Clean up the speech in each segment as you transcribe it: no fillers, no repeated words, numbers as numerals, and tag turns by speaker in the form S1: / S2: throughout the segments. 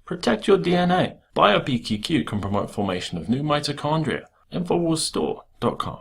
S1: Protect your DNA. BioPQQ can promote formation of new mitochondria. Infowarsstore.com.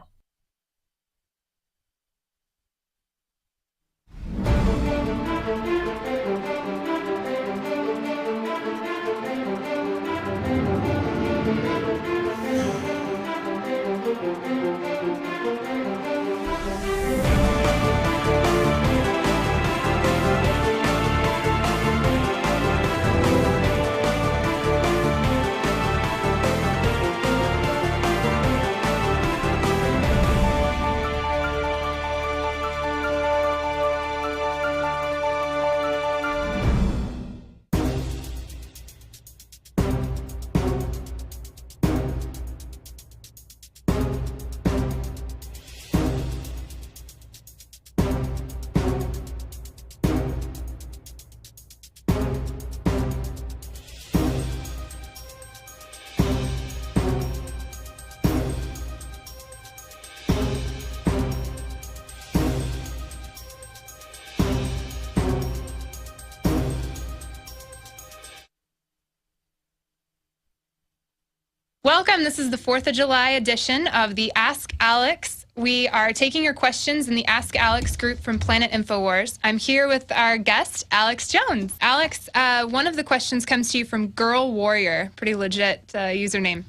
S2: Welcome. This is the 4th of July edition of the Ask Alex. We are taking your questions in the Ask Alex group from Planet Infowars. I'm here with our guest, Alex Jones. Alex, one of the questions comes to you from Girl Warrior, pretty legit username.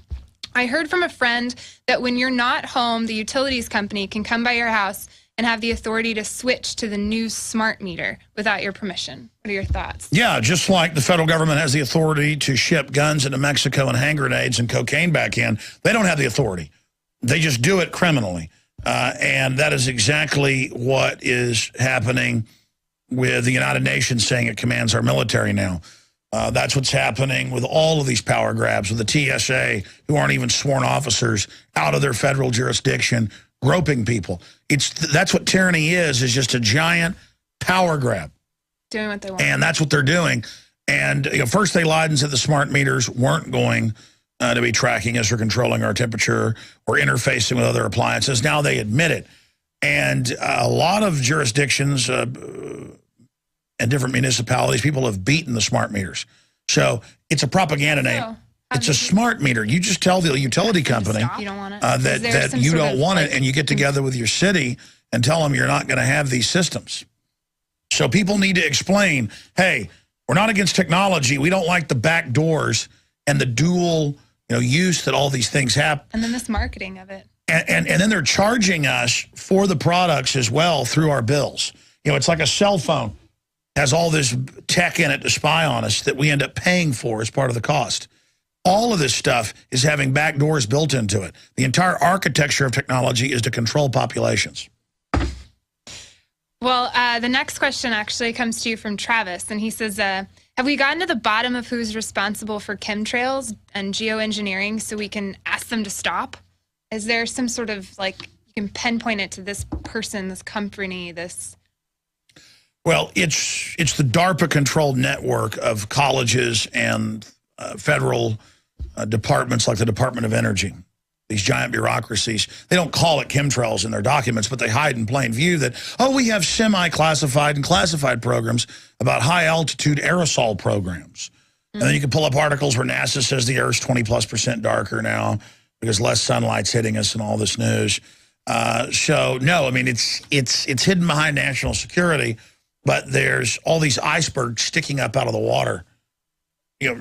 S2: I heard from a friend that when you're not home, the utilities company can come by your house and have the authority to switch to the new smart meter without your permission. What are your thoughts?
S3: Yeah, just like the federal government has the authority to ship guns into Mexico and hand grenades and cocaine back in, they don't have the authority. They just do it criminally. And that is exactly what is happening with the United Nations saying it commands our military now. That's what's happening with all of these power grabs, with the TSA, who aren't even sworn officers, out of their federal jurisdiction, groping people. That's what tyranny is just a giant power grab.
S2: Doing what they want.
S3: And that's what they're doing. And first they lied and said the smart meters weren't going to be tracking us or controlling our temperature or interfacing with other appliances. Now they admit it. And a lot of jurisdictions and different municipalities, people have beaten the smart meters. So it's a propaganda name. It's a smart meter. You just tell the utility company
S2: you don't want it?
S3: that you don't want it, and you get together with your city and tell them you're not going to have these systems. So people need to explain, hey, we're not against technology. We don't like the back doors and the dual use that all these things have.
S2: And then this marketing of it.
S3: And then they're charging us for the products as well through our bills. It's like a cell phone has all this tech in it to spy on us that we end up paying for as part of the cost. All of this stuff is having back doors built into it. The entire architecture of technology is to control populations.
S2: Well, the next question actually comes to you from Travis, and he says, have we gotten to the bottom of who's responsible for chemtrails and geoengineering so we can ask them to stop? Is there some sort of, you can pinpoint it to this person, this company, this...
S3: Well, it's the DARPA-controlled network of colleges and federal departments like the Department of Energy, these giant bureaucracies. They don't call it chemtrails in their documents, but they hide in plain view that, we have semi-classified and classified programs about high-altitude aerosol programs. And then you can pull up articles where NASA says the Earth's 20+% darker now because less sunlight's hitting us and all this news. So, no, I mean, it's hidden behind national security, but there's all these icebergs sticking up out of the water,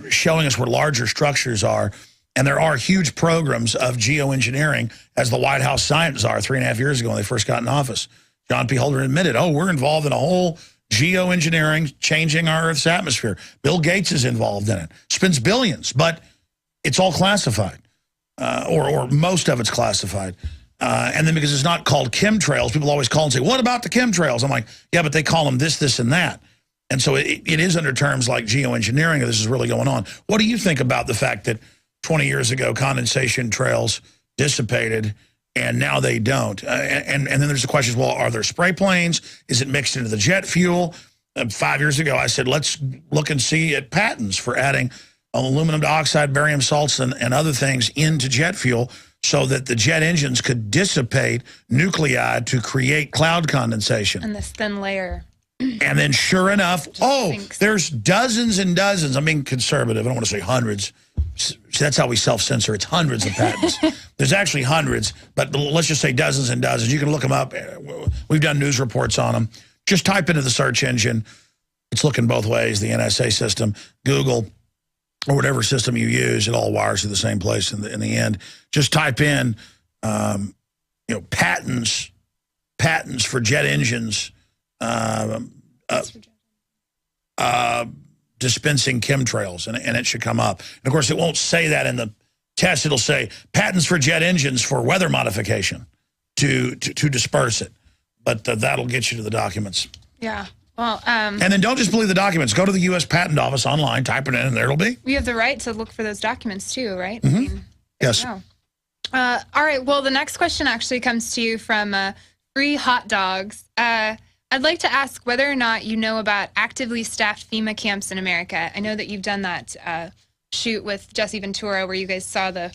S3: showing us where larger structures are. And there are huge programs of geoengineering, as the White House science czar 3.5 years ago when they first got in office. John P. Holder admitted, we're involved in a whole geoengineering, changing our Earth's atmosphere. Bill Gates is involved in it, spends billions, but it's all classified, or most of it's classified. And then because it's not called chemtrails, people always call and say, what about the chemtrails? I'm like, yeah, but they call them this, this, and that. And so it is under terms like geoengineering that this is really going on. What do you think about the fact that 20 years ago condensation trails dissipated and now they don't? And then there's the question, well, are there spray planes? Is it mixed into the jet fuel? 5 years ago, I said, let's look and see at patents for adding aluminum dioxide, barium salts, and other things into jet fuel so that the jet engines could dissipate nuclei to create cloud condensation.
S2: And this thin layer.
S3: And then sure enough,
S2: thinks.
S3: there's dozens and dozens. I'm being conservative. I don't want to say hundreds. See, that's how we self-censor. It's hundreds of patents. There's actually hundreds, but let's just say dozens and dozens. You can look them up. We've done news reports on them. Just type into the search engine. It's looking both ways, the NSA system, Google, or whatever system you use. It all wires to the same place in the end. Just type in, patents for jet engines, dispensing chemtrails, and it should come up. And of course, it won't say that in the test. It'll say patents for jet engines for weather modification to disperse it. But that'll get you to the documents.
S2: Yeah. Well,
S3: and then don't just believe the documents. Go to the U.S. Patent Office online, type it in, and there it'll be.
S2: We have the right to look for those documents too, right?
S3: Mm-hmm.
S2: I mean,
S3: yes.
S2: all right. Well, the next question actually comes to you from Free Hot Dogs. I'd like to ask whether or not you know about actively staffed FEMA camps in America. I know that you've done that shoot with Jesse Ventura where you guys saw the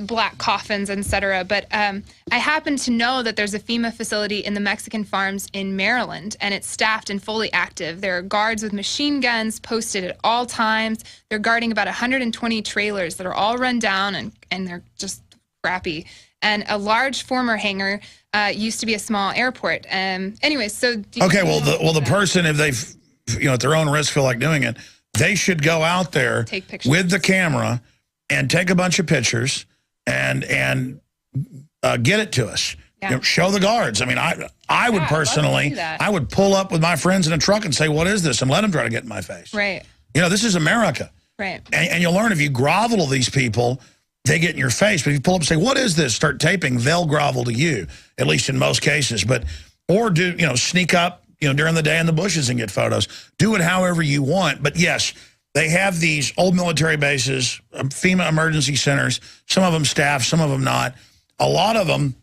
S2: black coffins, etc. But I happen to know that there's a FEMA facility in the Mexican farms in Maryland, and it's staffed and fully active. There are guards with machine guns posted at all times. They're guarding about 120 trailers that are all run down, and they're just crappy. And a large former hangar used to be a small airport. Anyways, so...
S3: Okay, well, the person, if they've, at their own risk feel like doing it, they should go out there with the camera and take a bunch of pictures and get it to us.
S2: Yeah.
S3: Show the guards. I mean, I would personally, I would pull up with my friends in a truck and say, what is this? And let them try to get in my face.
S2: Right.
S3: This is America.
S2: Right.
S3: And you'll learn if you grovel to these people, they get in your face. But if you pull up and say, what is this? Start taping, they'll grovel to you, at least in most cases. Or sneak up, during the day in the bushes and get photos. Do it however you want. But yes, they have these old military bases, FEMA emergency centers, some of them staffed, some of them not. A lot of them,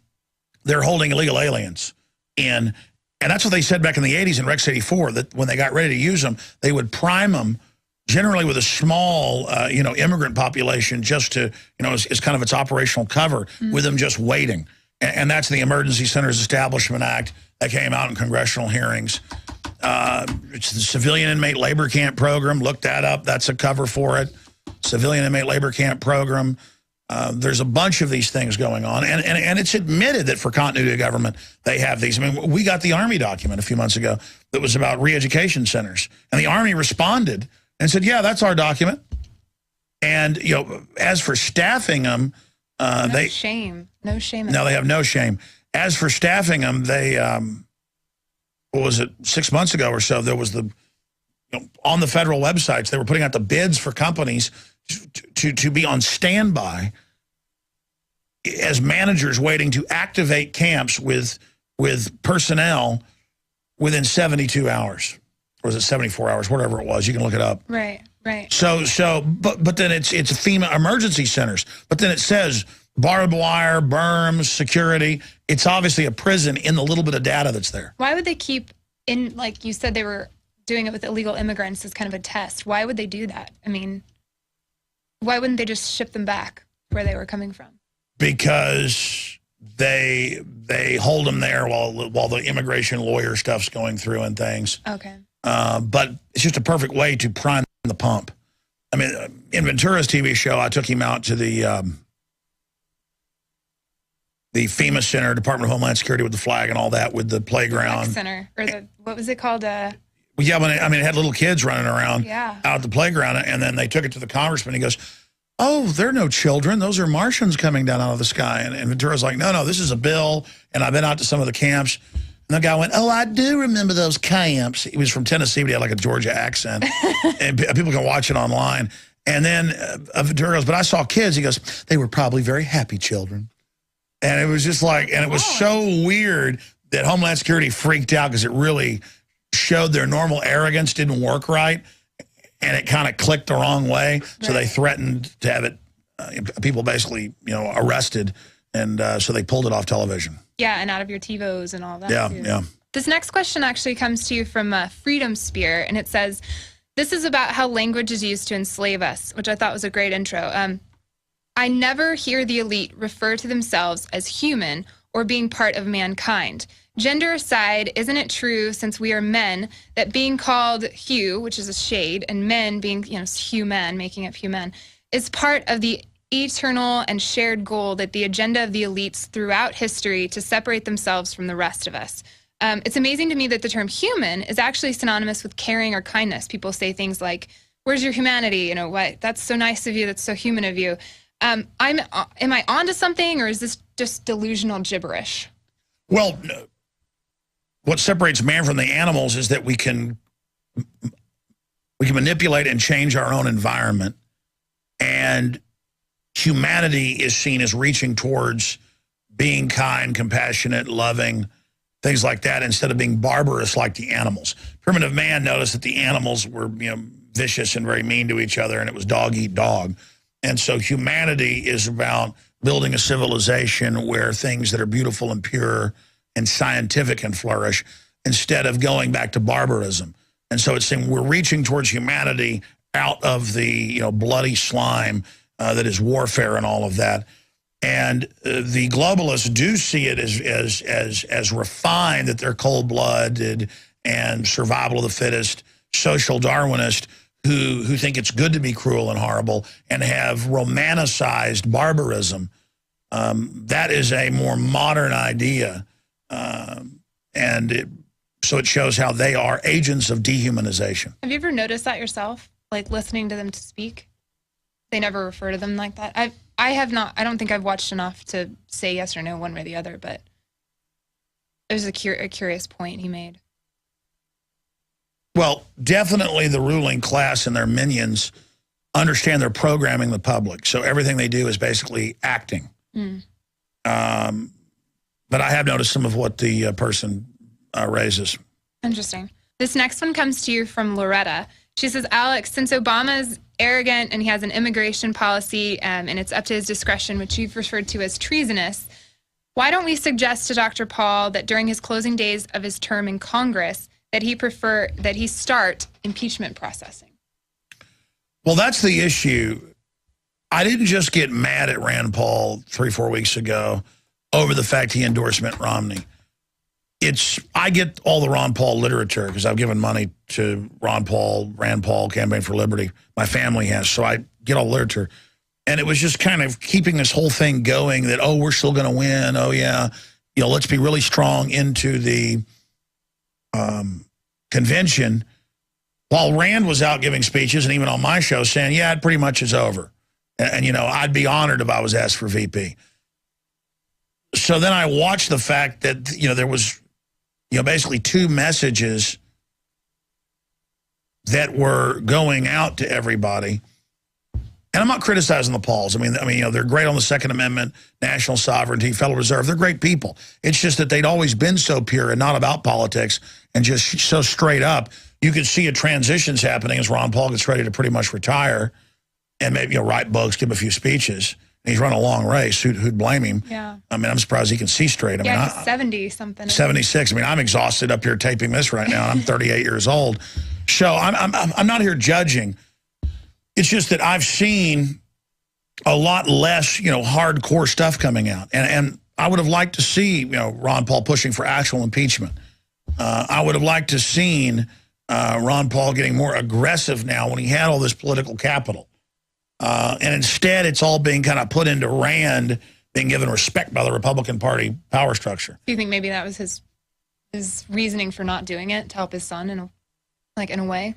S3: they're holding illegal aliens in. And that's what they said back in the 80s in Rex 84, that when they got ready to use them, they would prime them generally with a small, immigrant population just to, as kind of its operational cover, with them just waiting. And that's the Emergency Centers Establishment Act that came out in congressional hearings. It's the Civilian Inmate Labor Camp Program. Look that up. That's a cover for it. Civilian Inmate Labor Camp Program. There's a bunch of these things going on. And it's admitted that for continuity of government, they have these. I mean, we got the Army document a few months ago that was about re-education centers. And the Army responded and said, yeah, that's our document. And, as for staffing them,
S2: no shame. No shame.
S3: No, they have no shame. As for staffing them, they, what was it, 6 months ago or so, there was on the federal websites, they were putting out the bids for companies to be on standby as managers waiting to activate camps with personnel within 72 hours. Or was it 74 hours, whatever it was. You can look it up.
S2: Right.
S3: But then it's FEMA emergency centers. But then it says barbed wire, berms, security. It's obviously a prison in the little bit of data that's there.
S2: Why would they keep in, like you said, they were doing it with illegal immigrants as kind of a test. Why would they do that? I mean, why wouldn't they just ship them back where they were coming from?
S3: Because they hold them there while the immigration lawyer stuff's going through and things.
S2: Okay.
S3: But it's just a perfect way to prime the pump. I mean, in Ventura's TV show, I took him out to the FEMA Center, Department of Homeland Security with the flag and all that, with the playground.
S2: The center, or what was it called?
S3: Yeah, it had little kids running around out at the playground, and then they took it to the congressman. He goes, oh, they're no children. Those are Martians coming down out of the sky. And Ventura's like, no, this is a bill, and I've been out to some of the camps. And the guy went, oh, I do remember those camps. He was from Tennessee, but he had like a Georgia accent. And people can watch it online. And then Ventura goes, but I saw kids. He goes, they were probably very happy children. And it was just like, and it was so weird that Homeland Security freaked out because it really showed their normal arrogance didn't work right. And it kind of clicked the wrong way. Right. So they threatened to have it, people basically, arrested. And so they pulled it off television.
S2: Yeah, and out of your TiVos and all that.
S3: Yeah.
S2: This next question actually comes to you from Freedom Spear, and it says, this is about how language is used to enslave us, which I thought was a great intro. I never hear the elite refer to themselves as human or being part of mankind. Gender aside, isn't it true, since we are men, that being called Hugh, which is a shade, and men being, Hugh men, making up Hugh men, is part of the eternal and shared goal that the agenda of the elites throughout history to separate themselves from the rest of us? It's amazing to me that the term human is actually synonymous with caring or kindness. People say things like, "Where's your humanity? What? That's so nice of you. That's so human of you." Am I onto something, or is this just delusional gibberish?
S3: Well, what separates man from the animals is that we can manipulate and change our own environment, and humanity is seen as reaching towards being kind, compassionate, loving, things like that, instead of being barbarous like the animals. Primitive man noticed that the animals were, vicious and very mean to each other, and it was dog eat dog. And so humanity is about building a civilization where things that are beautiful and pure and scientific can flourish, instead of going back to barbarism. And so it's saying we're reaching towards humanity out of the bloody slime that is warfare and all of that. And the globalists do see it as refined, that they're cold-blooded and survival of the fittest, social Darwinist, who think it's good to be cruel and horrible and have romanticized barbarism. That is a more modern idea. So it shows how they are agents of dehumanization.
S2: Have you ever noticed that yourself, like listening to them to speak? They never refer to them like that. I have not. I don't think I've watched enough to say yes or no one way or the other, but it was a curious point he made.
S3: Well, definitely the ruling class and their minions understand they're programming the public. So everything they do is basically acting. But I have noticed some of what the person raises.
S2: Interesting. This next one comes to you from Loretta. She says, Alex, since Obama's arrogant and he has an immigration policy and it's up to his discretion, which you've referred to as treasonous, why don't we suggest to Dr. Paul that during his closing days of his term in Congress that he start impeachment processing?
S3: Well, that's the issue. I didn't just get mad at Rand Paul 3-4 weeks ago over the fact he endorsed Mitt Romney. I get all the Ron Paul literature because I've given money to Rand Paul, Campaign for Liberty. My family has, so I get all the literature. And it was just kind of keeping this whole thing going that, oh, we're still going to win. Oh, yeah. Let's be really strong into the convention, while Rand was out giving speeches and even on my show saying, yeah, it pretty much is over. And I'd be honored if I was asked for VP. So then I watched the fact that, there was, basically two messages that were going out to everybody. And I'm not criticizing the Pauls. I mean, they're great on the Second Amendment, national sovereignty, Federal Reserve. They're great people. It's just that they'd always been so pure and not about politics and just so straight up. You could see a transitions happening as Ron Paul gets ready to pretty much retire and maybe write books, give a few speeches. And he's run a long race. Who'd blame him? Yeah. I mean, I'm surprised he can see straight.
S2: He's 70-something.
S3: 76. I mean, I'm exhausted up here taping this right now. I'm 38 years old. So I'm not here judging. It's just that I've seen a lot less, hardcore stuff coming out. And I would have liked to see, Ron Paul pushing for actual impeachment. I would have liked to seen Ron Paul getting more aggressive now when he had all this political capital. And instead, it's all being kind of put into Rand being given respect by the Republican Party power structure.
S2: Do you think maybe that was his reasoning for not doing it, to help his son in a way?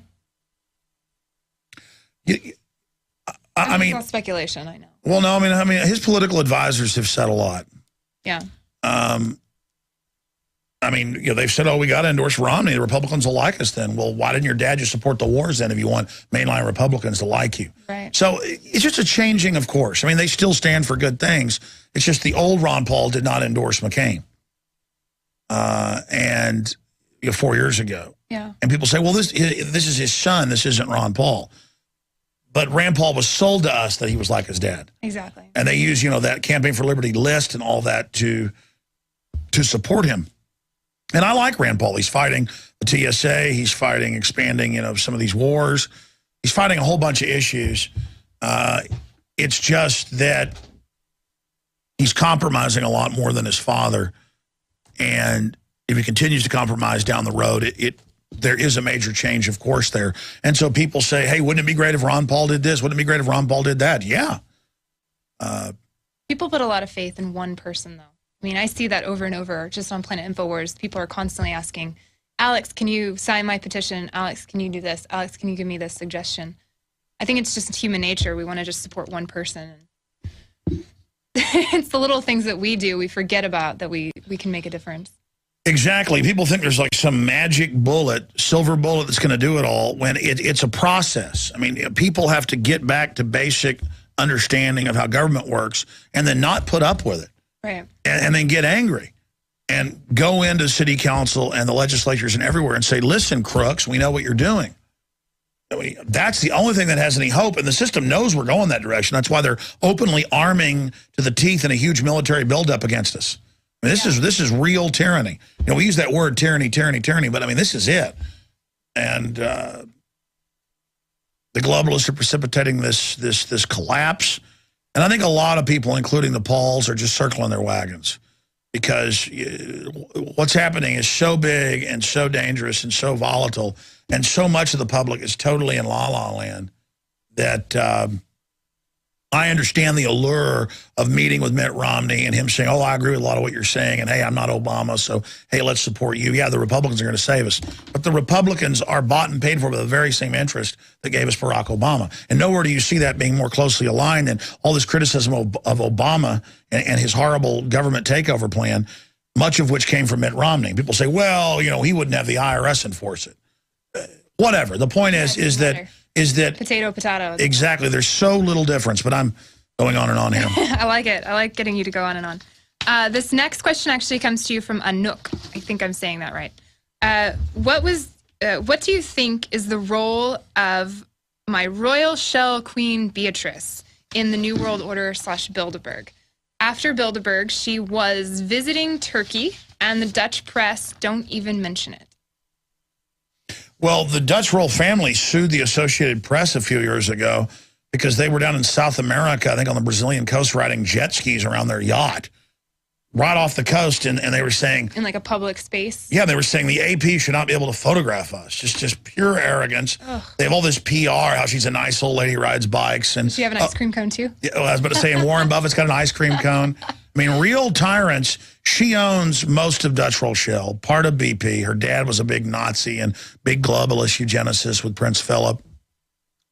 S3: I mean,
S2: it's all speculation, I know.
S3: Well, no, I mean, his political advisors have said a lot.
S2: Yeah.
S3: I mean, they've said, oh, we got to endorse Romney. The Republicans will like us then. Well, why didn't your dad just support the wars then if you want mainline Republicans to like you?
S2: Right.
S3: So it's just a changing of course. I mean, they still stand for good things. It's just the old Ron Paul did not endorse McCain. And 4 years ago.
S2: Yeah.
S3: And people say, well, this is his son. This isn't Ron Paul. But Rand Paul was sold to us that he was like his dad.
S2: Exactly.
S3: And they use, that Campaign for Liberty list and all that to support him. And I like Rand Paul. He's fighting the TSA. He's fighting expanding, some of these wars. He's fighting a whole bunch of issues. It's just that he's compromising a lot more than his father. And if he continues to compromise down the road, there is a major change, of course, there. And so people say, hey, wouldn't it be great if Ron Paul did this? Wouldn't it be great if Ron Paul did that? Yeah.
S2: People put a lot of faith in one person, though. I mean, I see that over and over just on Planet Infowars. People are constantly asking, Alex, can you sign my petition? Alex, can you do this? Alex, can you give me this suggestion? I think it's just human nature. We want to just support one person. It's the little things that we do, we forget about, that we can make a difference.
S3: Exactly. People think there's like some magic bullet, silver bullet that's going to do it all, when it's a process. I mean, people have to get back to basic understanding of how government works and then not put up with it.
S2: Right.
S3: And then get angry and go into city council and the legislatures and everywhere and say, listen, crooks, we know what you're doing. I mean, that's the only thing that has any hope, and the system knows we're going that direction. That's why they're openly arming to the teeth in a huge military buildup against us. I mean, this is real tyranny. You know, we use that word tyranny, but I mean, this is it. And the globalists are precipitating this collapse. And I think a lot of people, including the Pauls, are just circling their wagons, because what's happening is so big and so dangerous and so volatile, and so much of the public is totally in la-la land that I understand the allure of meeting with Mitt Romney and him saying, oh, I agree with a lot of what you're saying, and hey, I'm not Obama, so hey, let's support you. Yeah, the Republicans are going to save us. But the Republicans are bought and paid for by the very same interest that gave us Barack Obama. And nowhere do you see that being more closely aligned than all this criticism of Obama and his horrible government takeover plan, much of which came from Mitt Romney. People say, well, you know, he wouldn't have the IRS enforce it. Whatever. The point is that
S2: potato.
S3: Exactly. There's so little difference, but I'm going on and on here.
S2: I like it. I like getting you to go on and on. This next question actually comes to you from Anouk. I think I'm saying that right. What do you think is the role of my royal shell queen Beatrice in the New World Order / Bilderberg? After Bilderberg, she was visiting Turkey, and the Dutch press don't even mention it.
S3: Well, the Dutch royal family sued the Associated Press a few years ago because they were down in South America, I think on the Brazilian coast, riding jet skis around their yacht right off the coast, and they were saying...
S2: In like a public space?
S3: Yeah, they were saying the AP should not be able to photograph us. Just pure arrogance. Ugh. They have all this PR, how she's a nice old lady, rides bikes. And
S2: does she have an ice cream cone too?
S3: Yeah, well, I was about to say, and Warren Buffett's got an ice cream cone. I mean, real tyrants. She owns most of Dutch Roll Shell, part of BP. Her dad was a big Nazi and big globalist eugenicist with Prince Philip,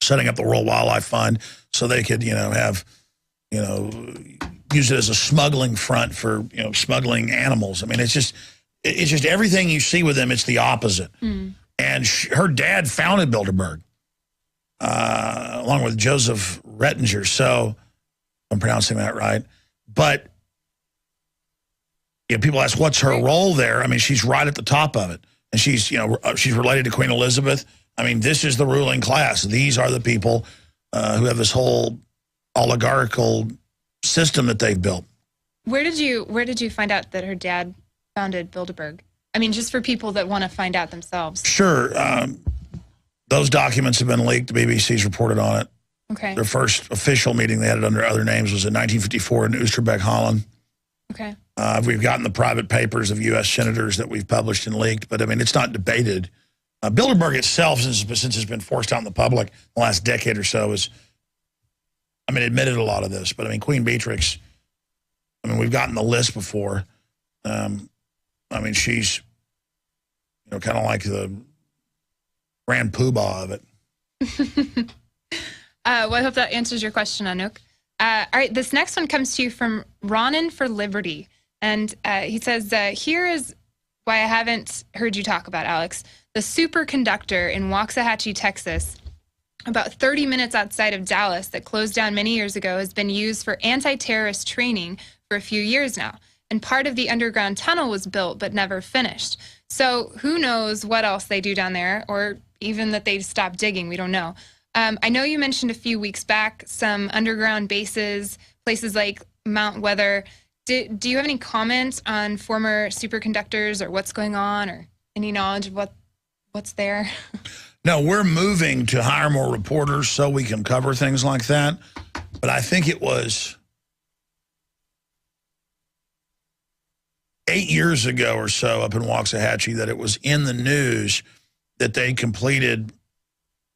S3: setting up the World Wildlife Fund so they could, use it as a smuggling front for, smuggling animals. I mean, it's just everything you see with them, it's the opposite. Mm. And her dad founded Bilderberg, along with Joseph Rettinger. So I'm pronouncing that right. But people ask, what's her role there? I mean, she's right at the top of it. And she's, she's related to Queen Elizabeth. I mean, this is the ruling class. These are the people who have this whole oligarchical system that they've built.
S2: Where did you find out that her dad founded Bilderberg? I mean, just for people that want to find out themselves.
S3: Sure. Those documents have been leaked. The BBC's reported on it.
S2: Okay.
S3: Their first official meeting, they had it under other names, was in 1954 in Oosterbeek, Holland.
S2: Okay.
S3: We've gotten the private papers of U.S. senators that we've published and leaked, but I mean, it's not debated. Bilderberg itself, since it's been forced out in the public the last decade or so, admitted a lot of this. But I mean, Queen Beatrix, we've gotten the list before. She's, kind of like the grand poobah of it.
S2: Well, I hope that answers your question, Anouk. All right, this next one comes to you from Ronan for Liberty. And he says, here is why I haven't heard you talk about, Alex. The superconductor in Waxahachie, Texas, about 30 minutes outside of Dallas, that closed down many years ago, has been used for anti-terrorist training for a few years now. And part of the underground tunnel was built but never finished. So who knows what else they do down there, or even that they stop digging. We don't know. I know you mentioned a few weeks back some underground bases, places like Mount Weather. Do you have any comments on former superconductors or what's going on, or any knowledge of what's there?
S3: No, we're moving to hire more reporters so we can cover things like that. But I think it was 8 years ago or so up in Waxahachie that it was in the news that they completed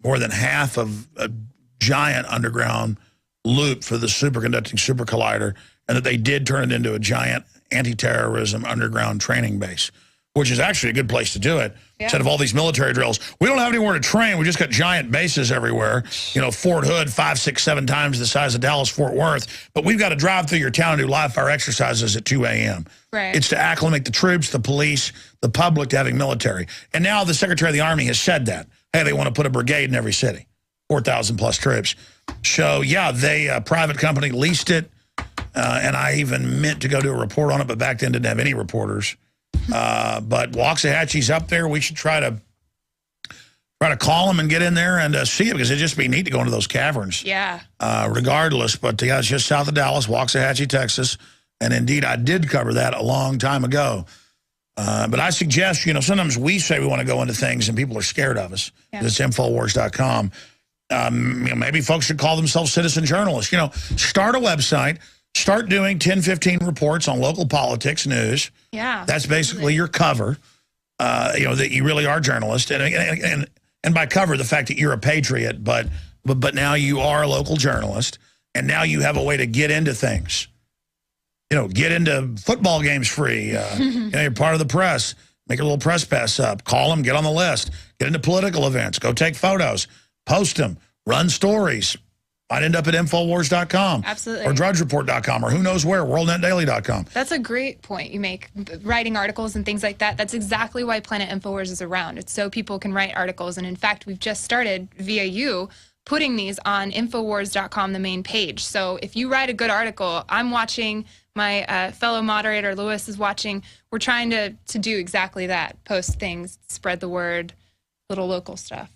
S3: more than half of a giant underground loop for the superconducting super collider, and that they did turn it into a giant anti-terrorism underground training base, which is actually a good place to do it. Yeah. Instead of all these military drills, we don't have anywhere to train. We just got giant bases everywhere. You know, Fort Hood, 5, 6, 7 times the size of Dallas, Fort Worth. But we've got to drive through your town and do live fire exercises at 2 a.m.
S2: Right.
S3: It's to acclimate the troops, the police, the public to having military. And now the Secretary of the Army has said that. Hey, they want to put a brigade in every city, 4,000 plus troops. So, yeah, they private company leased it. And I even meant to go do a report on it, but back then didn't have any reporters. But Waxahachie's up there. We should try to call them and get in there and see it, because it'd just be neat to go into those caverns.
S2: Yeah.
S3: Regardless, but yeah, it's just south of Dallas, Waxahachie, Texas. And indeed, I did cover that a long time ago. But I suggest, you know, sometimes we say we want to go into things and people are scared of us. Yeah. It's Infowars.com. You know, maybe folks should call themselves citizen journalists. You know, start a website, start doing 10, 15 reports on local politics news.
S2: Yeah.
S3: That's basically your cover, you know, that you really are a journalist. And by cover, the fact that you're a patriot, but now you are a local journalist, and now you have a way to get into things. You know, get into football games free. You know, you're part of the press. Make a little press pass up. Call them, get on the list. Get into political events. Go take photos. Post them. Run stories. Might end up at Infowars.com.
S2: Absolutely.
S3: Or DrudgeReport.com, or who knows where, WorldNetDaily.com.
S2: That's a great point you make. Writing articles and things like that, that's exactly why Planet Infowars is around. It's so people can write articles. And in fact, we've just started, via you, putting these on Infowars.com, the main page. So if you write a good article, I'm watching, my fellow moderator, Lewis, is watching. We're trying to do exactly that. Post things, spread the word, little local stuff.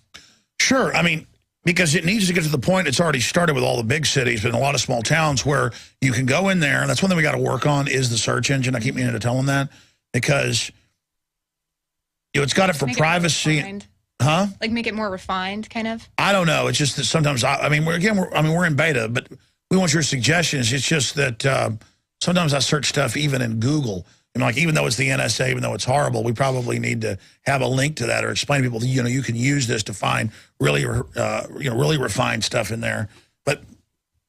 S2: Sure.
S3: I mean, because it needs to get to the point, it's already started with all the big cities, but in a lot of small towns where you can go in there, and that's one thing we got to work on is the search engine. I keep meaning to tell them that, because you know, it's got it for privacy. Huh?
S2: Like make it more refined, kind of?
S3: I don't know. It's just that sometimes, we're in beta, but we want your suggestions. It's just that sometimes I search stuff even in Google. And like, even though it's the NSA, even though it's horrible, we probably need to have a link to that or explain to people that, you know, you can use this to find really, really refined stuff in there. But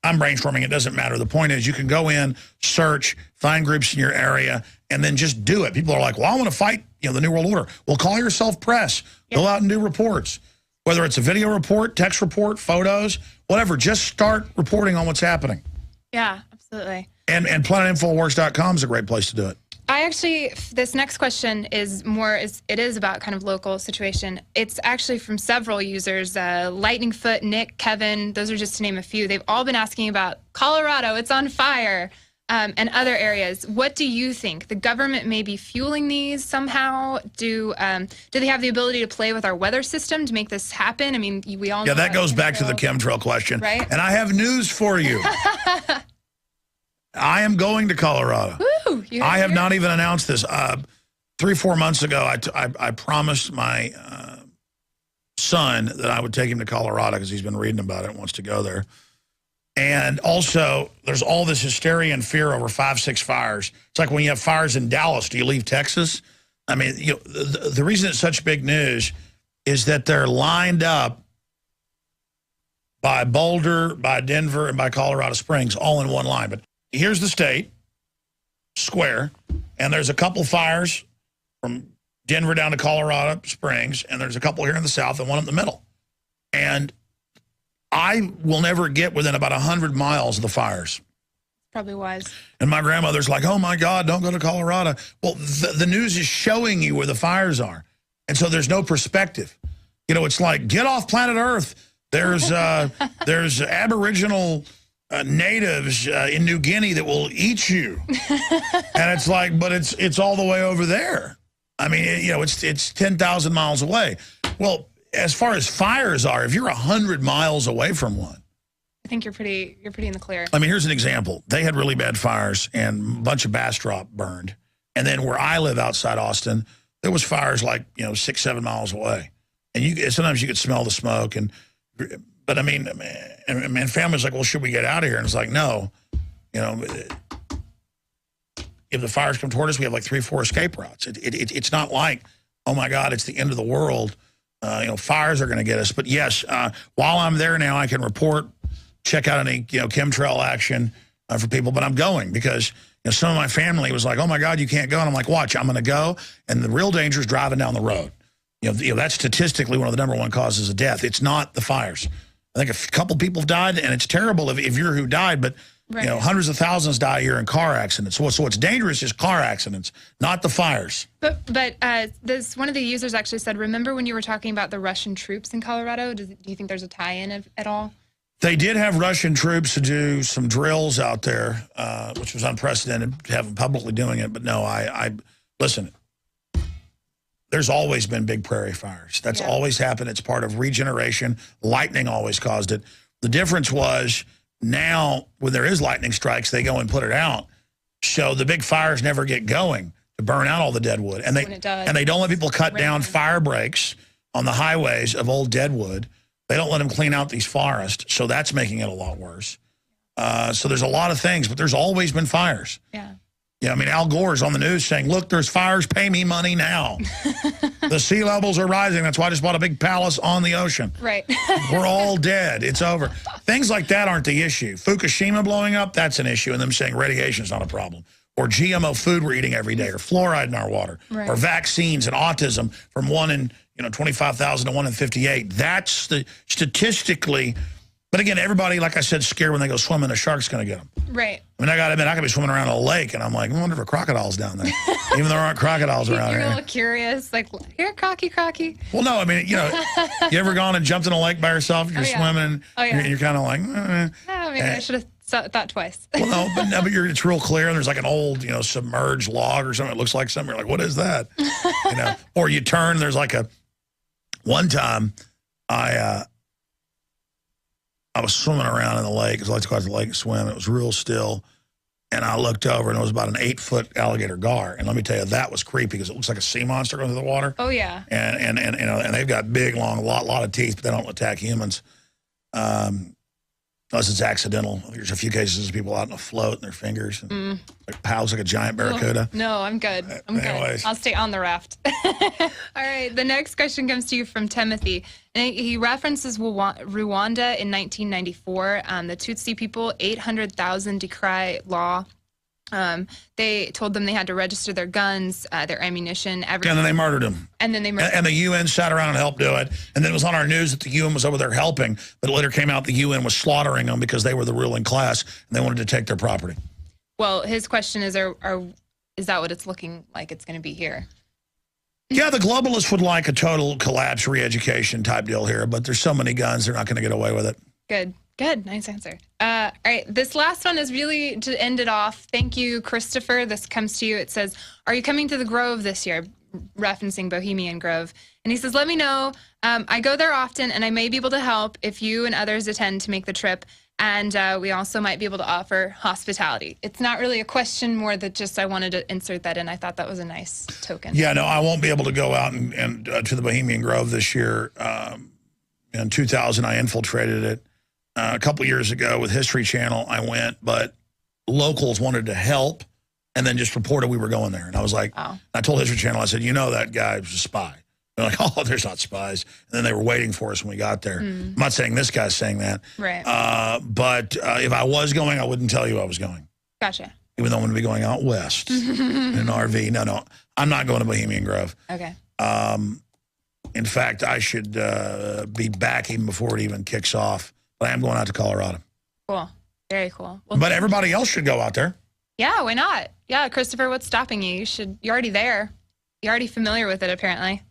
S3: I'm brainstorming. It doesn't matter. The point is you can go in, search, find groups in your area, and then just do it. People are like, well, I want to fight, you know, the New World Order. Well, call yourself press. Yep. Go out and do reports. Whether it's a video report, text report, photos, whatever. Just start reporting on what's happening.
S2: Yeah, absolutely.
S3: And PlanetInfoWars.com is a great place to do it.
S2: I actually, this next question is it is about kind of local situation. It's actually from several users, Lightningfoot, Nick, Kevin, those are just to name a few. They've all been asking about Colorado, it's on fire, and other areas. What do you think? The government may be fueling these somehow? Do they have the ability to play with our weather system to make this happen? I mean, we all know.
S3: Yeah, that goes back to the chemtrail question.
S2: Right?
S3: And I have news for you. I am going to Colorado.
S2: Woo,
S3: I have not even announced this. 3-4 months ago, I promised my son that I would take him to Colorado because he's been reading about it and wants to go there. And also, there's all this hysteria and fear over 5-6 fires. It's like when you have fires in Dallas, do you leave Texas? I mean, you know, the reason it's such big news is that they're lined up by Boulder, by Denver, and by Colorado Springs, all in one line. But here's the state square, and there's a couple fires from Denver down to Colorado Springs, and there's a couple here in the south and one in the middle. And I will never get within about 100 miles of the fires.
S2: Probably wise.
S3: And my grandmother's like, oh, my God, don't go to Colorado. Well, the news is showing you where the fires are. And so there's no perspective. You know, it's like, get off planet Earth. There's Aboriginal natives in New Guinea that will eat you. And it's like, but it's all the way over there. I mean, you know, it's 10,000 miles away. Well, as far as fires are, if you're 100 miles away from one,
S2: I think you're pretty in the clear.
S3: I mean, here's an example. They had really bad fires and a bunch of Bastrop burned. And then where I live outside Austin, there was fires like, you know, 6-7 miles away. And sometimes you could smell the smoke. But I mean, family's like, well, should we get out of here? And it's like, no, you know, if the fires come toward us, we have like 3 or 4 escape routes. It's not like, oh my God, it's the end of the world. Fires are going to get us. But yes, while I'm there now, I can report, check out any chemtrail action for people. But I'm going because some of my family was like, oh my God, you can't go. And I'm like, watch, I'm going to go. And the real danger is driving down the road. That's statistically one of the #1 causes of death. It's not the fires. I think a couple people have died, and it's terrible if you're who died, but right. Hundreds of thousands die a year in car accidents. So what's dangerous is car accidents, not the fires.
S2: But one of the users actually said, remember when you were talking about the Russian troops in Colorado? Do you think there's a tie-in at all?
S3: They did have Russian troops to do some drills out there, which was unprecedented to have them publicly doing it. But no, listen, there's always been big prairie fires. That's always happened. It's part of regeneration. Lightning always caused it. The difference was now when there is lightning strikes, they go and put it out. So the big fires never get going to burn out all the dead wood. And they don't let people cut down fire breaks on the highways of old dead wood. They don't let them clean out these forests. So that's making it a lot worse. So there's a lot of things, but there's always been fires.
S2: Yeah.
S3: Yeah, I mean, Al Gore's on the news saying, look, there's fires, pay me money now. The sea levels are rising. That's why I just bought a big palace on the ocean.
S2: Right.
S3: We're all dead. It's over. Things like that aren't the issue. Fukushima blowing up, that's an issue, and them saying radiation's not a problem. Or GMO food we're eating every day, or fluoride in our water, or vaccines and autism from 1 in 25,000 to 1 in 58. That's the statistically. But again, everybody, like I said, scared when they go swimming, the shark's going to get them.
S2: Right.
S3: I mean, I got to admit, I could be swimming around a lake, and I'm like, I wonder if a crocodile's down there. Even though there aren't crocodiles around here.
S2: You're a little curious, like, here, crocky.
S3: Well, no, I mean, you ever gone and jumped in a lake by yourself? You're swimming, and you're kind of like,
S2: maybe I should have thought twice.
S3: Well, no, but it's real clear, and there's like an old, submerged log or something. It looks like something. You're like, what is that? Or you turn, there's like one time, I was swimming around in the lake. I like to go out to the lake and swim. It was real still. And I looked over, and it was about an 8-foot alligator gar. And let me tell you, that was creepy because it looks like a sea monster going through the water.
S2: Oh, yeah.
S3: And they've got big, long, lot of teeth, but they don't attack humans. Unless it's accidental. There's a few cases of people out in a float and their fingers. And like pals like a giant barracuda.
S2: No, I'm good. Anyways. Good. I'll stay on the raft. All right. The next question comes to you from Timothy. And he references Rwanda in 1994. The Tutsi people, 800,000 decry law. They told them they had to register their guns, their ammunition, everything.
S3: And then they murdered them.
S2: And then they murdered them.
S3: And the UN sat around and helped do it. And then it was on our news that the UN was over there helping. But it later came out the UN was slaughtering them because they were the ruling class and they wanted to take their property.
S2: Well, his question is, is that what it's looking like it's going to be here?
S3: Yeah, the globalists would like a total collapse, re-education type deal here. But there's so many guns, they're not going to get away with it.
S2: Good. Nice answer. All right, this last one is really to end it off. Thank you, Christopher. This comes to you. It says, are you coming to the Grove this year? Referencing Bohemian Grove. And he says, let me know. I go there often, and I may be able to help if you and others attend to make the trip. And we also might be able to offer hospitality. It's not really a question, more that just I wanted to insert that in. I thought that was a nice token. Yeah, no, I won't be able to go out and to the Bohemian Grove this year. In 2000, I infiltrated it. A couple years ago with History Channel, I went, but locals wanted to help and then just reported we were going there. And I was like, I told History Channel, I said, that guy was a spy. They're like, oh, there's not spies. And then they were waiting for us when we got there. I'm not saying this guy's saying that. Right.
S3: But if I was going, I wouldn't tell you I was going.
S2: Gotcha.
S3: Even though I'm going to be going out west in an RV. No, I'm not going to Bohemian Grove.
S2: Okay.
S3: In fact, I should be back even before it even kicks off. But I am going out to Colorado.
S2: Cool. Very cool. Well,
S3: but everybody else should go out there.
S2: Yeah, why not? Yeah, Christopher, what's stopping you? You're already there. You're already familiar with it, apparently.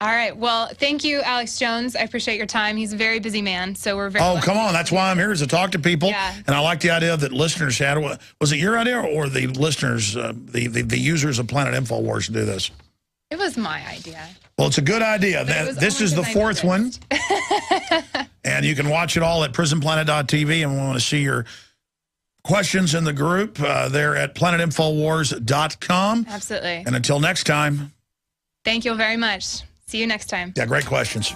S2: All right. Well, thank you, Alex Jones. I appreciate your time. He's a very busy man, so we're very
S3: come on. That's why I'm here, is to talk to people. Yeah. And I like the idea that listeners had. Was it your idea or the listeners, the users of Planet Infowars to do this?
S2: It was my idea.
S3: Well, it's a good idea. This is the 4th one. And you can watch it all at prisonplanet.tv. And we want to see your questions in the group there at planetinfowars.com.
S2: Absolutely.
S3: And until next time.
S2: Thank you very much. See you next time.
S3: Yeah, great questions.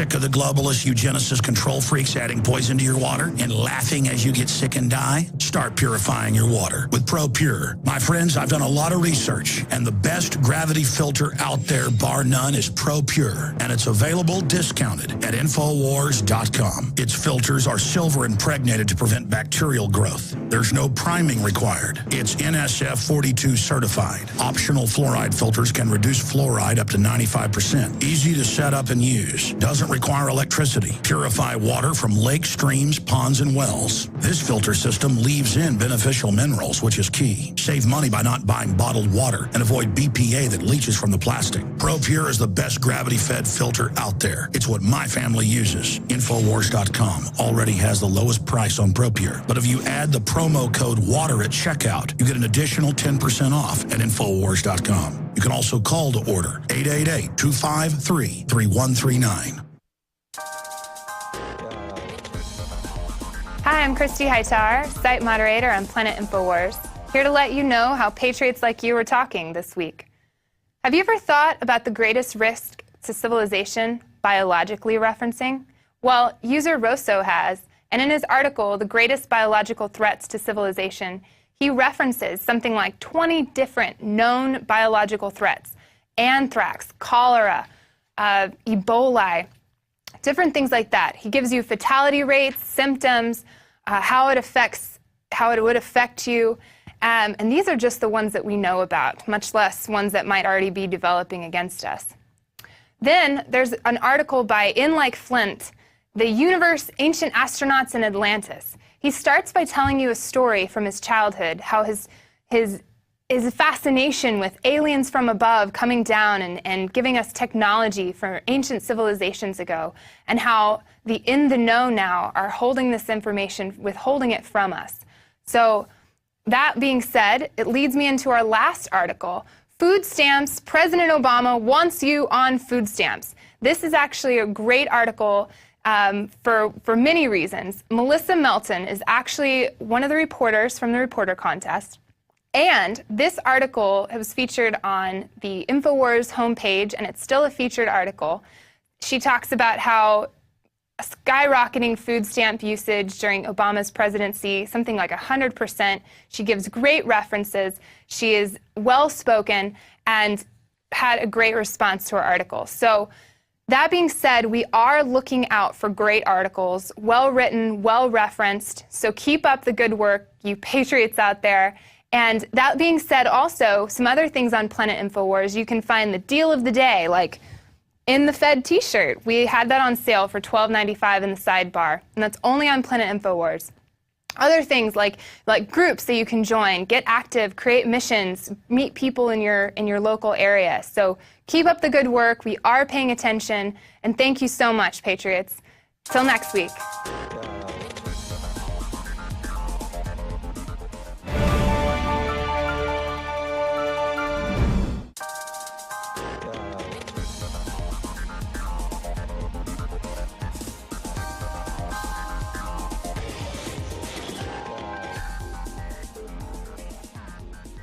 S3: Sick of the globalist eugenicist control freaks adding poison to your water and laughing as you get sick and die? Start purifying your water with ProPure. My friends, I've done a lot of research, and the best gravity filter out there, bar none, is ProPure, and it's available discounted at Infowars.com. Its filters are silver impregnated to prevent bacterial growth. There's no priming required. It's NSF 42 certified. Optional fluoride filters can reduce fluoride up to 95%. Easy to set up and use. Doesn't require electricity. Purify water from lakes, streams, ponds, and wells. This filter system leaves in beneficial minerals, which is key. Save money by not buying bottled water and avoid BPA that leaches from the plastic. ProPure is the best gravity-fed filter out there. It's what my family uses. Infowars.com already has the lowest price on ProPure. But if you add the promo code WATER at checkout, you get an additional 10% off at Infowars.com. You can also call to order 888-253-3139.
S2: Hi, I'm Christy Hightower, site moderator on Planet Infowars, here to let you know how patriots like you are talking this week. Have you ever thought about the greatest risk to civilization, biologically referencing? Well, user Rosso has, and in his article, The Greatest Biological Threats to Civilization, he references something like 20 different known biological threats: anthrax, cholera, Ebola, different things like that. He gives you fatality rates, symptoms, how it would affect you, and these are just the ones that we know about, much less ones that might already be developing against us. Then there's an article by In Like Flint, The Universe, Ancient Astronauts in Atlantis. He starts by telling you a story from his childhood, how his fascination with aliens from above coming down and giving us technology from ancient civilizations ago, and how the in the know now are holding this information, withholding it from us. So that being said, it leads me into our last article, Food Stamps, President Obama Wants You on Food Stamps. This is actually a great article for many reasons. Melissa Melton is actually one of the reporters from the reporter contest. And this article was featured on the Infowars homepage, and it's still a featured article. She talks about how skyrocketing food stamp usage during Obama's presidency, something like 100%. She gives great references. She is well-spoken and had a great response to her article. So that being said, we are looking out for great articles, well-written, well-referenced. So keep up the good work, you patriots out there. And that being said, also, some other things on Planet Infowars, you can find the deal of the day, like In the Fed t-shirt. We had that on sale for $12.95 in the sidebar, and that's only on Planet Infowars. Other things like groups that you can join, get active, create missions, meet people in your local area. So keep up the good work. We are paying attention, and thank you so much, Patriots. Till next week.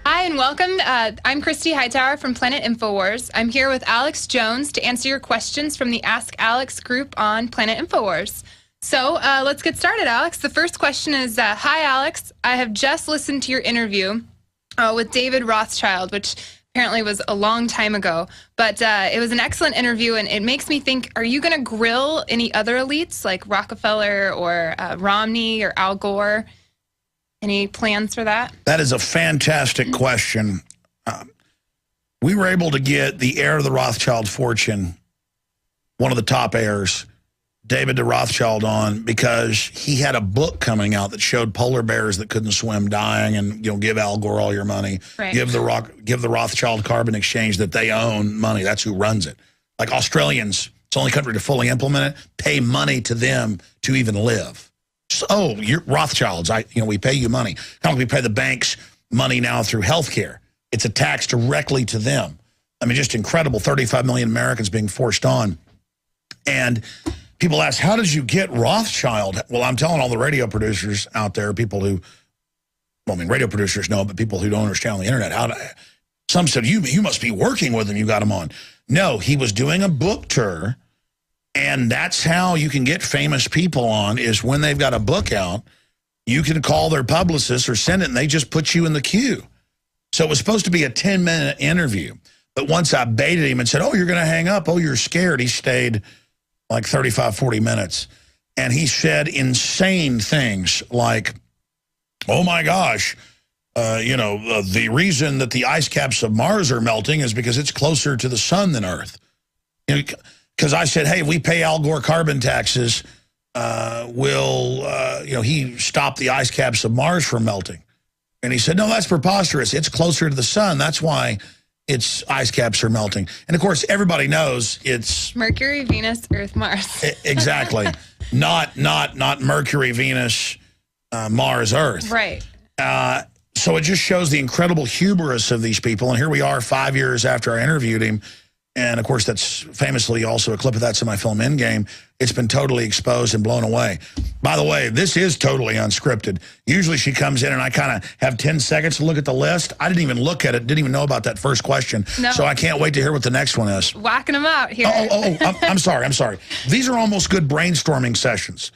S2: Hi and welcome. I'm Christy Hightower from Planet Infowars. I'm here with Alex Jones to answer your questions from the Ask Alex group on Planet Infowars. So let's get started, Alex. The first question is, hi, Alex. I have just listened to your interview with David Rothschild, which apparently was a long time ago. But it was an excellent interview, and it makes me think, are you going to grill any other elites like Rockefeller or Romney or Al Gore? Any plans for that? That is a fantastic question. We were able to get the heir of the Rothschild fortune, one of the top heirs, David de Rothschild, on because he had a book coming out that showed polar bears that couldn't swim dying, and give Al Gore all your money, right. give the Rothschild Carbon Exchange that they own money. That's who runs it. Like Australians, it's the only country to fully implement it. Pay money to them to even live. Oh, you're Rothschilds. We pay you money. How do we pay the banks money now through health care? It's a tax directly to them. I mean, just incredible. 35 million Americans being forced on. And people ask, how did you get Rothschild? Well, I'm telling all the radio producers out there, people who, radio producers know, but people who don't understand on the internet, some said, you must be working with him, you got him on. No, he was doing a book tour
S3: And that's how you can get famous people on, is when they've got a book out, you can call their publicist or send it, and they just put you in the queue. So it was supposed to be a 10-minute interview. But once I baited him and said, oh, you're going to hang up. Oh, you're scared. He stayed like 35, 40 minutes. And he said insane things like, oh, my gosh, the reason that the ice caps of Mars are melting is because it's closer to the sun than Earth. Because I said, hey, if we pay Al Gore carbon taxes, he stop the ice caps of Mars from melting? And he said, no, that's preposterous. It's closer to the sun. That's why its ice caps are melting. And, of course, everybody knows it's
S2: Mercury, Venus, Earth, Mars.
S3: Exactly. Not Mercury, Venus, Mars, Earth.
S2: Right.
S3: So it just shows the incredible hubris of these people. And here we are 5 years after I interviewed him. And, of course, that's famously also a clip of that's in my film Endgame. It's been totally exposed and blown away. By the way, this is totally unscripted. Usually she comes in and I kind of have 10 seconds to look at the list. I didn't even look at it, didn't even know about that first question. No. So I can't wait to hear what the next one is.
S2: Whacking them out here.
S3: I'm sorry. These are almost good brainstorming sessions.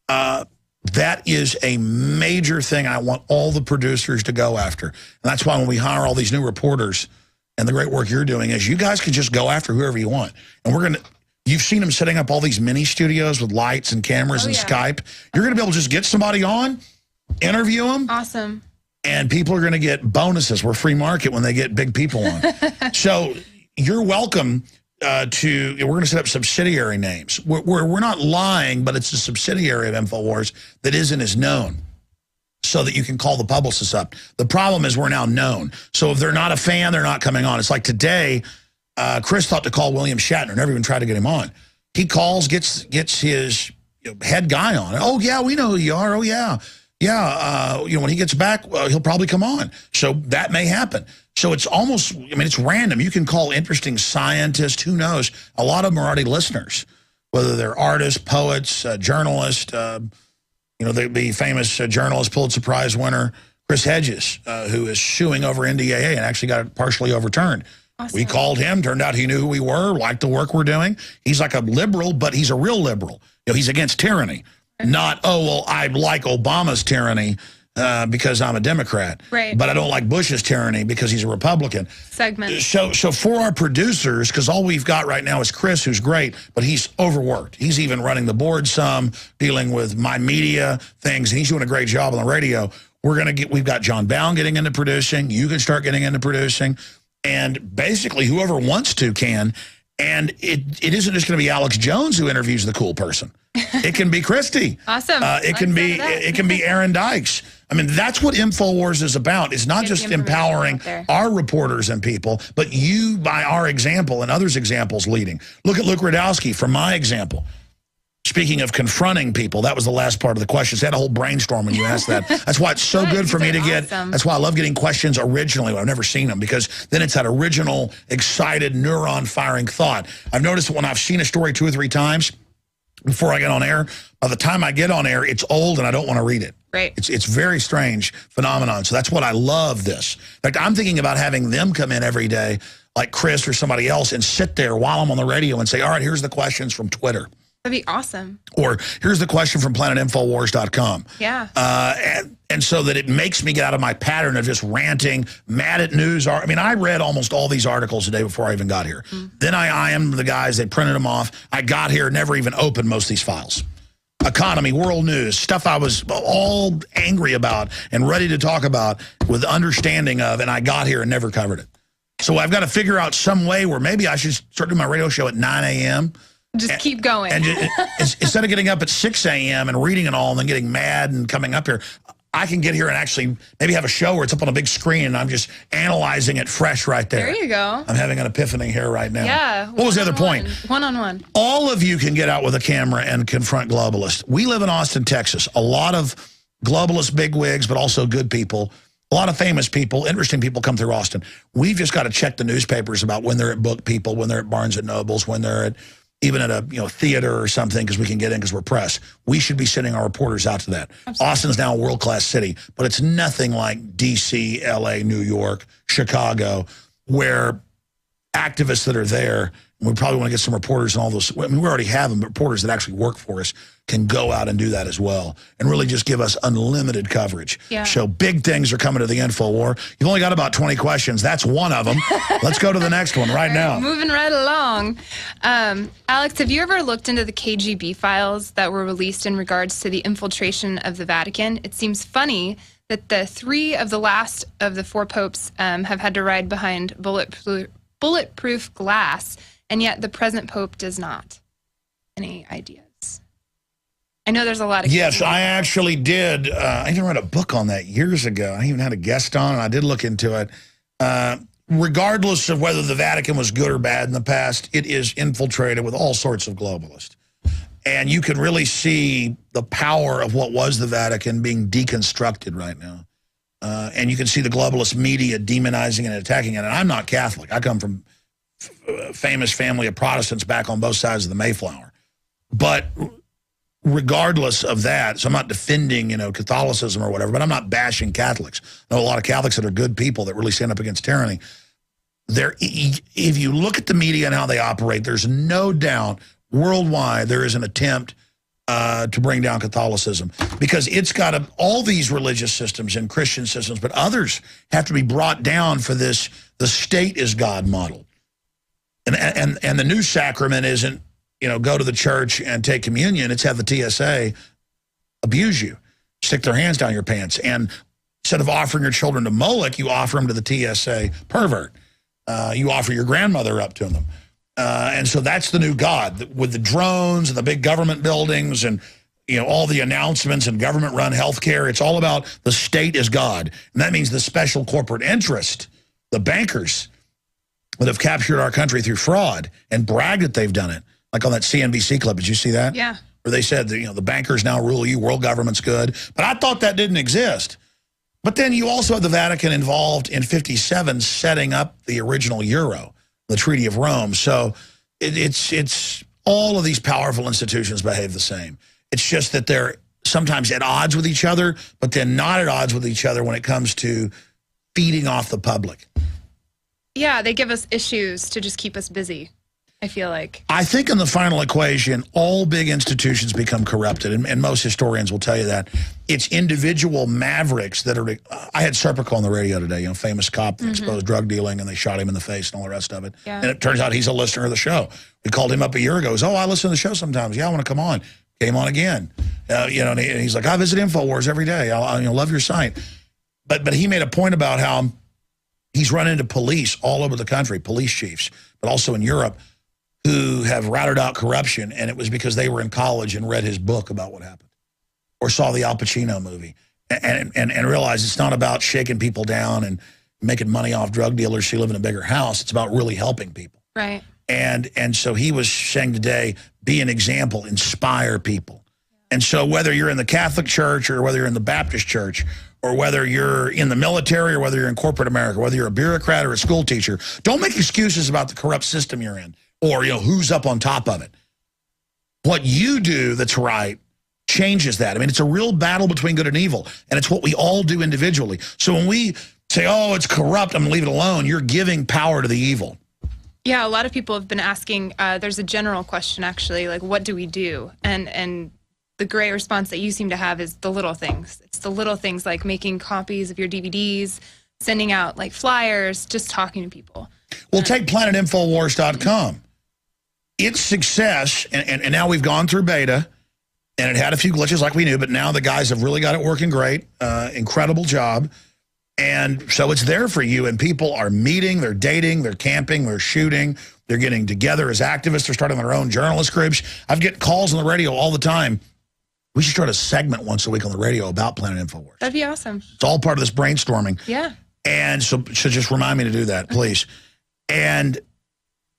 S3: That is a major thing I want all the producers to go after. And that's why when we hire all these new reporters, and the great work you're doing is you guys can just go after whoever you want. And you've seen them setting up all these mini studios with lights and cameras and Skype. You're going to be able to just get somebody on, interview them.
S2: Awesome.
S3: And people are going to get bonuses. We're free market when they get big people on. So you're welcome we're going to set up subsidiary names. We're not lying, but it's a subsidiary of Infowars that isn't as known, so that you can call the publicists up. The problem is we're now known. So if they're not a fan, they're not coming on. It's like today, Chris thought to call William Shatner, never even tried to get him on. He calls, gets his head guy on. Oh, yeah, we know who you are. Oh, yeah. Yeah, when he gets back, he'll probably come on. So that may happen. So it's almost, it's random. You can call interesting scientists, who knows? A lot of them are already listeners, whether they're artists, poets, journalists, the famous journalist, Pulitzer Prize winner, Chris Hedges, who is suing over NDAA and actually got it partially overturned. Awesome. We called him, turned out he knew who we were, liked the work we're doing. He's like a liberal, but he's a real liberal. He's against tyranny. Not, oh, well, I like Obama's tyranny because I'm a Democrat.
S2: Right.
S3: But I don't like Bush's tyranny because he's a Republican.
S2: Segment.
S3: So for our producers, because all we've got right now is Chris, who's great, but he's overworked. He's even running the board some, dealing with my media things, and he's doing a great job on the radio. We've got John Bound getting into producing. You can start getting into producing. And basically, whoever wants to can. And it isn't just going to be Alex Jones who interviews the cool person. It can be Christy.
S2: Awesome.
S3: It can be Aaron Dykes. That's what Infowars is about. It's not just empowering our reporters and people, but you, by our example and others' examples, leading. Look at Luke Radowski from my example. Speaking of confronting people, that was the last part of the questions. I had a whole brainstorm when you asked that. That's why it's so good for me to get. That's why I love getting questions originally when I've never seen them, because then it's that original, excited, neuron-firing thought. I've noticed that when I've seen a story 2 or 3 times before I get on air, by the time I get on air, it's old and I don't want to read it.
S2: Right.
S3: It's very strange phenomenon. So that's what I love this. In fact, I'm thinking about having them come in every day, like Chris or somebody else, and sit there while I'm on the radio and say, all right, here's the questions from Twitter.
S2: That'd be awesome.
S3: Or here's the question from planetinfowars.com.
S2: Yeah.
S3: And so that it makes me get out of my pattern of just ranting, mad at news. I read almost all these articles today before I even got here. Then I am the guys, they printed them off. I got here, never even opened most of these files. Economy, world news, stuff I was all angry about and ready to talk about with understanding of, and I got here and never covered it. So I've got to figure out some way where maybe I should start doing my radio show at 9 a.m.,
S2: Just keep going.
S3: And instead of getting up at 6 a.m. and reading it all and then getting mad and coming up here, I can get here and actually maybe have a show where it's up on a big screen and I'm just analyzing it fresh right there.
S2: There you go.
S3: I'm having an epiphany here right now.
S2: Yeah.
S3: What was the other point?
S2: One-on-one.
S3: All of you can get out with a camera and confront globalists. We live in Austin, Texas. A lot of globalist bigwigs, but also good people. A lot of famous people, interesting people come through Austin. We've just got to check the newspapers about when they're at Book People, when they're at Barnes & Nobles, when they're at even at a theater or something, because we can get in because we're press. We should be sending our reporters out to that. Absolutely. Austin's now a world-class city, but it's nothing like D.C., L.A., New York, Chicago, where activists that are there We probably want to get some reporters and all those. I mean, we already have them, but reporters that actually work for us can go out and do that as well and really just give us unlimited coverage.
S2: Yeah.
S3: So big things are coming to the info war. You've only got about 20 questions. That's one of them. Let's go to the next one right now.
S2: Moving right along. Alex, have you ever looked into the KGB files that were released in regards to the infiltration of the Vatican? It seems funny that the 3 of the last of the 4 popes have had to ride behind bulletproof glass, and yet the present pope does not. Any ideas? I know there's a lot of...
S3: Yes, I actually did. I even read a book on that years ago. I even had a guest on, and I did look into it. Regardless of whether the Vatican was good or bad in the past, it is infiltrated with all sorts of globalists. And you can really see the power of what was the Vatican being deconstructed right now. And you can see the globalist media demonizing and attacking it. And I'm not Catholic. I come from a famous family of Protestants back on both sides of the Mayflower. But regardless of that, so I'm not defending, Catholicism or whatever, but I'm not bashing Catholics. I know a lot of Catholics that are good people that really stand up against tyranny. If you look at the media and how they operate, there's no doubt worldwide there is an attempt to bring down Catholicism, because it's got all these religious systems and Christian systems, but others have to be brought down for this. The state is God model. And the new sacrament isn't, go to the church and take communion. It's have the TSA abuse you, stick their hands down your pants. And instead of offering your children to Moloch, you offer them to the TSA pervert. You offer your grandmother up to them. And so that's the new God, with the drones and the big government buildings and, all the announcements and government-run healthcare. It's all about the state is God. And that means the special corporate interest, the bankers that have captured our country through fraud and bragged that they've done it. Like on that CNBC clip, did you see that?
S2: Yeah.
S3: Where they said that, the bankers now rule you, world government's good. But I thought that didn't exist. But then you also have the Vatican involved in 57 setting up the original euro, the Treaty of Rome. So it's all of these powerful institutions behave the same. It's just that they're sometimes at odds with each other, but then not at odds with each other when it comes to feeding off the public.
S2: Yeah, they give us issues to just keep us busy, I feel like. I
S3: think in the final equation, all big institutions become corrupted, and most historians will tell you that. It's individual mavericks that are... I had Serpico on the radio today, famous cop that exposed drug dealing, and they shot him in the face and all the rest of it. Yeah. And it turns out he's a listener of the show. We called him up a year ago. He goes, I listen to the show sometimes. Yeah, I want to come on. Came on again. And he's like, I visit Infowars every day. I love your site. But he made a point about how he's run into police all over the country, police chiefs, but also in Europe, who have routed out corruption, and it was because they were in college and read his book about what happened, or saw the Al Pacino movie, and realized it's not about shaking people down and making money off drug dealers who live in a bigger house. It's about really helping people.
S2: Right.
S3: And so he was saying today, be an example, inspire people. And so whether you're in the Catholic Church or whether you're in the Baptist Church or whether you're in the military or whether you're in corporate America, whether you're a bureaucrat or a school teacher, don't make excuses about the corrupt system you're in or, who's up on top of it. What you do that's right changes that. I mean, it's a real battle between good and evil, and it's what we all do individually. So when we say, oh, it's corrupt, I'm going to leave it alone, you're giving power to the evil.
S2: Yeah, a lot of people have been asking, there's a general question, actually, like, what do we do? And the great response that you seem to have is the little things. It's the little things like making copies of your DVDs, sending out, like, flyers, just talking to people.
S3: Well, take planetinfowars.com. Its success, and now we've gone through beta, and it had a few glitches like we knew, but now the guys have really got it working great. Incredible job. And so it's there for you, and people are meeting, they're dating, they're camping, they're shooting, they're getting together as activists, they're starting their own journalist groups. I've get calls on the radio all the time. We should start a segment once a week on the radio about Planet Infowars.
S2: That'd be awesome.
S3: It's all part of this brainstorming.
S2: Yeah.
S3: And so just remind me to do that, please. And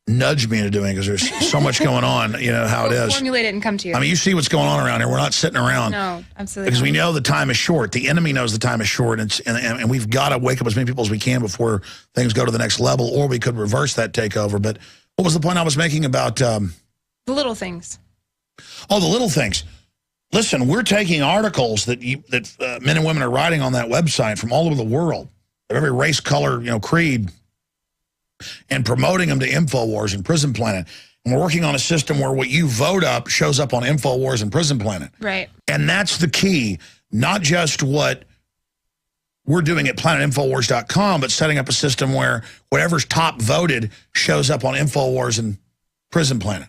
S3: nudge me into doing it, because there's so much going on, how it is.
S2: Formulate it and come to you.
S3: I mean, you see what's going on around here. We're not sitting around.
S2: No, absolutely.
S3: Because we know the time is short. The enemy knows the time is short, and we've got to wake up as many people as we can before things go to the next level, or we could reverse that takeover. But what was the point I was making about...
S2: the little things.
S3: Oh, the little things. Listen, we're taking articles that men and women are writing on that website from all over the world, of every race, color, creed, and promoting them to Infowars and Prison Planet. And we're working on a system where what you vote up shows up on Infowars and Prison Planet.
S2: Right.
S3: And that's the key, not just what we're doing at planetinfowars.com, but setting up a system where whatever's top voted shows up on Infowars and Prison Planet.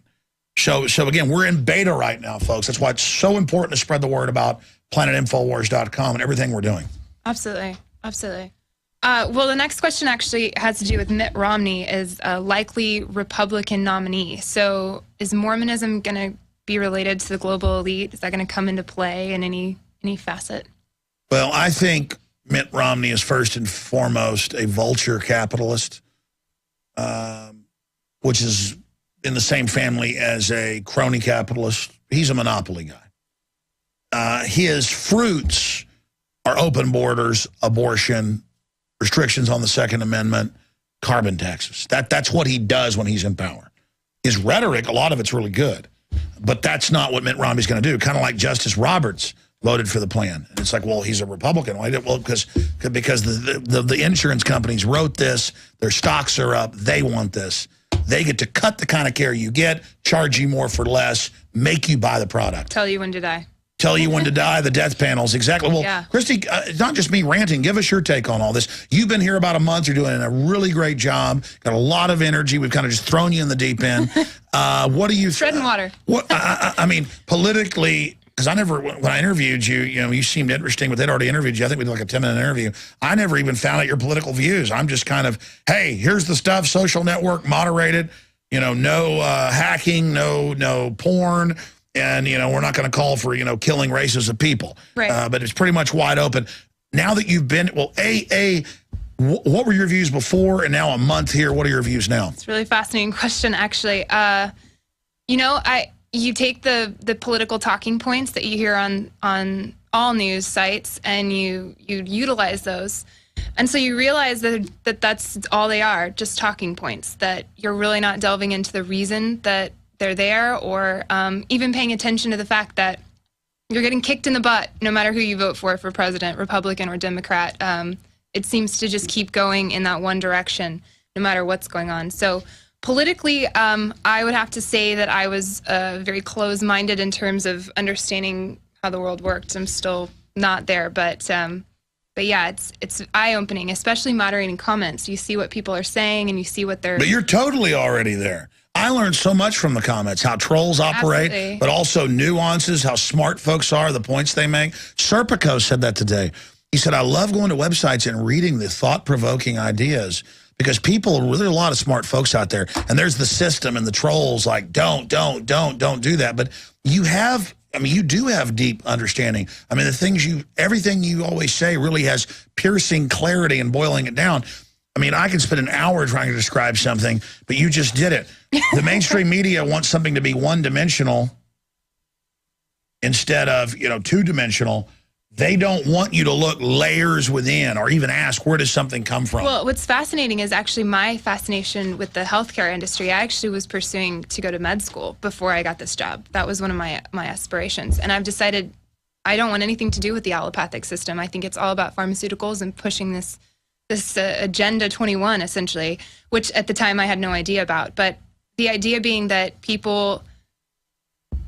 S3: So again, we're in beta right now, folks. That's why it's so important to spread the word about planetinfowars.com and everything we're doing.
S2: Absolutely. Absolutely. Well, the next question actually has to do with Mitt Romney as a likely Republican nominee. So is Mormonism going to be related to the global elite? Is that going to come into play in any facet?
S3: Well, I think Mitt Romney is first and foremost a vulture capitalist, which is in the same family as a crony capitalist. He's a monopoly guy. His fruits are open borders, abortion, restrictions on the Second Amendment, carbon taxes. That's what he does when he's in power. His rhetoric, a lot of it's really good, but that's not what Mitt Romney's going to do. Kind of like Justice Roberts voted for the plan. And it's like, well, he's a Republican. Why did, well, because the insurance companies wrote this, their stocks are up, they want this. They get to cut the kind of care you get, charge you more for less, make you buy the product.
S2: Tell you when to die.
S3: Tell you when to die, the death panels, exactly. Well,
S2: yeah.
S3: Christy, it's not just me ranting. Give us your take on all this. You've been here about a month. You're doing a really great job. Got a lot of energy. We've kind of just thrown you in the deep end. What do you...
S2: Treading water.
S3: What I mean, politically... Because when I interviewed you, you seemed interesting, but they'd already interviewed you. I think we did like a 10-minute interview. I never even found out your political views. I'm just kind of, hey, here's the stuff, social network, moderated, no hacking, no porn, and, we're not going to call for, killing races of people.
S2: Right.
S3: But it's pretty much wide open. Now that you've been, well, what were your views before, and now a month here, what are your views now?
S2: It's a really fascinating question, actually. You take the political talking points that you hear on all news sites and you utilize those. And so you realize that that's all they are, just talking points, that you're really not delving into the reason that they're there or even paying attention to the fact that you're getting kicked in the butt no matter who you vote for president, Republican or Democrat. It seems to just keep going in that one direction no matter what's going on. So politically, I would have to say that I was very close-minded in terms of understanding how the world worked. I'm still not there, but yeah, it's eye-opening, especially moderating comments. You see what people are saying, and you see what they're...
S3: But you're totally already there. I learned so much from the comments, how trolls operate,
S2: Absolutely.
S3: But also nuances, how smart folks are, the points they make. Serpico said that today. He said, I love going to websites and reading the thought-provoking ideas because there are a lot of smart folks out there, and there's the system and the trolls like, don't do that. But you do have deep understanding. I mean, everything you always say really has piercing clarity and boiling it down. I mean, I can spend an hour trying to describe something, but you just did it. The mainstream media wants something to be one-dimensional instead of, two-dimensional. They don't want you to look layers within or even ask, where does something come from?
S2: Well, what's fascinating is actually my fascination with the healthcare industry. I actually was pursuing to go to med school before I got this job. That was one of my aspirations. And I've decided I don't want anything to do with the allopathic system. I think it's all about pharmaceuticals and pushing this Agenda 21, essentially, which at the time I had no idea about. But the idea being that people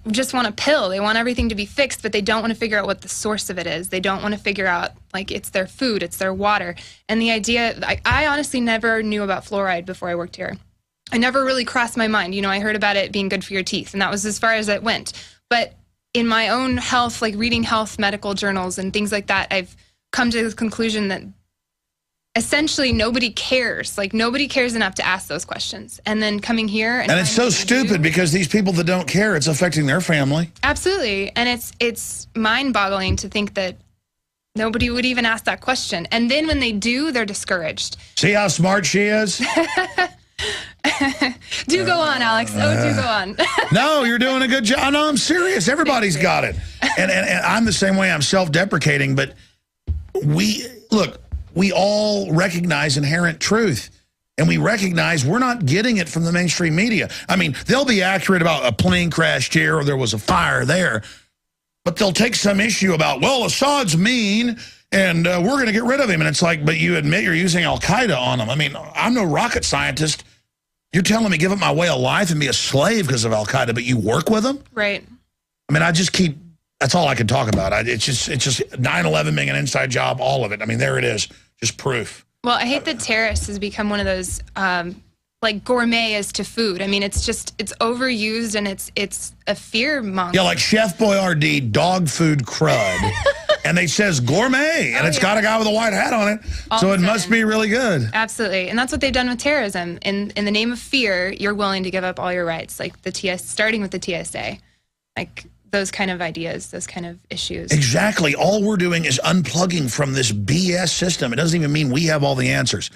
S2: just want a pill. They want everything to be fixed, but they don't want to figure out what the source of it is. They don't want to figure out, it's their food, it's their water. And the idea, I honestly never knew about fluoride before I worked here. I never really crossed my mind. I heard about it being good for your teeth, and that was as far as it went. But in my own health, reading health medical journals and things like that, I've come to the conclusion that essentially nobody cares. Nobody cares enough to ask those questions. And then coming here and
S3: it's so stupid because these people that don't care, it's affecting their family.
S2: Absolutely. And it's mind-boggling to think that nobody would even ask that question. And then when they do, they're discouraged.
S3: See how smart she is?
S2: Do go on, Alex. Do go on.
S3: No, you're doing a good job. No, I'm serious. Everybody's got it. And I'm the same way. I'm self-deprecating, but we all recognize inherent truth, and we recognize we're not getting it from the mainstream media. I mean, they'll be accurate about a plane crashed here or there was a fire there, but they'll take some issue about, well, Assad's mean and we're going to get rid of him. And it's like, but you admit you're using Al-Qaeda on him. I mean, I'm no rocket scientist. You're telling me give up my way of life and be a slave because of Al-Qaeda, but you work with them?
S2: Right.
S3: I mean, I just keep, that's all I can talk about. It's just 9/11 being an inside job, all of it. I mean, there it is, just proof.
S2: Well, I hate that terrorists has become one of those, like gourmet as to food. I mean, it's overused and it's a fear monger.
S3: Yeah, like Chef Boyardee dog food crud. And they says gourmet, and it's got a guy with a white hat on it, so it must be really good.
S2: Absolutely, and that's what they've done with terrorism. In the name of fear, you're willing to give up all your rights, like starting with the TSA, like those kind of ideas, those kind of issues.
S3: Exactly. All we're doing is unplugging from this BS system. It doesn't even mean we have all the answers.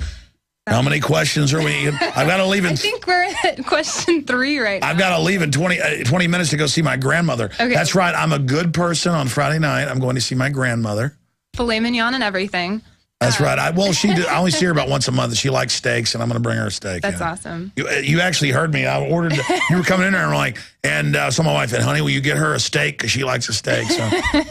S3: How many questions are we? I've got to leave in.
S2: I think we're at question 3 right now.
S3: I've got to leave in 20 minutes to go see my grandmother.
S2: Okay.
S3: That's right. I'm a good person on Friday night. I'm going to see my grandmother.
S2: Filet mignon and everything.
S3: That's right. I only see her about once a month. She likes steaks, and I'm going to bring her a steak.
S2: That's awesome.
S3: You actually heard me. I ordered. You were coming in there, and I'm like, and so my wife said, "Honey, will you get her a steak because she likes a steak?" So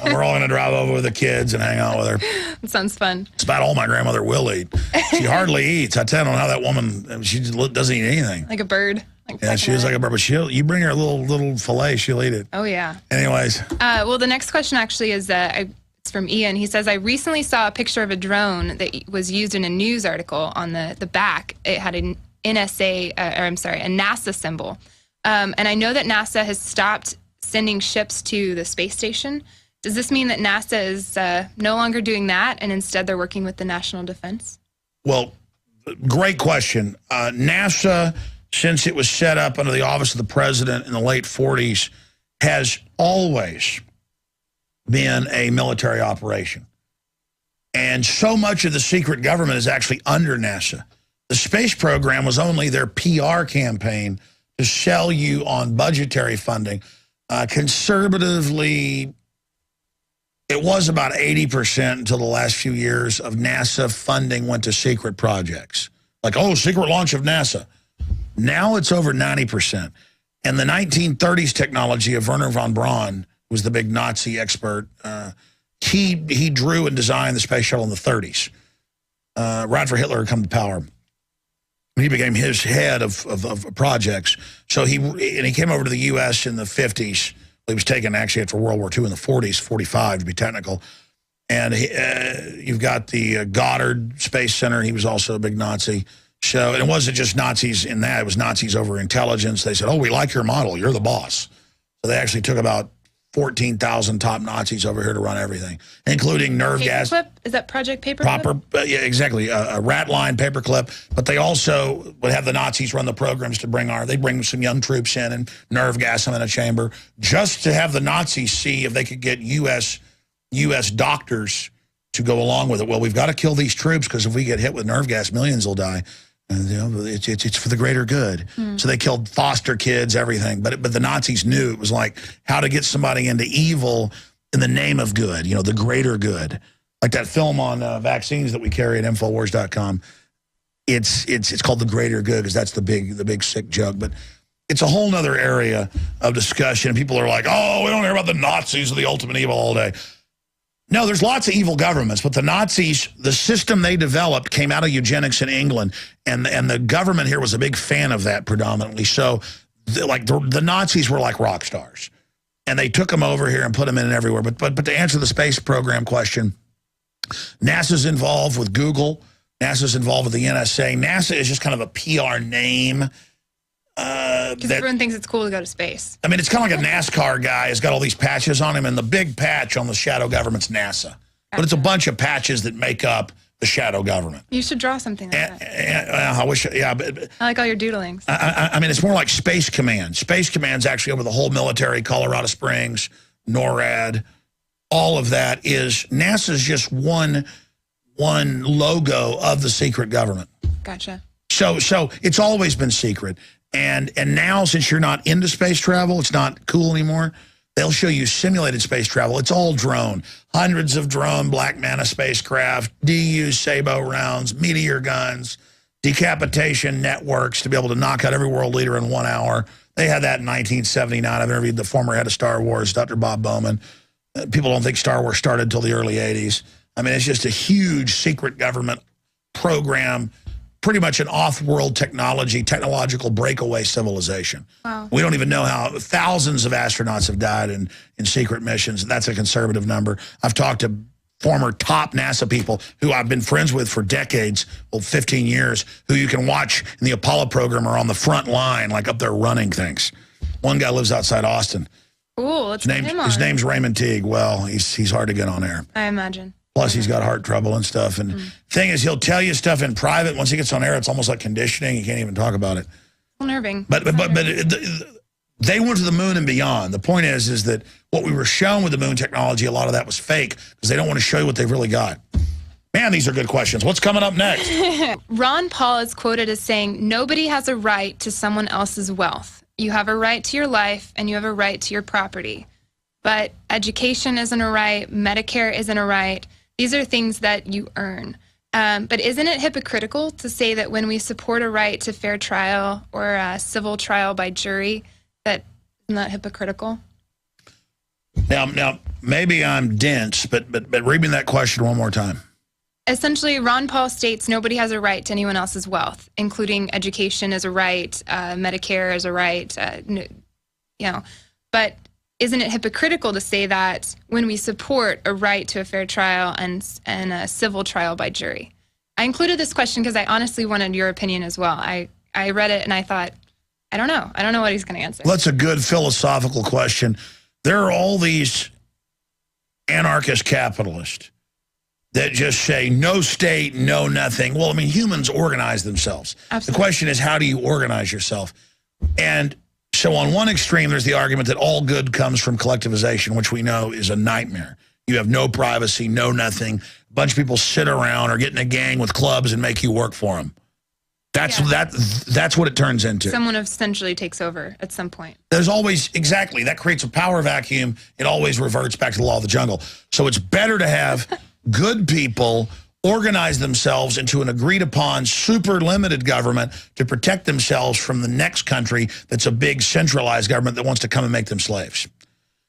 S3: we're all going to drive over with the kids and hang out with her.
S2: That sounds fun.
S3: It's about all my grandmother will eat. She hardly eats. I tell you how that woman. She doesn't eat anything.
S2: Like a bird.
S3: Yeah, she is like a bird, but you bring her a little fillet, she'll eat it.
S2: Oh yeah.
S3: Anyways.
S2: Well, the next question actually is it's from Ian. He says, I recently saw a picture of a drone that was used in a news article. On the back, it had a NASA symbol. And I know that NASA has stopped sending ships to the space station. Does this mean that NASA is no longer doing that, and instead they're working with the national defense?
S3: Well, great question. NASA, since it was set up under the office of the president in the late 40s, has always been a military operation. And so much of the secret government is actually under NASA. The space program was only their PR campaign to sell you on budgetary funding. Conservatively, it was about 80% until the last few years of NASA funding went to secret projects. Like, oh, secret launch of NASA. Now it's over 90%. And the 1930s technology of Wernher von Braun, was the big Nazi expert. He drew and designed the space shuttle in the 30s. Right after Hitler had come to power. He became his head of projects. So he came over to the U.S. in the 50s. He was taken actually after World War II in the 40s, 45 to be technical. And you've got the Goddard Space Center. He was also a big Nazi. So and it wasn't just Nazis in that. It was Nazis over intelligence. They said, oh, we like your model. You're the boss. So they actually took about 14,000 top Nazis over here to run everything, including nerve gas.
S2: Paperclip? Is that Project Paperclip?
S3: Yeah, exactly. A rat line, paperclip. But they also would have the Nazis run the programs to they'd bring some young troops in and nerve gas them in a chamber just to have the Nazis see if they could get U.S. doctors to go along with it. Well, we've got to kill these troops because if we get hit with nerve gas, millions will die. And, it's for the greater good. So they killed foster kids, everything. But the Nazis knew it was like how to get somebody into evil in the name of good, the greater good. Like that film on vaccines that we carry at Infowars.com. It's called The Greater Good because that's the big sick joke. But it's a whole nother area of discussion. And people are like, oh, we don't hear about the Nazis or the ultimate evil all day. No, there's lots of evil governments, but the Nazis, the system they developed came out of eugenics in England, and the government here was a big fan of that predominantly. So, the Nazis were like rock stars, and they took them over here and put them in everywhere. But to answer the space program question, NASA's involved with Google, NASA's involved with the NSA. NASA is just kind of a PR name.
S2: Because everyone thinks it's cool to go to space.
S3: I mean, it's kind of like a NASCAR guy has got all these patches on him, and the big patch on the shadow government's NASA. But it's a bunch of patches that make up the shadow government.
S2: You should draw something like that.
S3: I wish, yeah. But
S2: I like all your doodlings.
S3: I mean, it's more like Space Command. Space Command's actually over the whole military, Colorado Springs, NORAD. All of that is, NASA's just one logo of the secret government.
S2: Gotcha.
S3: So it's always been secret. And now, since you're not into space travel, it's not cool anymore. They'll show you simulated space travel. It's all drone. Hundreds of drone Black Manta spacecraft, DU Sabo rounds, meteor guns, decapitation networks to be able to knock out every world leader in 1 hour. They had that in 1979. I've interviewed the former head of Star Wars, Dr. Bob Bowman. People don't think Star Wars started until the early 80s. I mean, it's just a huge secret government program, pretty much an off-world technological breakaway civilization.
S2: Wow.
S3: We don't even know how thousands of astronauts have died in secret missions. That's a conservative number. I've talked to former top NASA people who I've been friends with for decades, 15 years, who you can watch in the Apollo program are on the front line, like up there running things. One guy lives outside Austin.
S2: Cool. Let's get him on.
S3: His name's Raymond Teague. Well, he's hard to get on air.
S2: I imagine.
S3: Plus, he's got heart trouble and stuff. And thing is, he'll tell you stuff in private. Once he gets on air, it's almost like conditioning. You can't even talk about it.
S2: Unnerving.
S3: But they went to the moon and beyond. The point is that what we were shown with the moon technology, a lot of that was fake because they don't want to show you what they've really got. Man, these are good questions. What's coming up next?
S2: Ron Paul is quoted as saying, "Nobody has a right to someone else's wealth. You have a right to your life and you have a right to your property. But education isn't a right. Medicare isn't a right. These are things that you earn." But isn't it hypocritical to say that when we support a right to fair trial or a civil trial by jury, that isn't that hypocritical?
S3: Now, maybe I'm dense, but read me that question one more time.
S2: Essentially, Ron Paul states nobody has a right to anyone else's wealth, including education as a right, Medicare as a right, But isn't it hypocritical to say that when we support a right to a fair trial and a civil trial by jury? I included this question because I honestly wanted your opinion as well. I read it and I thought, I don't know. I don't know what he's going to answer.
S3: Well, that's a good philosophical question. There are all these anarchist capitalists that just say no state, no nothing. Well, I mean, humans organize themselves.
S2: Absolutely.
S3: The question is, how do you organize yourself? And so on one extreme, there's the argument that all good comes from collectivization, which we know is a nightmare. You have no privacy, no nothing. A bunch of people sit around or get in a gang with clubs and make you work for them. That's what it turns into.
S2: Someone essentially takes over at some point.
S3: There's always, exactly, that creates a power vacuum. It always reverts back to the law of the jungle. So it's better to have good people organize themselves into an agreed-upon super limited government to protect themselves from the next country that's a big centralized government that wants to come and make them slaves.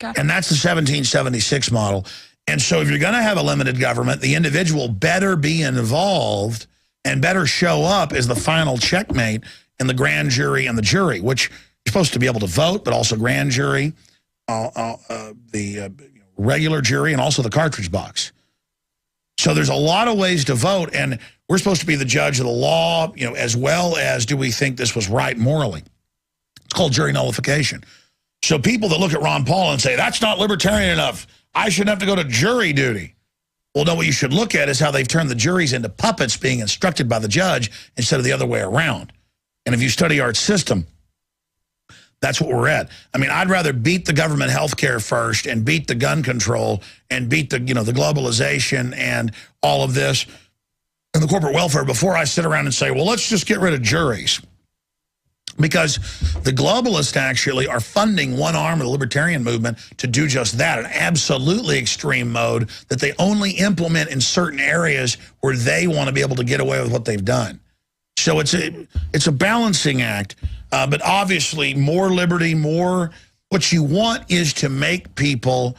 S3: And that's the 1776 model. And so if you're going to have a limited government, the individual better be involved and better show up as the final checkmate in the grand jury and the jury, which you're supposed to be able to vote, but also grand jury, the regular jury, and also the cartridge box. So there's a lot of ways to vote, and we're supposed to be the judge of the law, as well as do we think this was right morally. It's called jury nullification. So people that look at Ron Paul and say, that's not libertarian enough, I shouldn't have to go to jury duty. Well, no, what you should look at is how they've turned the juries into puppets being instructed by the judge instead of the other way around. And if you study our system, that's what we're at. I mean, I'd rather beat the government health care first and beat the gun control and beat the, the globalization and all of this and the corporate welfare before I sit around and say, well, let's just get rid of juries. Because the globalists actually are funding one arm of the libertarian movement to do just that, an absolutely extreme mode that they only implement in certain areas where they want to be able to get away with what they've done. So it's a balancing act, but obviously more liberty, more what you want is to make people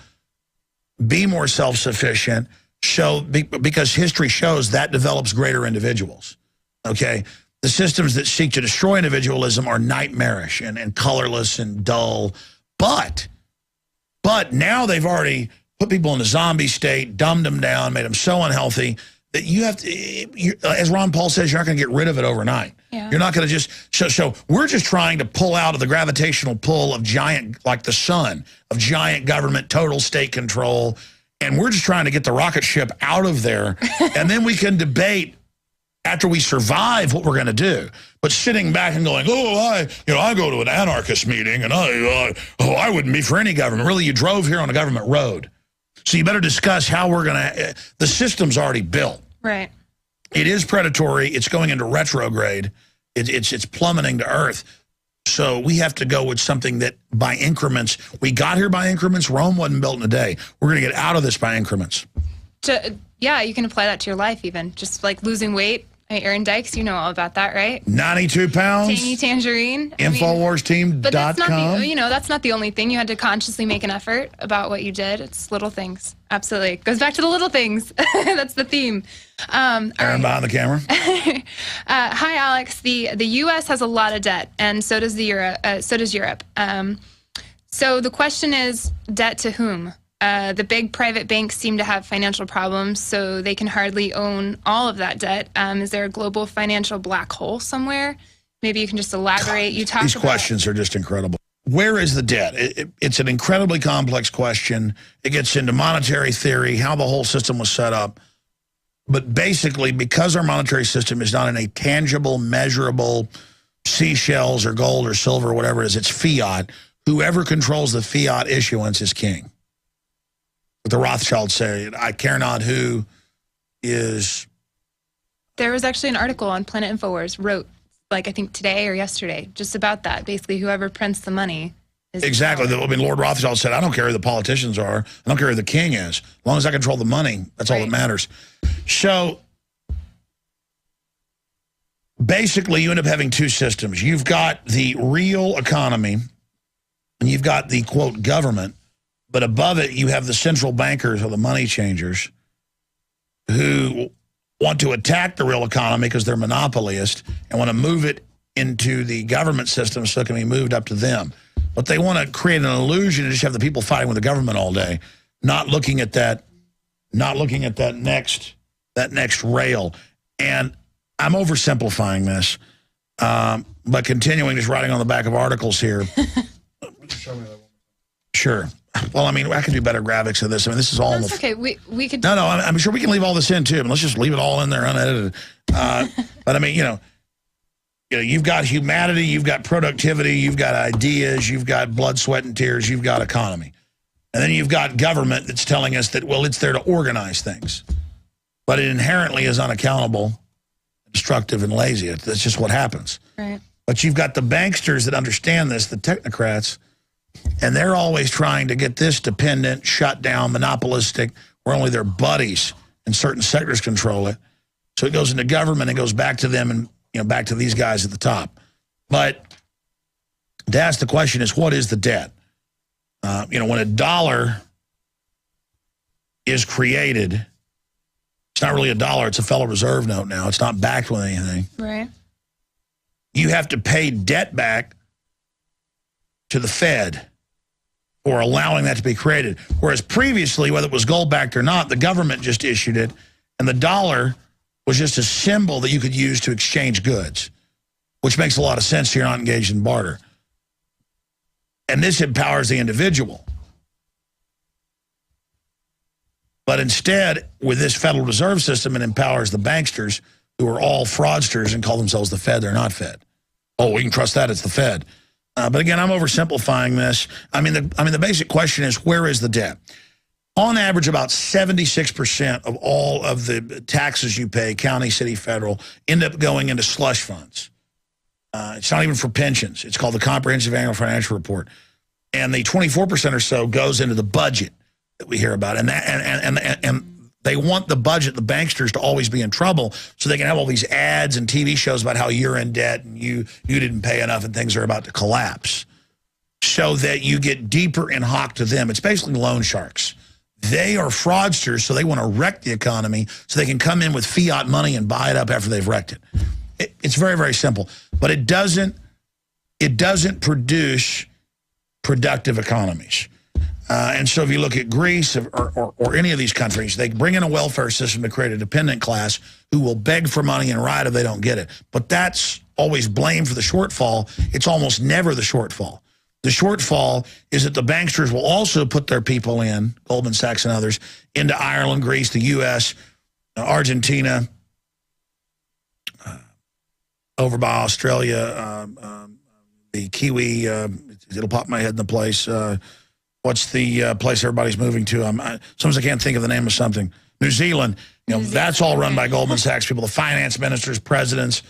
S3: be more self-sufficient, because history shows that develops greater individuals, okay? The systems that seek to destroy individualism are nightmarish and colorless and dull. But now they've already put people in a zombie state, dumbed them down, made them so unhealthy that you have to, as Ron Paul says, you're not going to get rid of it overnight. Yeah. You're not going to just, so we're just trying to pull out of the gravitational pull of giant, like the sun, of giant government, total state control. And we're just trying to get the rocket ship out of there. And then we can debate after we survive what we're going to do. But sitting back and going, I go to an anarchist meeting and I wouldn't be for any government. Really, you drove here on a government road. So you better discuss how we're going to, the system's already built.
S2: Right.
S3: It is predatory. It's going into retrograde. It's plummeting to earth. So we have to go with something that by increments, we got here by increments. Rome wasn't built in a day. We're going to get out of this by increments.
S2: Yeah, you can apply that to your life even. Just like losing weight. Hey, Aaron Dykes, you know all about that, right?
S3: 92 pounds.
S2: Tangy tangerine.
S3: Infowarsteam.com.
S2: But that's not that's not the only thing. You had to consciously make an effort about what you did. It's little things. Absolutely. It goes back to the little things. That's the theme.
S3: Aaron behind the camera.
S2: Hi, Alex. The U.S. has a lot of debt, and so does Europe. So the question is, debt to whom? The big private banks seem to have financial problems, so they can hardly own all of that debt. Is there a global financial black hole somewhere? Maybe you can just elaborate.
S3: These questions are just incredible. Where is the debt? It's an incredibly complex question. It gets into monetary theory, how the whole system was set up. But basically, because our monetary system is not in a tangible, measurable seashells or gold or silver or whatever it is, it's fiat. Whoever controls the fiat issuance is king. The Rothschilds say, I care not who is.
S2: There was actually an article on Planet Infowars wrote, I think today or yesterday, just about that. Basically, whoever prints the money is.
S3: Exactly. Lord Rothschild said, I don't care who the politicians are. I don't care who the king is. As long as I control the money, that's all that matters. So basically, you end up having two systems. You've got the real economy, and you've got the, quote, government. But above it, you have the central bankers or the money changers who want to attack the real economy because they're monopolist and want to move it into the government system so it can be moved up to them. But they want to create an illusion and just have the people fighting with the government all day, not looking at that next rail. And I'm oversimplifying this, but continuing just writing on the back of articles here. Sure. Well, I mean, I can do better graphics of this. I mean, this is all.
S2: That's okay. We could.
S3: No, I'm sure we can leave all this in too. Let's just leave it all in there unedited. But I mean, you've got humanity, you've got productivity, you've got ideas, you've got blood, sweat, and tears, you've got economy, and then you've got government that's telling us that it's there to organize things, but it inherently is unaccountable, destructive, and lazy. That's just what happens.
S2: Right.
S3: But you've got the banksters that understand this, the technocrats. And they're always trying to get this dependent, shut down, monopolistic, where only their buddies in certain sectors control it. So it goes into government, it goes back to them and back to these guys at the top. But to ask the question is, what is the debt? When a dollar is created, it's not really a dollar, it's a Federal Reserve note now. It's not backed with anything.
S2: Right.
S3: You have to pay debt back to the Fed for allowing that to be created. Whereas previously, whether it was gold-backed or not, the government just issued it, and the dollar was just a symbol that you could use to exchange goods, which makes a lot of sense if you're not engaged in barter. And this empowers the individual. But instead, with this Federal Reserve System, it empowers the banksters, who are all fraudsters and call themselves the Fed. They're not Fed. Oh, we can trust that, it's the Fed. But again, I'm oversimplifying this. I mean, the basic question is, where is the debt? On average, about 76% of all of the taxes you pay, county, city, federal, end up going into slush funds. It's not even for pensions. It's called the Comprehensive Annual Financial Report. And the 24% or so goes into the budget that we hear about. And they want the budget, the banksters, to always be in trouble so they can have all these ads and TV shows about how you're in debt and you didn't pay enough and things are about to collapse, so that you get deeper in hock to them. It's basically loan sharks. They are fraudsters, so they want to wreck the economy so they can come in with fiat money and buy it up after they've wrecked it. It's very, very simple. But it doesn't produce productive economies. And so if you look at Greece or any of these countries, they bring in a welfare system to create a dependent class who will beg for money and riot if they don't get it. But that's always blamed for the shortfall. It's almost never the shortfall. The shortfall is that the banksters will also put their people in, Goldman Sachs and others, into Ireland, Greece, the U.S., Argentina, over by Australia, the Kiwi, it'll pop my head in the place, what's the place everybody's moving to? Sometimes I can't think of the name of something. New Zealand. That's all run by Goldman Sachs people, the finance ministers, presidents.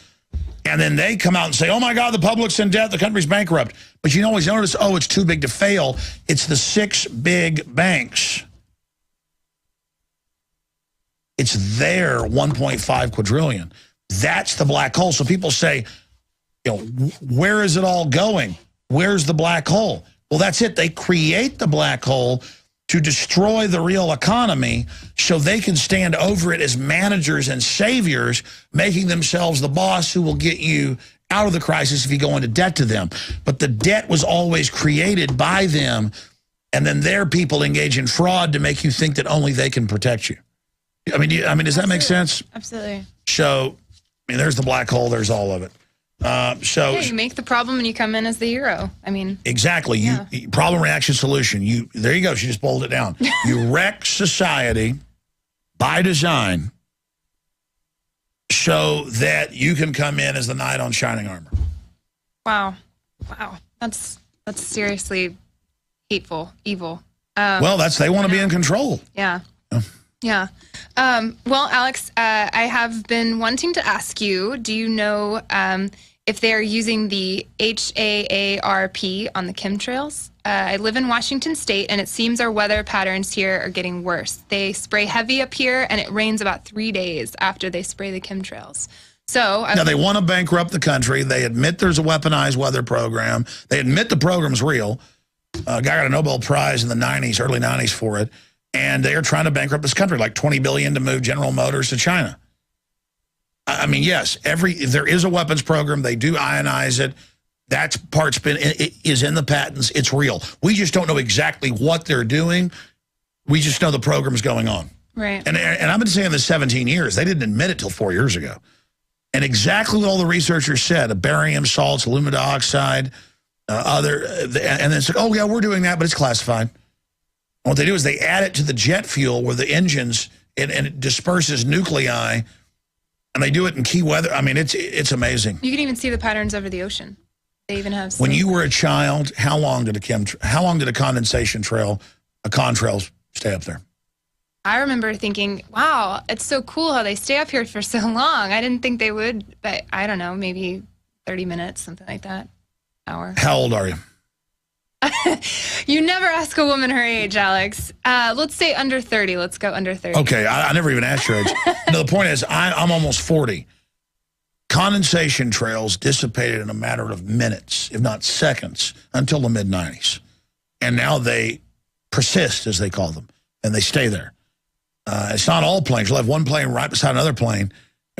S3: And then they come out and say, oh, my God, the public's in debt, the country's bankrupt. But you always notice, oh, it's too big to fail. It's the 6 big banks. It's their 1.5 quadrillion. That's the black hole. So people say, where is it all going? Where's the black hole? Well, that's it. They create the black hole to destroy the real economy so they can stand over it as managers and saviors, making themselves the boss who will get you out of the crisis if you go into debt to them. But the debt was always created by them, and then their people engage in fraud to make you think that only they can protect you. I mean, does that make sense?
S2: Absolutely.
S3: So, there's the black hole. There's all of it.
S2: You make the problem and you come in as the hero.
S3: Exactly.
S2: Yeah.
S3: You problem, reaction, solution. There you go. She just boiled it down. You wreck society by design so that you can come in as the knight on shining armor.
S2: Wow. That's seriously hateful, evil.
S3: Well, they want to be in control.
S2: Yeah. Yeah. Well, Alex, I have been wanting to ask you, do you know if they are using the HAARP on the chemtrails? I live in Washington State, and it seems our weather patterns here are getting worse. They spray heavy up here, and it rains about 3 days after they spray the chemtrails. So
S3: now they want to bankrupt the country. They admit there's a weaponized weather program. They admit the program's real. A guy got a Nobel Prize in the 90s, early 90s for it. And they are trying to bankrupt this country, like $20 billion to move General Motors to China. Yes, there is a weapons program. They do ionize it. That part's is in the patents. It's real. We just don't know exactly what they're doing. We just know the program's going on.
S2: Right.
S3: And I've been saying this 17 years. They didn't admit it till 4 years ago. And exactly what all the researchers said, barium salts, aluminum dioxide, and then it's like, oh, yeah, we're doing that, but it's classified. And what they do is they add it to the jet fuel where the engines, and it disperses nuclei, and they do it in key weather. It's amazing.
S2: You can even see the patterns over the ocean. They even have.
S3: When you were a child, how long did a condensation trail, a contrail, stay up there?
S2: I remember thinking, wow, it's so cool how they stay up here for so long. I didn't think they would, but I don't know, maybe 30 minutes, something like that, hour.
S3: How old are you?
S2: You never ask a woman her age, Alex. Let's say under 30. Let's go under 30.
S3: Okay, I never even asked your age. No, the point is, I'm almost 40. Condensation trails dissipated in a matter of minutes, if not seconds, until the mid-90s. And now they persist, as they call them, and they stay there. It's not all planes. You'll have one plane right beside another plane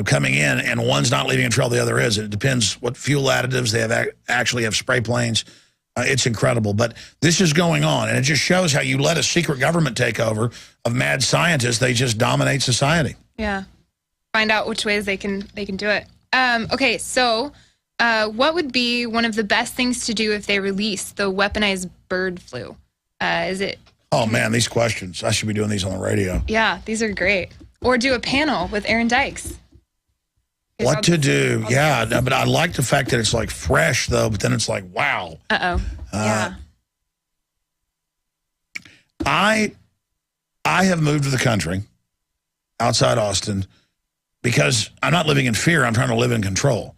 S3: coming in, and one's not leaving a trail, the other is. It depends what fuel additives they have. Actually have spray planes. It's incredible. But this is going on, and it just shows how you let a secret government take over of mad scientists. They just dominate society.
S2: Yeah. Find out which ways they can do it. Okay, so what would be one of the best things to do if they release the weaponized bird flu? Is it...
S3: Oh, man, these questions. I should be doing these on the radio.
S2: Yeah, these are great. Or do a panel with Aaron Dykes.
S3: What to do? Yeah, but I like the fact that it's like fresh, though, but then it's like, wow.
S2: Yeah.
S3: I have moved to the country outside Austin because I'm not living in fear. I'm trying to live in control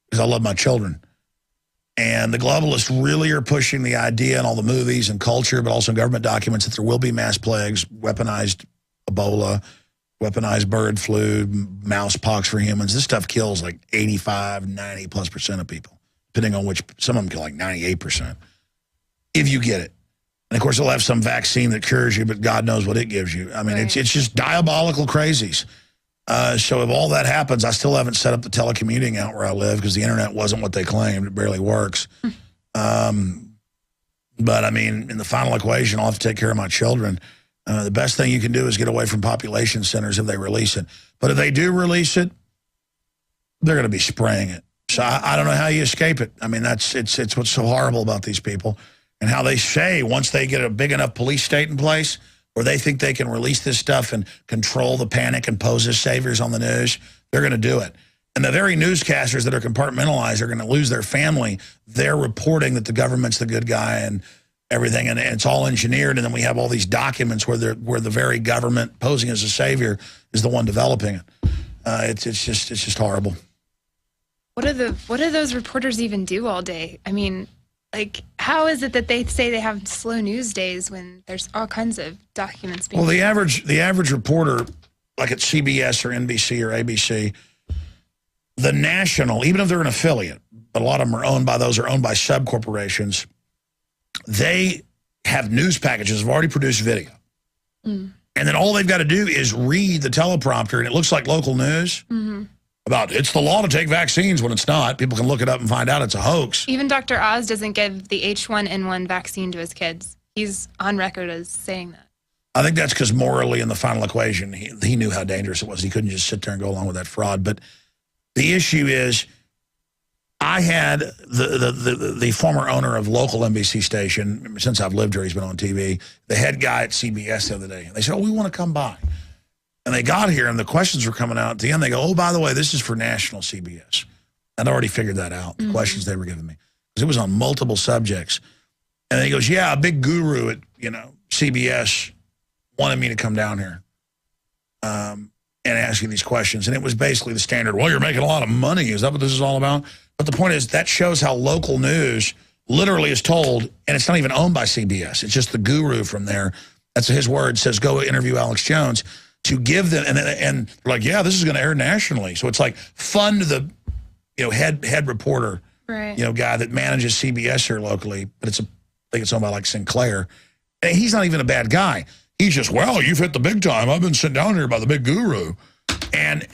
S3: because I love my children. And the globalists really are pushing the idea in all the movies and culture, but also in government documents, that there will be mass plagues, weaponized Ebola, weaponized bird flu, mouse pox for humans. This stuff kills like 85, 90+% of people, depending on which. Some of them kill like 98%, if you get it. And, of course, they'll have some vaccine that cures you, but God knows what it gives you. It's just diabolical crazies. So if all that happens, I still haven't set up the telecommuting out where I live because the internet wasn't what they claimed. It barely works. But, in the final equation, I'll have to take care of my children. The best thing you can do is get away from population centers if they release it. But if they do release it, they're going to be spraying it. So I don't know how you escape it. It's what's so horrible about these people. And how they say once they get a big enough police state in place where they think they can release this stuff and control the panic and pose as saviors on the news, they're going to do it. And the very newscasters that are compartmentalized are going to lose their family. They're reporting that the government's the good guy and everything, and it's all engineered. And then we have all these documents where the very government posing as a savior is the one developing it. It's just horrible.
S2: What do those reporters even do all day? How is it that they say they have slow news days when there's all kinds of documents being...
S3: Well, the average reporter, like at CBS or NBC or ABC, the national, even if they're an affiliate, but a lot of them are owned by sub corporations, they have news packages, have already produced video. And then all they've got to do is read the teleprompter, and it looks like local news about it's the law to take vaccines when it's not. People can look it up and find out it's a hoax.
S2: Even Dr. Oz doesn't give the H1N1 vaccine to his kids. He's on record as saying that.
S3: I think that's because morally in the final equation, he knew how dangerous it was. He couldn't just sit there and go along with that fraud. But the issue is, I had the former owner of local NBC station, since I've lived here, he's been on TV, the head guy at CBS the other day. They said, oh, we want to come by. And they got here, and the questions were coming out. At the end, they go, oh, by the way, this is for national CBS. I'd already figured that out, the questions they were giving me. Because it was on multiple subjects. And then he goes, yeah, a big guru at, CBS wanted me to come down here and ask you these questions. And it was basically the standard, well, you're making a lot of money. Is that what this is all about? But the point is, that shows how local news literally is told, and it's not even owned by CBS. It's just the guru from there. That's his word, says, go interview Alex Jones, to give them, and they're like, yeah, this is going to air nationally. So it's like, fund the, head reporter,
S2: right,
S3: guy that manages CBS here locally, but I think it's owned by like Sinclair. And he's not even a bad guy. He's just, well, you've hit the big time. I've been sent down here by the big guru. And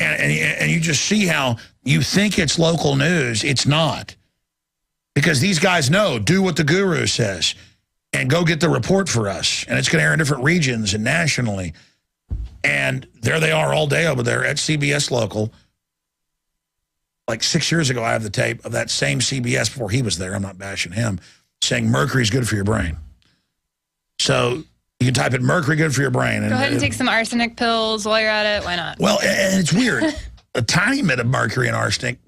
S3: you just see how you think it's local news. It's not. Because these guys know, do what the guru says and go get the report for us. And it's going to air in different regions and nationally. And there they are all day over there at CBS Local. Like 6 years ago, I have the tape of that same CBS before he was there. I'm not bashing him, saying mercury's good for your brain. So you can type in mercury good for your brain.
S2: Go ahead and take some arsenic pills while you're at it. Why not?
S3: Well, and it's weird. A tiny bit of mercury and arsenic,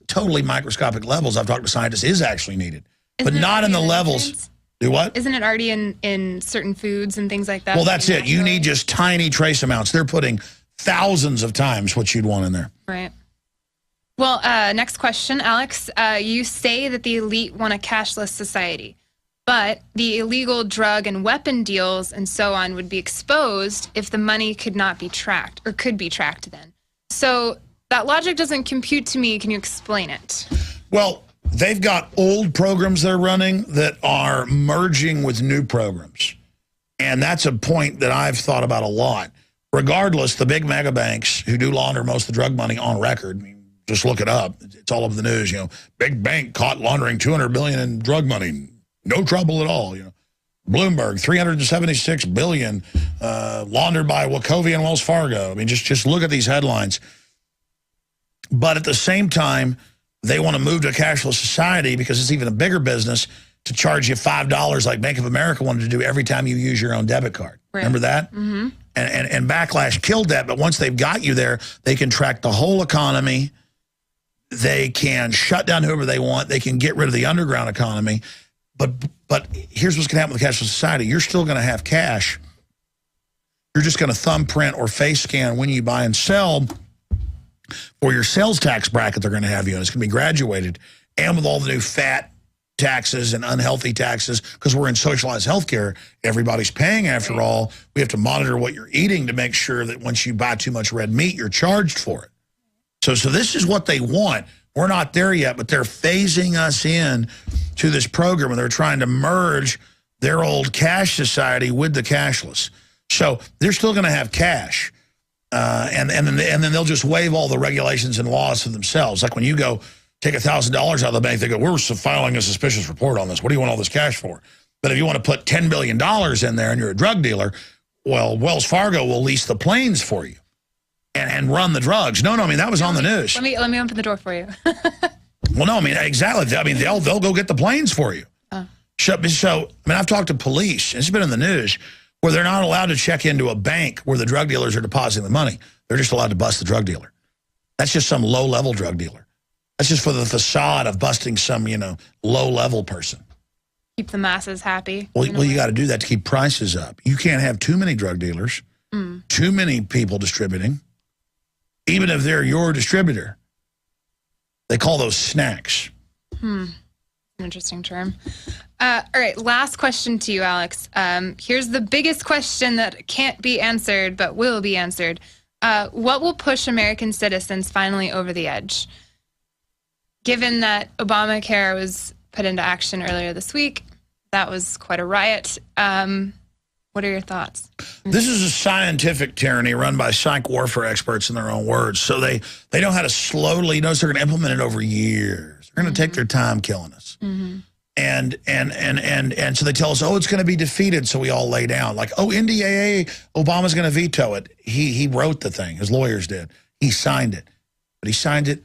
S3: totally microscopic levels, I've talked to scientists, is actually needed. But not in the levels. Do what?
S2: Isn't it already in certain foods and things like that?
S3: Well, that's it. You need just tiny trace amounts. They're putting thousands of times what you'd want in there.
S2: Right. Well, next question, Alex. You say that the elite want a cashless society, but the illegal drug and weapon deals and so on would be exposed if the money could not be tracked, or could be tracked then. So that logic doesn't compute to me. Can you explain it?
S3: Well, they've got old programs they're running that are merging with new programs. And that's a point that I've thought about a lot. Regardless, the big mega banks who do launder most of the drug money on record, I mean, just look it up. It's all over the news. Big bank caught laundering $200 billion in drug money. No trouble at all. Bloomberg, $376 billion laundered by Wachovia and Wells Fargo. I mean, just look at these headlines. But at the same time, they want to move to a cashless society because it's even a bigger business to charge you $5 like Bank of America wanted to do every time you use your own debit card. Right. Remember that? Mm-hmm. And Backlash killed that, but once they've got you there, they can track the whole economy. They can shut down whoever they want. They can get rid of the underground economy. But here's what's going to happen with the cashless society. You're still going to have cash. You're just going to thumbprint or face scan when you buy and sell for your sales tax bracket they're going to have you in. It's going to be graduated. And with all the new fat taxes and unhealthy taxes, because we're in socialized healthcare, everybody's paying after all. We have to monitor what you're eating to make sure that once you buy too much red meat, you're charged for it. So this is what they want. We're not there yet, but they're phasing us in to this program, and they're trying to merge their old cash society with the cashless. So they're still going to have cash, and then they'll just waive all the regulations and laws for themselves. Like when you go take $1,000 out of the bank, they go, we're filing a suspicious report on this. What do you want all this cash for? But if you want to put $10 billion in there and you're a drug dealer, well, Wells Fargo will lease the planes for you and run the drugs. No, I mean, that was on the news.
S2: Let me open the door for you.
S3: Well, no, I mean, exactly. I mean, they'll go get the planes for you. So, I mean, I've talked to police, and it's been in the news, where they're not allowed to check into a bank where the drug dealers are depositing the money. They're just allowed to bust the drug dealer. That's just some low-level drug dealer. That's just for the facade of busting some, low-level person.
S2: Keep the masses happy.
S3: Well, you got to do that to keep prices up. You can't have too many drug dealers, too many people distributing, even if they're your distributor. They call those snacks.
S2: Interesting term. All right, last question to you, Alex. Here's the biggest question that can't be answered but will be answered. What will push American citizens finally over the edge? given that Obamacare was put into action earlier this week, that was quite a riot. What are your thoughts?
S3: This is a scientific tyranny run by psych warfare experts in their own words. So they know how to slowly, notice they're going to implement it over years. They're going to take their time killing us. And so they tell us, oh, it's going to be defeated, so we all lay down. Like, oh, NDAA, Obama's going to veto it. He wrote the thing. His lawyers did. He signed it. But he signed it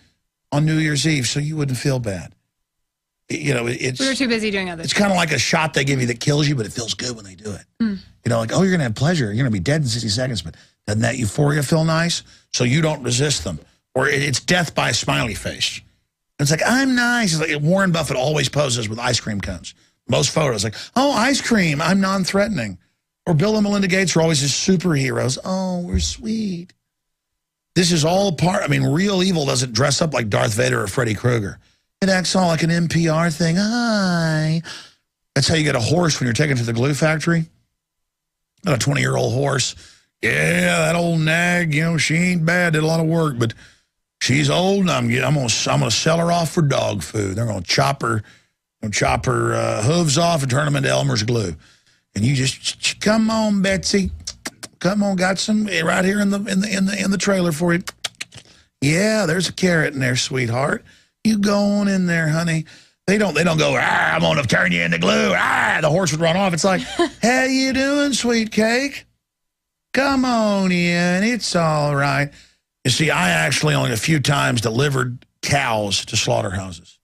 S3: on New Year's Eve, so you wouldn't feel bad. You know, we
S2: were too busy doing other
S3: It's
S2: things.
S3: kind of like a shot they give you that kills you, but it feels good when they do it. You know, like, oh, you're going to have pleasure. You're going to be dead in 60 seconds, but doesn't that euphoria feel nice? So you don't resist them. Or it's death by a smiley face. It's like, I'm nice. It's like Warren Buffett always poses with ice cream cones. Most photos, like, oh, ice cream, I'm non-threatening. Or Bill and Melinda Gates are always just superheroes. Oh, we're sweet. This is all part, I mean, real evil doesn't dress up like Darth Vader or Freddy Krueger. It acts all like an NPR thing. Hi. That's how you get a horse when you're taken to the glue factory. Got a 20-year-old horse. Yeah, that old nag, you know, she ain't bad, did a lot of work, but she's old, and I'm gonna sell her off for dog food. They're gonna chop her hooves off and turn them into Elmer's glue. And you just come on, Betsy, come on, got some right here in the trailer for you. Yeah, there's a carrot in there, sweetheart. You go on in there, honey. They don't go, I'm gonna turn you into glue. The horse would run off. It's like, how you doing, sweet cake? Come on in, it's all right. You see, I actually only a few times delivered cows to slaughterhouses.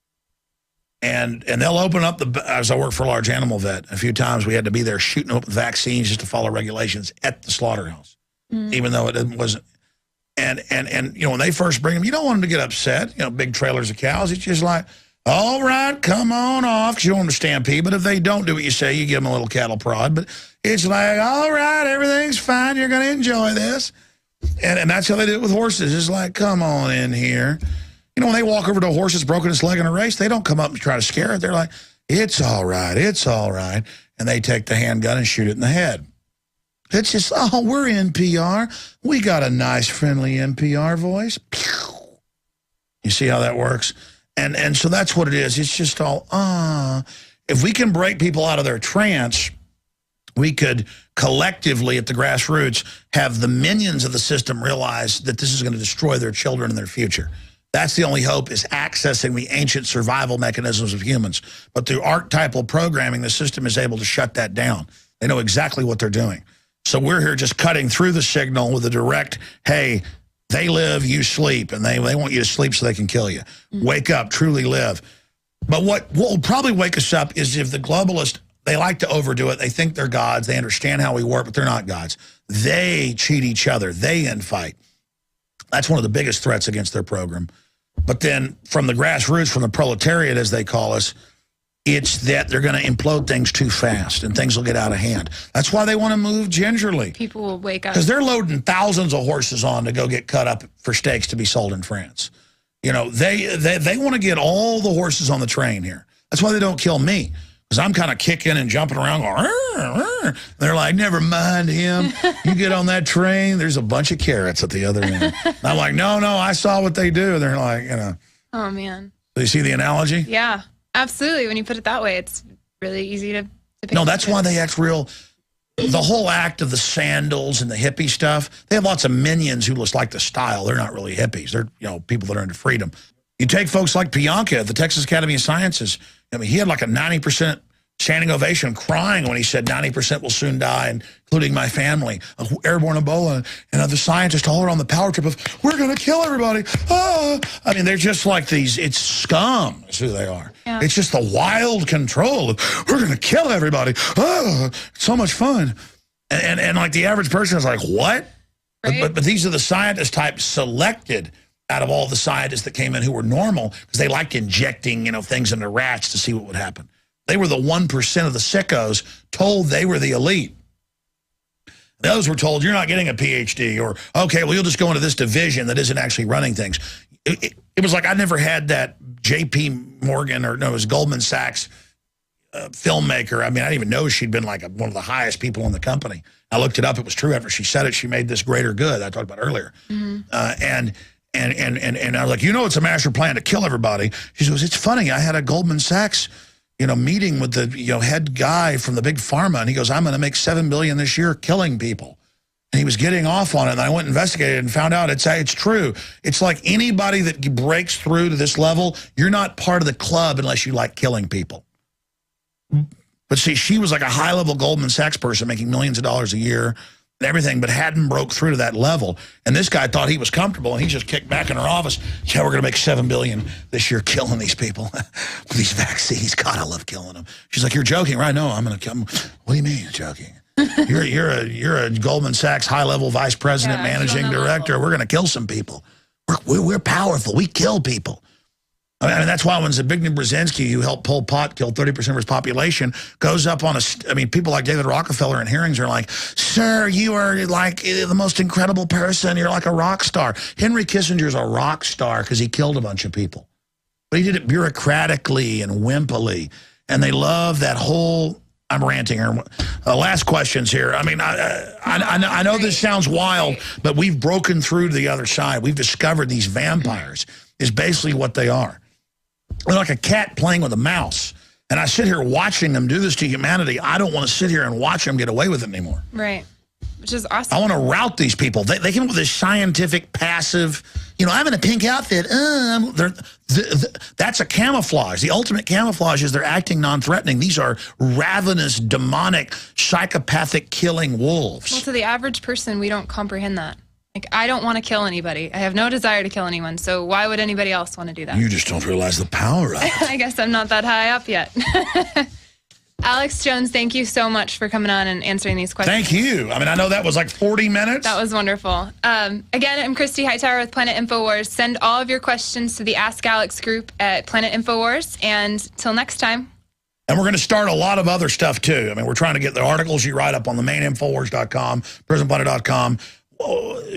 S3: And they'll open up as I work for a large animal vet, a few times we had to be there shooting up vaccines just to follow regulations at the slaughterhouse, even though it wasn't. And you know, when they first bring them, you don't want them to get upset, you know, big trailers of cows. It's just like, all right, come on off, because you don't want them to stampede. But if they don't do what you say, you give them a little cattle prod. But it's like, all right, everything's fine. You're going to enjoy this. And that's how they do it with horses. It's like, come on in here. You know, when they walk over to a horse that's broken its leg in a race, they don't come up and try to scare it. They're like, it's all right, it's all right. And they take the handgun and shoot it in the head. It's just, oh, we're NPR. We got a nice, friendly NPR voice. You see how that works? And so that's what it is. It's just all, If we can break people out of their trance, we could collectively at the grassroots have the minions of the system realize that this is going to destroy their children and their future. That's the only hope, is accessing the ancient survival mechanisms of humans. But through archetypal programming, the system is able to shut that down. They know exactly what they're doing. So we're here just cutting through the signal with a direct, hey, they live, you sleep, and they want you to sleep so they can kill you. Wake up, truly live. But what will probably wake us up is if the globalists, they like to overdo it. They think they're gods. They understand how we work, but they're not gods. They cheat each other. They infight. That's one of the biggest threats against their program. But then from the grassroots, from the proletariat, as they call us, it's that they're going to implode things too fast and things will get out of hand. That's why they want to move gingerly.
S2: People will wake up.
S3: Because they're loading thousands of horses on to go get cut up for steaks to be sold in France. You know, they want to get all the horses on the train here. That's why they don't kill me. Because I'm kind of kicking and jumping around going, arr, arr. They're like, never mind him. You get on that train, there's a bunch of carrots at the other end. And I'm like, no, I saw what they do. They're like, you know.
S2: Oh, man.
S3: Do you see the analogy?
S2: Yeah, absolutely. When you put it that way, it's really easy to pick
S3: No,
S2: up.
S3: that's why they act real. The whole act of the sandals and the hippie stuff, they have lots of minions who just like the style. They're not really hippies. They're, you know, people that are into freedom. You take folks like Pianka at the Texas Academy of Sciences. I mean, he had like a 90% standing ovation, crying when he said 90% will soon die, including my family, airborne Ebola, and other scientists all around the power trip of, we're going to kill everybody. I mean, they're just like these, it's scum is who they are.
S2: Yeah.
S3: It's just the wild control of, we're going to kill everybody. It's so much fun. And like the average person is like, what?
S2: Right.
S3: But these are the scientist types selected out of all the scientists that came in who were normal because they liked injecting, you know, things into rats to see what would happen. They were the 1% of the sickos told they were the elite. The others were told, you're not getting a PhD, or, okay, well, you'll just go into this division that isn't actually running things. It was like I never had that J.P. Morgan, or no, it was Goldman Sachs filmmaker. I mean, I didn't even know she'd been like one of the highest people in the company. I looked it up. It was true. After she said it, she made this greater good I talked about earlier. And I was like, you know, it's a master plan to kill everybody. She goes, it's funny. I had a Goldman Sachs, meeting with the, head guy from the big pharma. And he goes, I'm going to make $7 billion this year killing people. And he was getting off on it. And I went and investigated and found out it's true. It's like anybody that breaks through to this level, you're not part of the club unless you like killing people. But see, she was like a high-level Goldman Sachs person making millions of dollars a year and everything, but hadn't broke through to that level. And this guy thought he was comfortable, and he just kicked back in her office. Yeah, we're going to make $7 billion this year killing these people with these vaccines. God, I love killing them. She's like, you're joking, right? No, I'm going to kill them. What do you mean, joking? You're a Goldman Sachs high-level vice president, managing director. Level. We're going to kill some people. We're powerful. We kill people. I mean, that's why when Zbigniew Brzezinski, who helped Pol Pot kill 30% of his population, goes up on people like David Rockefeller in hearings are like, sir, you are like the most incredible person. You're like a rock star. Henry Kissinger's a rock star because he killed a bunch of people. But he did it bureaucratically and wimpily. And they love that whole, I'm ranting here. Last questions here. I mean, I know this sounds wild, but we've broken through to the other side. We've discovered these vampires is basically what they are. They're like a cat playing with a mouse. And I sit here watching them do this to humanity. I don't want to sit here and watch them get away with it anymore. Right. Which is awesome. I want to rout these people. They came up with this scientific, passive, I'm in a pink outfit. That's a camouflage. The ultimate camouflage is they're acting non-threatening. These are ravenous, demonic, psychopathic killing wolves. Well, to the average person, we don't comprehend that. Like, I don't want to kill anybody. I have no desire to kill anyone, so why would anybody else want to do that? You just don't realize the power of it. I guess I'm not that high up yet. Alex Jones, thank you so much for coming on and answering these questions. Thank you. I mean, I know that was like 40 minutes. That was wonderful. Again, I'm Christy Hightower with Planet Infowars. Send all of your questions to the Ask Alex group at Planet Infowars. And till next time. And we're going to start a lot of other stuff, too. I mean, we're trying to get the articles you write up on the main Infowars.com, prisonplanet.com.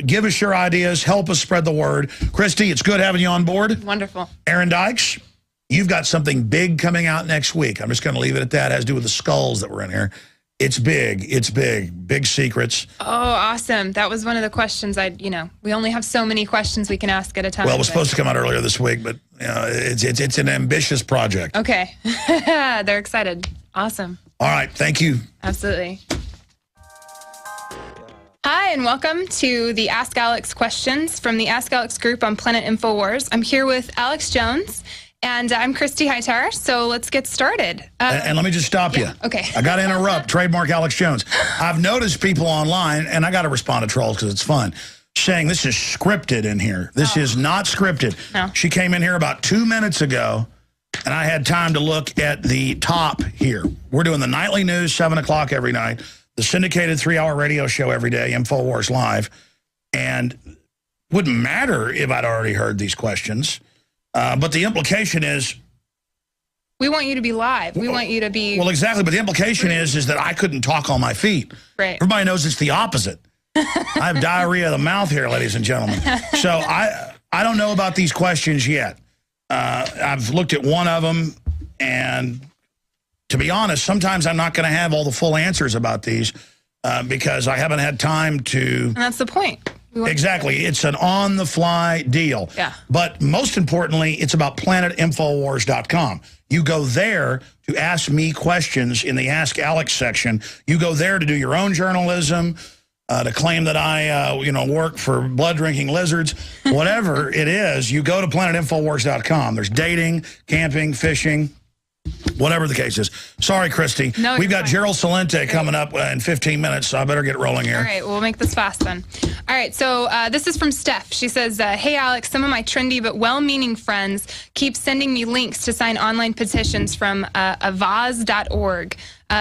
S3: Give us your ideas. Help us spread the word. Christy, it's good having you on board. Wonderful. Aaron Dykes, you've got something big coming out next week. I'm just going to leave it at that. It has to do with the skulls that were in here. It's big. It's big. Big secrets. Oh, awesome. That was one of the questions we only have so many questions we can ask at a time. Well, it was supposed to come out earlier this week, but it's an ambitious project. Okay. They're excited. Awesome. All right. Thank you. Absolutely. Hi, and welcome to the Ask Alex questions from the Ask Alex group on Planet Infowars. I'm here with Alex Jones, and I'm Christy Hightower, so let's get started. And let me just stop you. Okay. I got to interrupt. Trademark Alex Jones. I've noticed people online, and I got to respond to trolls because it's fun, saying this is scripted in here. This is not scripted. No. She came in here about 2 minutes ago, and I had time to look at the top here. We're doing the nightly news, 7 o'clock every night. The syndicated 3-hour radio show every day, Infowars Live, and wouldn't matter if I'd already heard these questions, but the implication is... We want you to be live. We want you to be... Well, exactly, but the implication is that I couldn't talk on my feet. Right. Everybody knows it's the opposite. I have diarrhea of the mouth here, ladies and gentlemen. So I don't know about these questions yet. I've looked at one of them, and... to be honest, sometimes I'm not going to have all the full answers about these because I haven't had time to... And that's the point. Exactly. It's an on-the-fly deal. Yeah. But most importantly, it's about planetinfowars.com. You go there to ask me questions in the Ask Alex section. You go there to do your own journalism, to claim that I, work for blood-drinking lizards. Whatever it is, you go to planetinfowars.com. There's dating, camping, fishing... whatever the case is. Sorry, Christy. No, we've got Gerald Salente coming up in 15 minutes, so I better get rolling here. All right, we'll make this fast then. All right, so this is from Steph. She says, hey, Alex, some of my trendy but well-meaning friends keep sending me links to sign online petitions from avaz.org.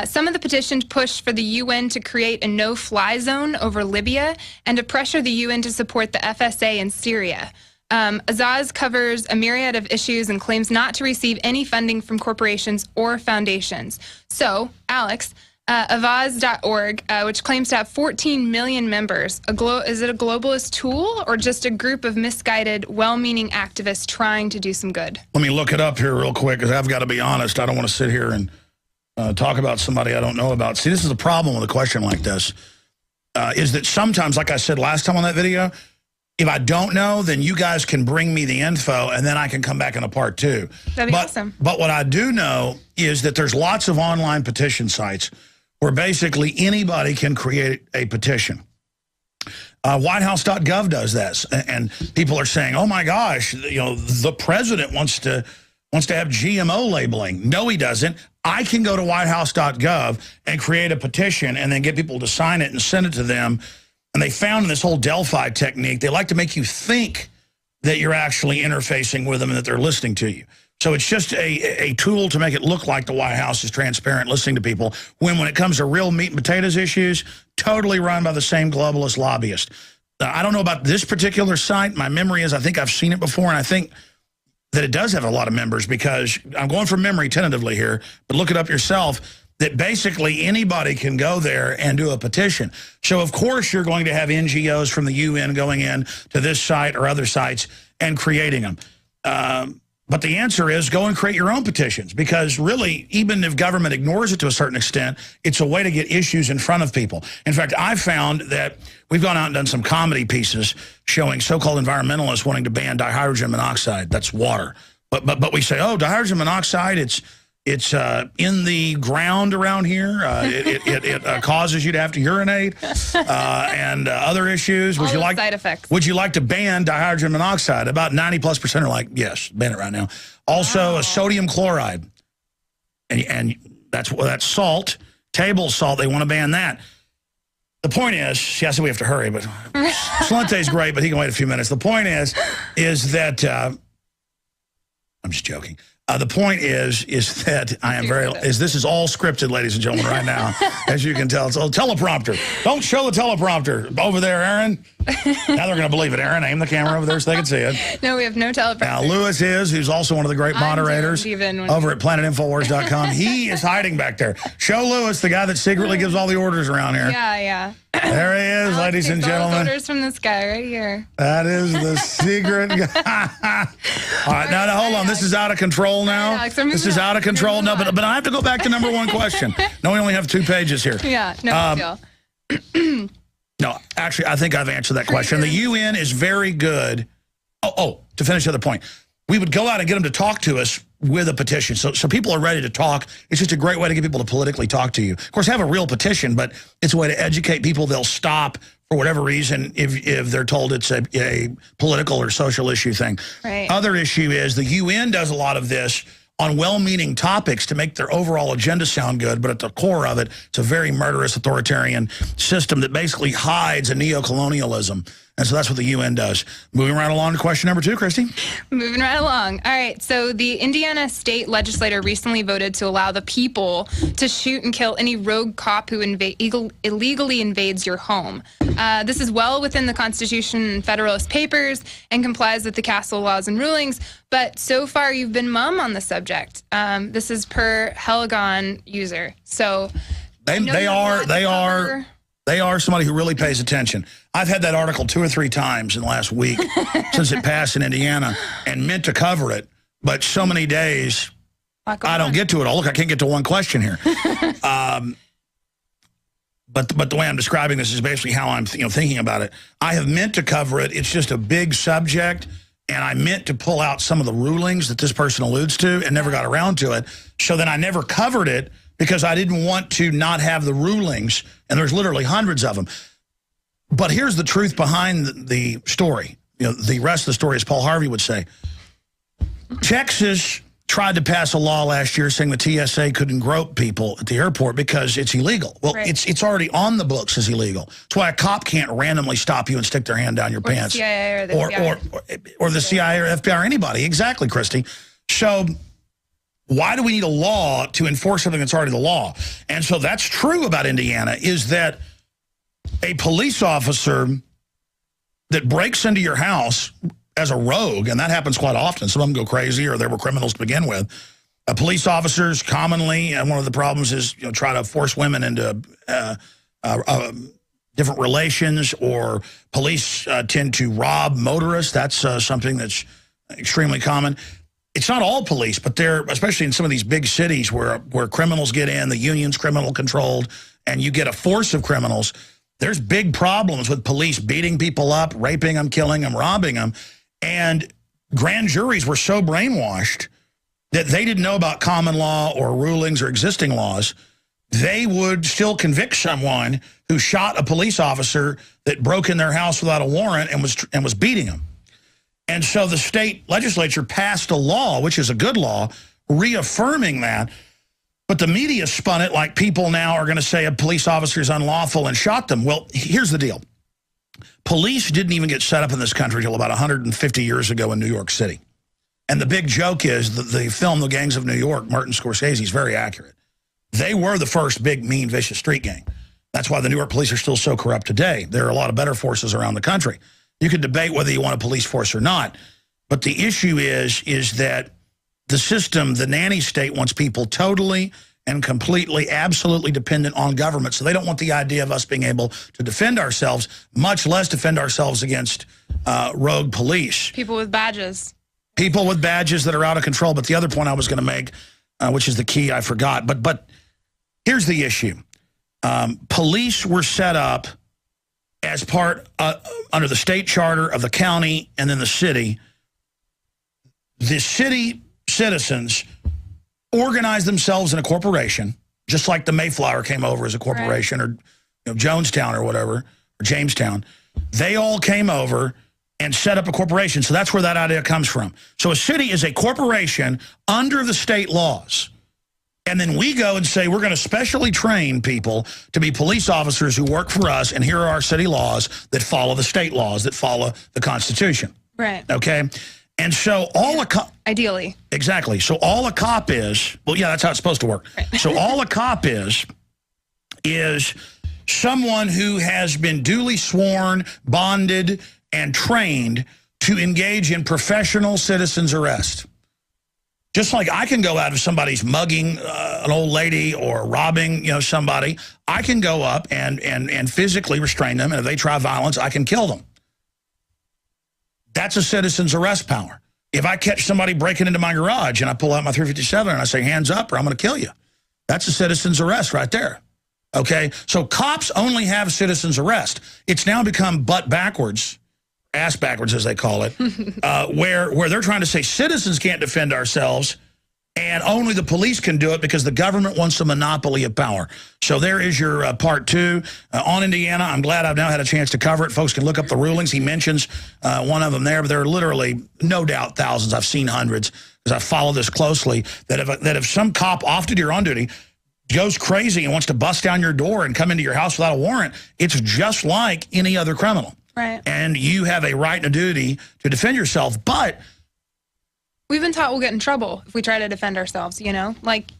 S3: Some of the petitions push for the UN to create a no-fly zone over Libya and to pressure the UN to support the FSA in Syria. Azaz covers a myriad of issues and claims not to receive any funding from corporations or foundations. So, Alex, Avaz.org, which claims to have 14 million members, is it a globalist tool or just a group of misguided, well-meaning activists trying to do some good? Let me look it up here real quick, because I've got to be honest. I don't want to sit here and talk about somebody I don't know about. See, this is the problem with a question like this, is that sometimes, like I said last time on that video, If I don't know, then you guys can bring me the info, and then I can come back in a part 2.
S2: That'd be awesome.
S3: But what I do know is that there's lots of online petition sites where basically anybody can create a petition. Whitehouse.gov does this, and people are saying, "Oh my gosh, the president wants to have GMO labeling." No, he doesn't. I can go to Whitehouse.gov and create a petition, and then get people to sign it and send it to them. And they found in this whole Delphi technique, they like to make you think that you're actually interfacing with them and that they're listening to you. So it's just a tool to make it look like the White House is transparent, listening to people, when it comes to real meat and potatoes issues, totally run by the same globalist lobbyist. I don't know about this particular site. My memory is I think I've seen it before, and I think that it does have a lot of members, because I'm going from memory tentatively here, but look it up yourself, that basically anybody can go there and do a petition. So, of course, you're going to have NGOs from the UN going in to this site or other sites and creating them. But the answer is go and create your own petitions, because really, even if government ignores it to a certain extent, it's a way to get issues in front of people. In fact, I've found that we've gone out and done some comedy pieces showing so-called environmentalists wanting to ban dihydrogen monoxide. That's water. But we say, oh, dihydrogen monoxide, it's in the ground around here. It causes you to have to urinate and other issues.
S2: All those side effects.
S3: Would you like to ban dihydrogen monoxide? About 90+% are like, yes, ban it right now. Also, sodium chloride, and that's salt, table salt. They want to ban that. The point is, see, I said we have to hurry, but Salente's great, but he can wait a few minutes. The point is that I'm just joking. The point is that this is all scripted, ladies and gentlemen, right now. As you can tell, it's a teleprompter. Don't show the teleprompter over there, Aaron. Now they're going to believe it. Aaron, aim the camera over there so they can see it.
S2: No, we have no teleprompter.
S3: Now, Lewis who's also one of the great moderators over at planetinfowars.com. He is hiding back there. Show Lewis, the guy that secretly gives all the orders around here.
S2: Yeah.
S3: There he is, ladies and gentlemen.
S2: Orders from this guy right here.
S3: That is the secret guy. All right, now hold on. This is out of control now.
S2: Alex,
S3: this is out of control. No, but I have to go back to number 1 question. No, we only have 2 pages here.
S2: Yeah, no big deal.
S3: No, actually, I think I've answered that question. The UN is very good. To finish the other point, we would go out and get them to talk to us with a petition. So people are ready to talk. It's just a great way to get people to politically talk to you. Of course, have a real petition, but it's a way to educate people. They'll stop for whatever reason if they're told it's a political or social issue thing.
S2: Right.
S3: Other issue is the UN does a lot of this on well-meaning topics to make their overall agenda sound good, but at the core of it, it's a very murderous authoritarian system that basically hides a neocolonialism. And so that's what the UN does. Moving right along to question number 2, Christy.
S2: Moving right along. All right. So the Indiana state legislature recently voted to allow the people to shoot and kill any rogue cop who illegally invades your home. This is well within the Constitution and Federalist Papers and complies with the castle laws and rulings. But so far, you've been mum on the subject. This is per Helagon user. So they are somebody who really pays attention. I've had that article 2 or 3 times in the last week since it passed in Indiana and meant to cover it, but so many days I don't get to it all. Look, I can't get to one question here. But the way I'm describing this is basically how I'm thinking about it. I have meant to cover it. It's just a big subject, and I meant to pull out some of the rulings that this person alludes to and never got around to it. So then I never covered it because I didn't want to not have the rulings, and there's literally hundreds of them. But here's the truth behind the story. The rest of the story, as Paul Harvey would say. Texas tried to pass a law last year saying the TSA couldn't grope people at the airport because it's illegal. Well, right. It's already on the books as illegal. That's why a cop can't randomly stop you and stick their hand down your pants. The CIA or
S3: the CIA or FBI or anybody. Exactly, Christy. So why do we need a law to enforce something that's already the law? And so that's true about Indiana, is that a police officer that breaks into your house as a rogue, and that happens quite often. Some of them go crazy or they were criminals to begin with. Police officers commonly, and one of the problems is try to force women into different relations, or police tend to rob motorists. That's something that's extremely common. It's not all police, but they're, especially in some of these big cities where criminals get in, the union's criminal controlled, and you get a force of criminals. There's big problems with police beating people up, raping them, killing them, robbing them. And grand juries were so brainwashed that they didn't know about common law or rulings or existing laws. They would still convict someone who shot a police officer that broke in their house without a warrant and was beating them. And so the state legislature passed a law, which is a good law, reaffirming that. But the media spun it like people now are going to say a police officer is unlawful and shot them. Well, here's the deal. Police didn't even get set up in this country until about 150 years ago in New York City. And the big joke is that the film, The Gangs of New York, Martin Scorsese, is very accurate. They were the first big, mean, vicious street gang. That's why the New York police are still so corrupt today. There are a lot of better forces around the country. You could debate whether you want a police force or not. But the issue is that the system, the nanny state, wants people totally and completely, absolutely dependent on government. So they don't want the idea of us being able to defend ourselves, much less defend ourselves against rogue police.
S2: People with badges.
S3: People with badges that are out of control. But the other point I was going to make, which is the key, I forgot. But here's the issue. Police were set up as part, under the state charter of the county and then the city. The city citizens organized themselves in a corporation, just like the Mayflower came over as a corporation, right, or Jonestown or whatever, or Jamestown. They all came over and set up a corporation. So that's where that idea comes from. So a city is a corporation under the state laws. And then we go and say, we're going to specially train people to be police officers who work for us, and here are our city laws that follow the state laws, that follow the Constitution. Right. Okay? And so all a cop...
S2: Ideally.
S3: Exactly. So all a cop is... Well, yeah, that's how it's supposed to work. Right. So all a cop is someone who has been duly sworn, bonded, and trained to engage in professional citizen's arrest. Just like I can go out if somebody's mugging an old lady or robbing, somebody, I can go up and physically restrain them, and if they try violence, I can kill them. That's a citizen's arrest power. If I catch somebody breaking into my garage and I pull out my .357 and I say, hands up or I'm going to kill you, that's a citizen's arrest right there. Okay? So cops only have citizen's arrest. It's now become butt backwards, ass backwards as they call it, where they're trying to say citizens can't defend ourselves and only the police can do it because the government wants a monopoly of power. So there is your part two on Indiana. I'm glad I've now had a chance to cover it. Folks can look up the rulings. He mentions one of them there, but there are literally, no doubt, thousands. I've seen hundreds because I follow this closely, that if some cop off duty or on duty goes crazy and wants to bust down your door and come into your house without a warrant, it's just like any other criminal. Right. And you have a right and a duty to defend yourself, but...
S2: We've been taught we'll get in trouble if we try to defend ourselves, Like,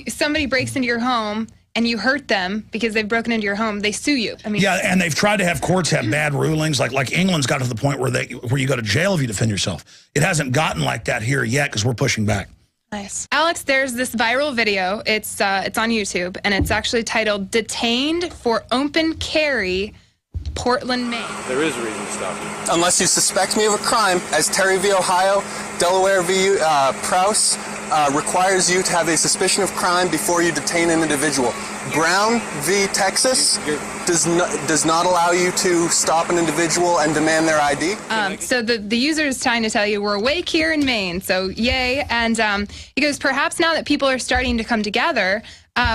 S2: somebody breaks into your home and you hurt them because they've broken into your home, they sue you. I mean,
S3: yeah, and they've tried to have courts have bad rulings. Like England's got to the point where you go to jail if you defend yourself. It hasn't gotten like that here yet because we're pushing back.
S2: Nice. Alex, there's this viral video. It's on YouTube, and it's actually titled "Detained for Open Carry, Portland, Maine."
S4: There is a reason to stop you.
S5: Unless you suspect me of a crime, as Terry v. Ohio, Delaware v. Prowse requires you to have a suspicion of crime before you detain an individual. Brown v. Texas does not allow you to stop an individual and demand their ID.
S2: So the user is trying to tell you we're awake here in Maine, so yay. And he goes, perhaps now that people are starting to come together,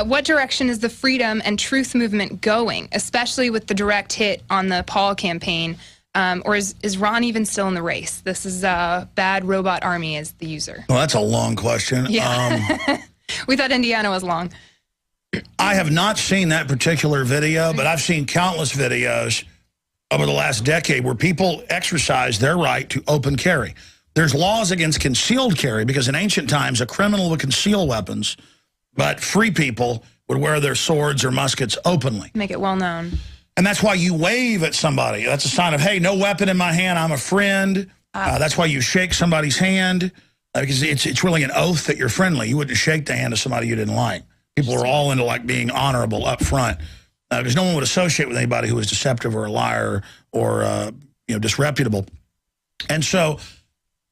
S2: what direction is the freedom and truth movement going, especially with the direct hit on the Paul campaign? Or is Ron even still in the race? This is Bad Robot Army is the user.
S3: Well, that's a long question.
S2: Yeah. We thought Indiana was long.
S3: I have not seen that particular video, but I've seen countless videos over the last decade where people exercise their right to open carry. There's laws against concealed carry because in ancient times, a criminal would conceal weapons, but free people would wear their swords or muskets openly.
S2: Make it well known.
S3: And that's why you wave at somebody. That's a sign of, hey, no weapon in my hand, I'm a friend. That's why you shake somebody's hand, because it's really an oath that you're friendly. You wouldn't shake the hand of somebody you didn't like. People are all into like being honorable up front, because no one would associate with anybody who was deceptive or a liar or disreputable. And so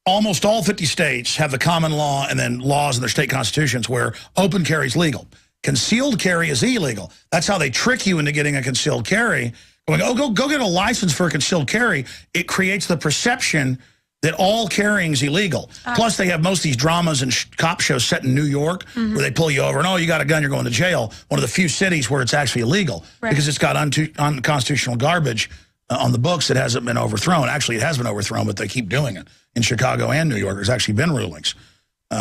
S3: almost all 50 states have the common law and then laws in their state constitutions where open carry is legal. Concealed carry is illegal. That's how they trick you into getting a concealed carry. Going, oh, go get a license for a concealed carry. It creates the perception that all carrying is illegal. Plus, they have most of these dramas and cop shows set in New York where they pull you over and, oh, you got a gun, you're going to jail. One of the few cities where it's actually illegal because it's got unconstitutional garbage on the books that hasn't been overthrown. Actually, it has been overthrown, but they keep doing it. In Chicago and New York, there's actually been rulings.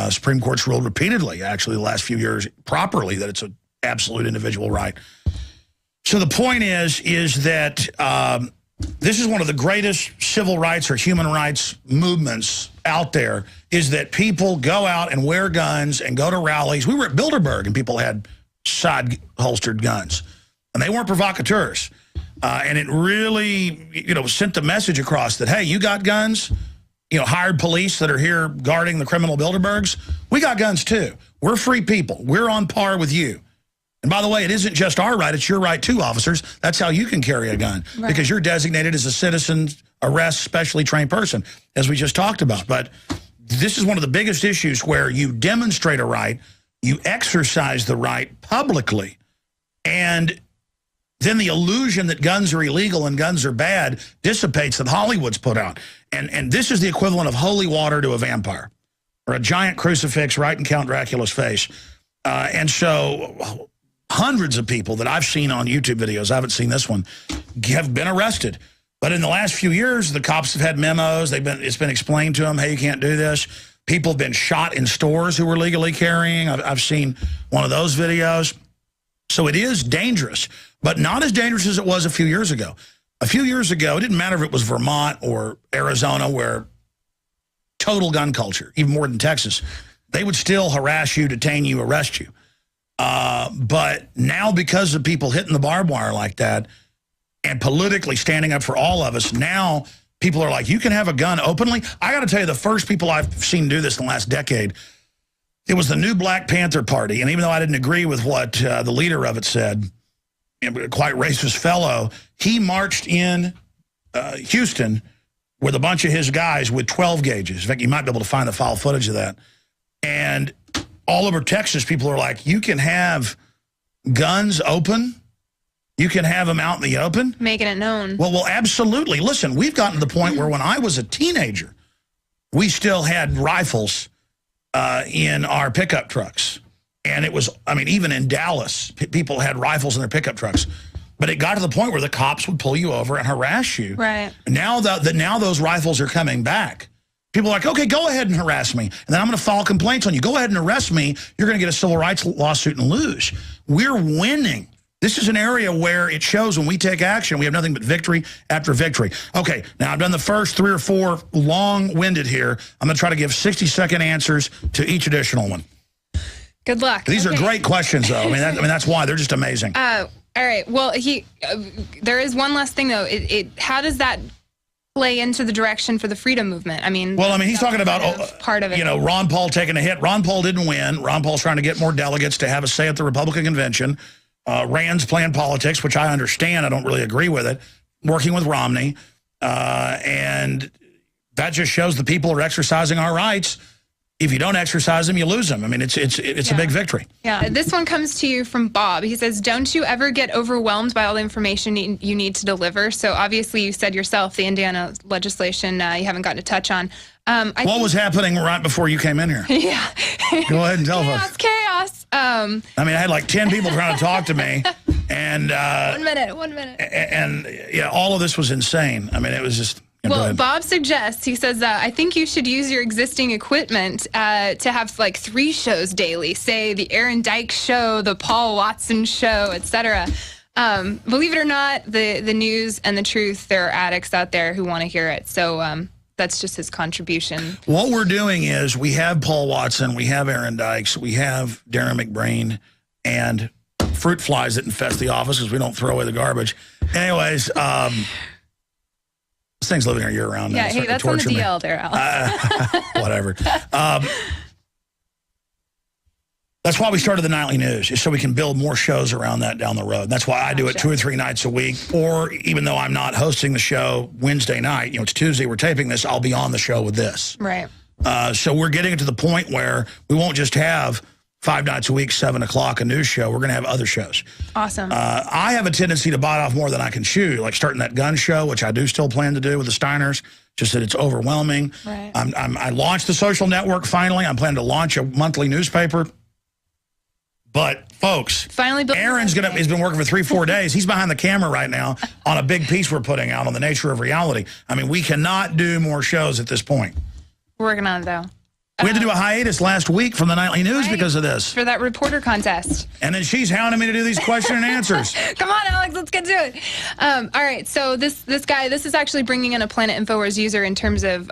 S3: Supreme Court's ruled repeatedly, actually, the last few years, properly, that it's an absolute individual right. So the point is that this is one of the greatest civil rights or human rights movements out there, is that people go out and wear guns and go to rallies. We were at Bilderberg, and people had side-holstered guns, and they weren't provocateurs. And it really, sent the message across that, hey, you got guns? Hired police that are here guarding the criminal Bilderbergs? We got guns, too. We're free people. We're on par with you. And by the way, it isn't just our right, it's your right too, officers. That's how you can carry a gun, because you're designated as a citizen arrest specially trained person, as we just talked about. But this is one of the biggest issues where you demonstrate a right, you exercise the right publicly, and then the illusion that guns are illegal and guns are bad dissipates that Hollywood's put out. And this is the equivalent of holy water to a vampire, or a giant crucifix right in Count Dracula's face. And so hundreds of people that I've seen on YouTube videos, I haven't seen this one, have been arrested. But in the last few years, the cops have had memos. It's been explained to them, hey, you can't do this. People have been shot in stores who were legally carrying. I've seen one of those videos. So it is dangerous, but not as dangerous as it was a few years ago. A few years ago, it didn't matter if it was Vermont or Arizona, where total gun culture, even more than Texas, they would still harass you, detain you, arrest you. But now, because of people hitting the barbed wire like that and politically standing up for all of us, now people are like, you can have a gun openly. I got to tell you, the first people I've seen do this in the last decade, it was the new Black Panther Party. And even though I didn't agree with what the leader of it said, quite racist fellow, he marched in Houston with a bunch of his guys with 12 gauges. In fact, you might be able to find the file footage of that. And all over Texas, people are like, you can have guns open? You can have them out in the open?
S2: Making it known.
S3: Well, absolutely. Listen, we've gotten to the point where when I was a teenager, we still had rifles in our pickup trucks. And it was, even in Dallas, people had rifles in their pickup trucks. But it got to the point where the cops would pull you over and harass you.
S2: Right.
S3: Now now those rifles are coming back. People are like, okay, go ahead and harass me. And then I'm going to file complaints on you. Go ahead and arrest me. You're going to get a civil rights lawsuit and lose. We're winning. This is an area where it shows when we take action, we have nothing but victory after victory. Okay, now I've done the first 3 or 4 long-winded here. I'm going to try to give 60-second answers to each additional one.
S2: Good luck.
S3: These are great questions, though. That's why. They're just amazing.
S2: All right. Well, there is one last thing, though. How does that play into the direction for the freedom movement? He's talking about part of it. Ron Paul taking a hit. Ron Paul didn't win. Ron Paul's trying to get more delegates to have a say at the Republican convention. Rand's playing politics, which I understand. I don't really agree with it. Working with Romney. And that just shows the people are exercising our rights. If you don't exercise them, you lose them. It's a big victory. Yeah. This one comes to you from Bob. He says, don't you ever get overwhelmed by all the information you need to deliver? So obviously you said yourself the Indiana legislation you haven't gotten to touch on.
S3: What was happening right before you came in here?
S2: Yeah.
S3: Go ahead and tell us.
S2: Chaos.
S3: I had like 10 people trying to talk to me. And
S2: 1 minute.
S3: And all of this was insane. It was just...
S2: Well, Bob suggests, he says, I think you should use your existing equipment to have like 3 shows daily, say the Aaron Dyke show, the Paul Watson show, etc. Believe it or not, the news and the truth, there are addicts out there who want to hear it. So that's just his contribution.
S3: What we're doing is we have Paul Watson, we have Aaron Dykes, we have Darren McBrain, and fruit flies that infest the office because we don't throw away the garbage. Anyways, this thing's living here year-round.
S2: Yeah, hey, that's on the DL there, Alex.
S3: Whatever. That's why we started the Nightly News, is so we can build more shows around that down the road. That's why I do it 2 or 3 nights a week. Or even though I'm not hosting the show Wednesday night, it's Tuesday, we're taping this, I'll be on the show with this.
S2: Right.
S3: So we're getting to the point where we won't just have 5 nights a week, 7 o'clock, a news show. We're going to have other shows.
S2: Awesome.
S3: I have a tendency to bite off more than I can chew, like starting that gun show, which I do still plan to do with the Steiners, just that it's overwhelming.
S2: Right.
S3: I launched the social network finally. I'm planning to launch a monthly newspaper. But, folks,
S2: Finally,
S3: Aaron's he's been working for 3-4 days. He's behind the camera right now on a big piece we're putting out on the nature of reality. I mean, we cannot do more shows at this point.
S2: We're working on it, though.
S3: We had to do a hiatus last week from the Nightly News because of this.
S2: For that reporter contest.
S3: And then she's hounding me to do these question and answers.
S2: Come on, Alex, let's get to it. All right, so this guy, this is actually bringing in a Planet Infowars user in terms of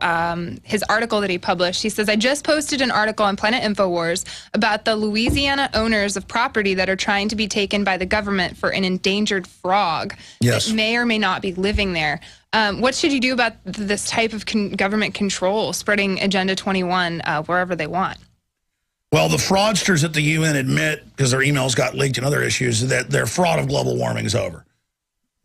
S2: his article that he published. He says, I just posted an article on Planet Infowars about the Louisiana owners of property that are trying to be taken by the government for an endangered frog that may or may not be living there. What should you do about this type of government control, spreading Agenda 21 wherever they want?
S3: Well, the fraudsters at the UN admit, because their emails got leaked and other issues, that their fraud of global warming is over.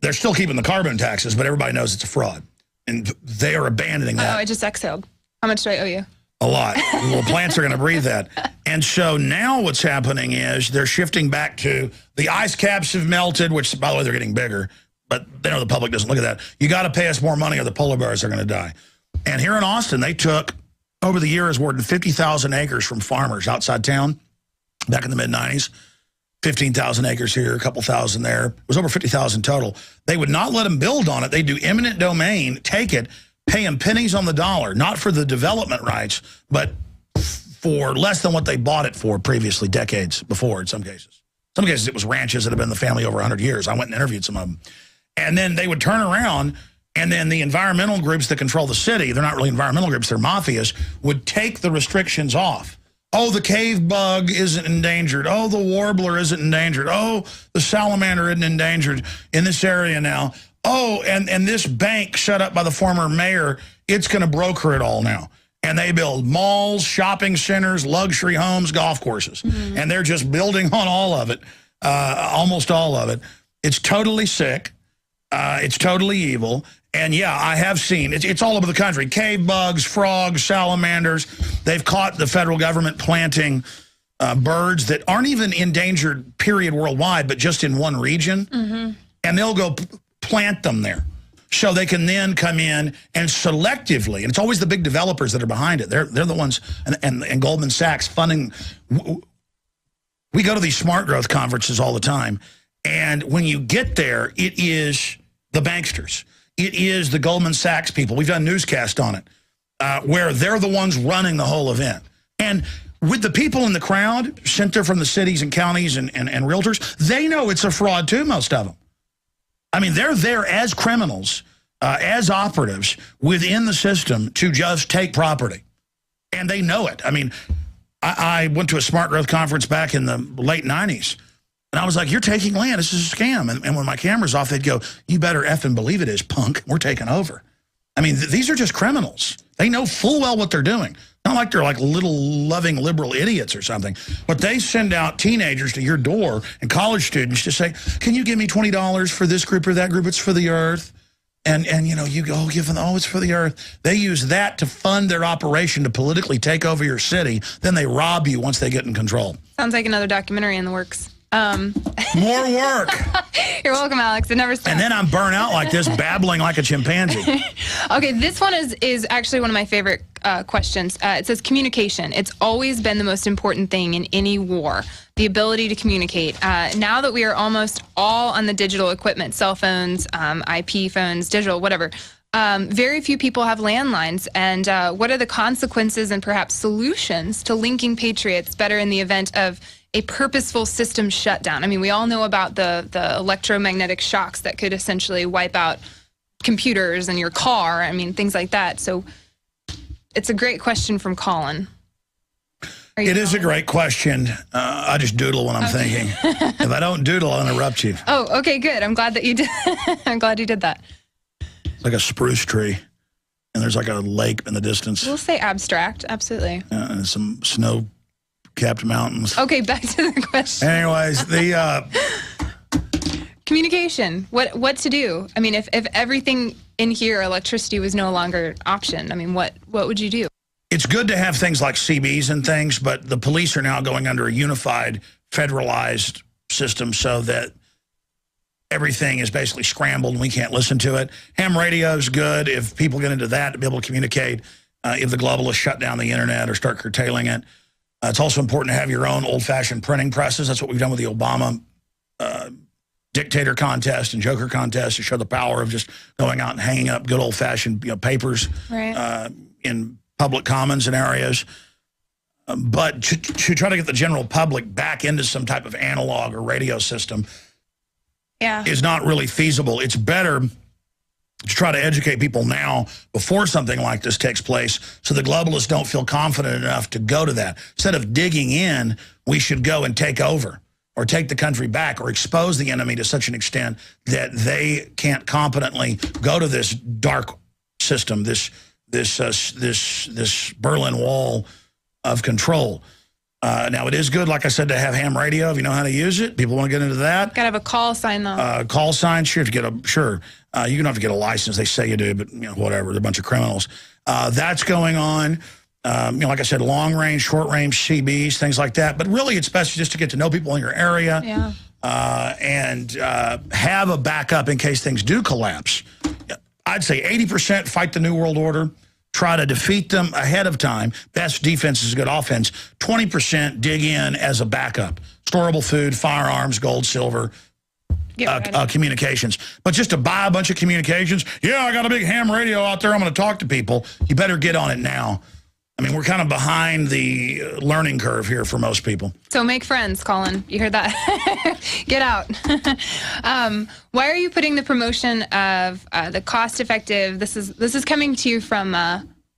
S3: They're still keeping the carbon taxes, but everybody knows it's a fraud. And they are abandoning that.
S2: Oh, I just exhaled. How much do I owe you?
S3: A lot. The little plants are going to breathe that. And so now what's happening is they're shifting back to the ice caps have melted, which, by the way, they're getting bigger. But they know the public doesn't look at that. You got to pay us more money or the polar bears are going to die. And here in Austin, they took, over the years, more than 50,000 acres from farmers outside town back in the mid-90s. 15,000 acres here, a couple thousand there. It was over 50,000 total. They would not let them build on it. They do eminent domain, take it, pay them pennies on the dollar, not for the development rights, but for less than what they bought it for previously, decades before in some cases. Some cases it was ranches that have been in the family over 100 years. I went and interviewed some of them. And then they would turn around, and then the environmental groups that control the city, they're not really environmental groups, they're mafias, would take the restrictions off. Oh, the cave bug isn't endangered. Oh, the warbler isn't endangered. Oh, the salamander isn't endangered in this area now. Oh, and this bank shut up by the former mayor, it's going to broker it all now. And they build malls, shopping centers, luxury homes, golf courses. Mm-hmm. And they're just building on all of it, almost all of it. It's totally sick. It's totally evil. And, yeah, I have seen, it's all over the country. Cave bugs, frogs, salamanders. They've caught the federal government planting birds that aren't even endangered, period, worldwide, but just in one region. Mm-hmm. And they'll go plant them there. So they can then come in and selectively, and it's always the big developers that are behind it. They're the ones, and Goldman Sachs funding. We go to these smart growth conferences all the time. And when you get there, it is the banksters. It is the Goldman Sachs people. We've done newscast on it, where they're the ones running the whole event. And with the people in the crowd, sent there from the cities and counties and realtors, they know it's a fraud too, most of them. I mean, they're there as criminals, as operatives within the system to just take property. And they know it. I mean, I went to a smart growth conference back in the late 90s. And I was like, you're taking land. This is a scam. And when my camera's off, they'd go, you better effing believe it is, punk. We're taking over. I mean, these are just criminals. They know full well what they're doing. Not like they're like little loving liberal idiots or something. But they send out teenagers to your door and college students to say, can you give me $20 for this group or that group? It's for the earth. And you know, you go give them, oh, it's for the earth. They use that to fund their operation to politically take over your city. Then they rob you once they get in control. Sounds like another documentary in the works. More work. You're welcome, Alex. It never stops. And then I'm burnt out like this, babbling like a chimpanzee. Okay, this one is actually one of my favorite questions. It says communication. It's always been the most important thing in any war, the ability to communicate. Now that we are almost all on the digital equipment, cell phones, IP phones, digital, whatever, very few people have landlines. And what are the consequences and perhaps solutions to linking patriots better in the event of a purposeful system shutdown? I mean, we all know about the electromagnetic shocks that could essentially wipe out computers and your car. I mean, things like that. So it's a great question from Colin. It is a great question. I just doodle when I'm thinking. If I don't doodle, I'll interrupt you. Oh, okay, good. I'm glad that you did. I'm glad you did that. It's like a spruce tree, and there's like a lake in the distance. We'll say abstract, absolutely. And some snow-capped mountains. Okay, back to the question. Anyways, the communication. What to do? I mean, if everything in here, electricity was no longer an option, I mean, what would you do? it's good to have things like CBs and things, but the police are now going under a unified, federalized system so that everything is basically scrambled and we can't listen to it. Ham radio is good if people get into that to be able to communicate if the globalists shut down the internet or start curtailing it. It's also important to have your own old-fashioned printing presses. That's what we've done with the Obama dictator contest and Joker contest to show the power of just going out and hanging up good old-fashioned papers in public commons and areas. But to try to get the general public back into some type of analog or radio system is not really feasible. It's better to try to educate people now before something like this takes place so the globalists don't feel confident enough to go to that. Instead of digging in, we should go and take over or take the country back or expose the enemy to such an extent that they can't competently go to this dark system, this Berlin Wall of control. Now, it is good, like I said, to have ham radio if you know how to use it. People want to get into that.
S2: Got to have a call sign, though.
S3: Call sign, sure. You don't have to get a license. They say you do, but whatever. They're a bunch of criminals. That's going on. Like I said, long range, short range CBs, things like that. But really, it's best just to get to know people in your area and have a backup in case things do collapse. I'd say 80% fight the New World Order. Try to defeat them ahead of time. Best defense is good offense. 20% dig in as a backup. Storable food, firearms, gold, silver, communications. But just to buy a bunch of communications, I got a big ham radio out there, I'm going to talk to people. You better get on it now. I mean, we're kind of behind the learning curve here for most people.
S2: So make friends, Colin. You heard that? Get out. Why are you putting the promotion of the cost-effective? This is coming to you from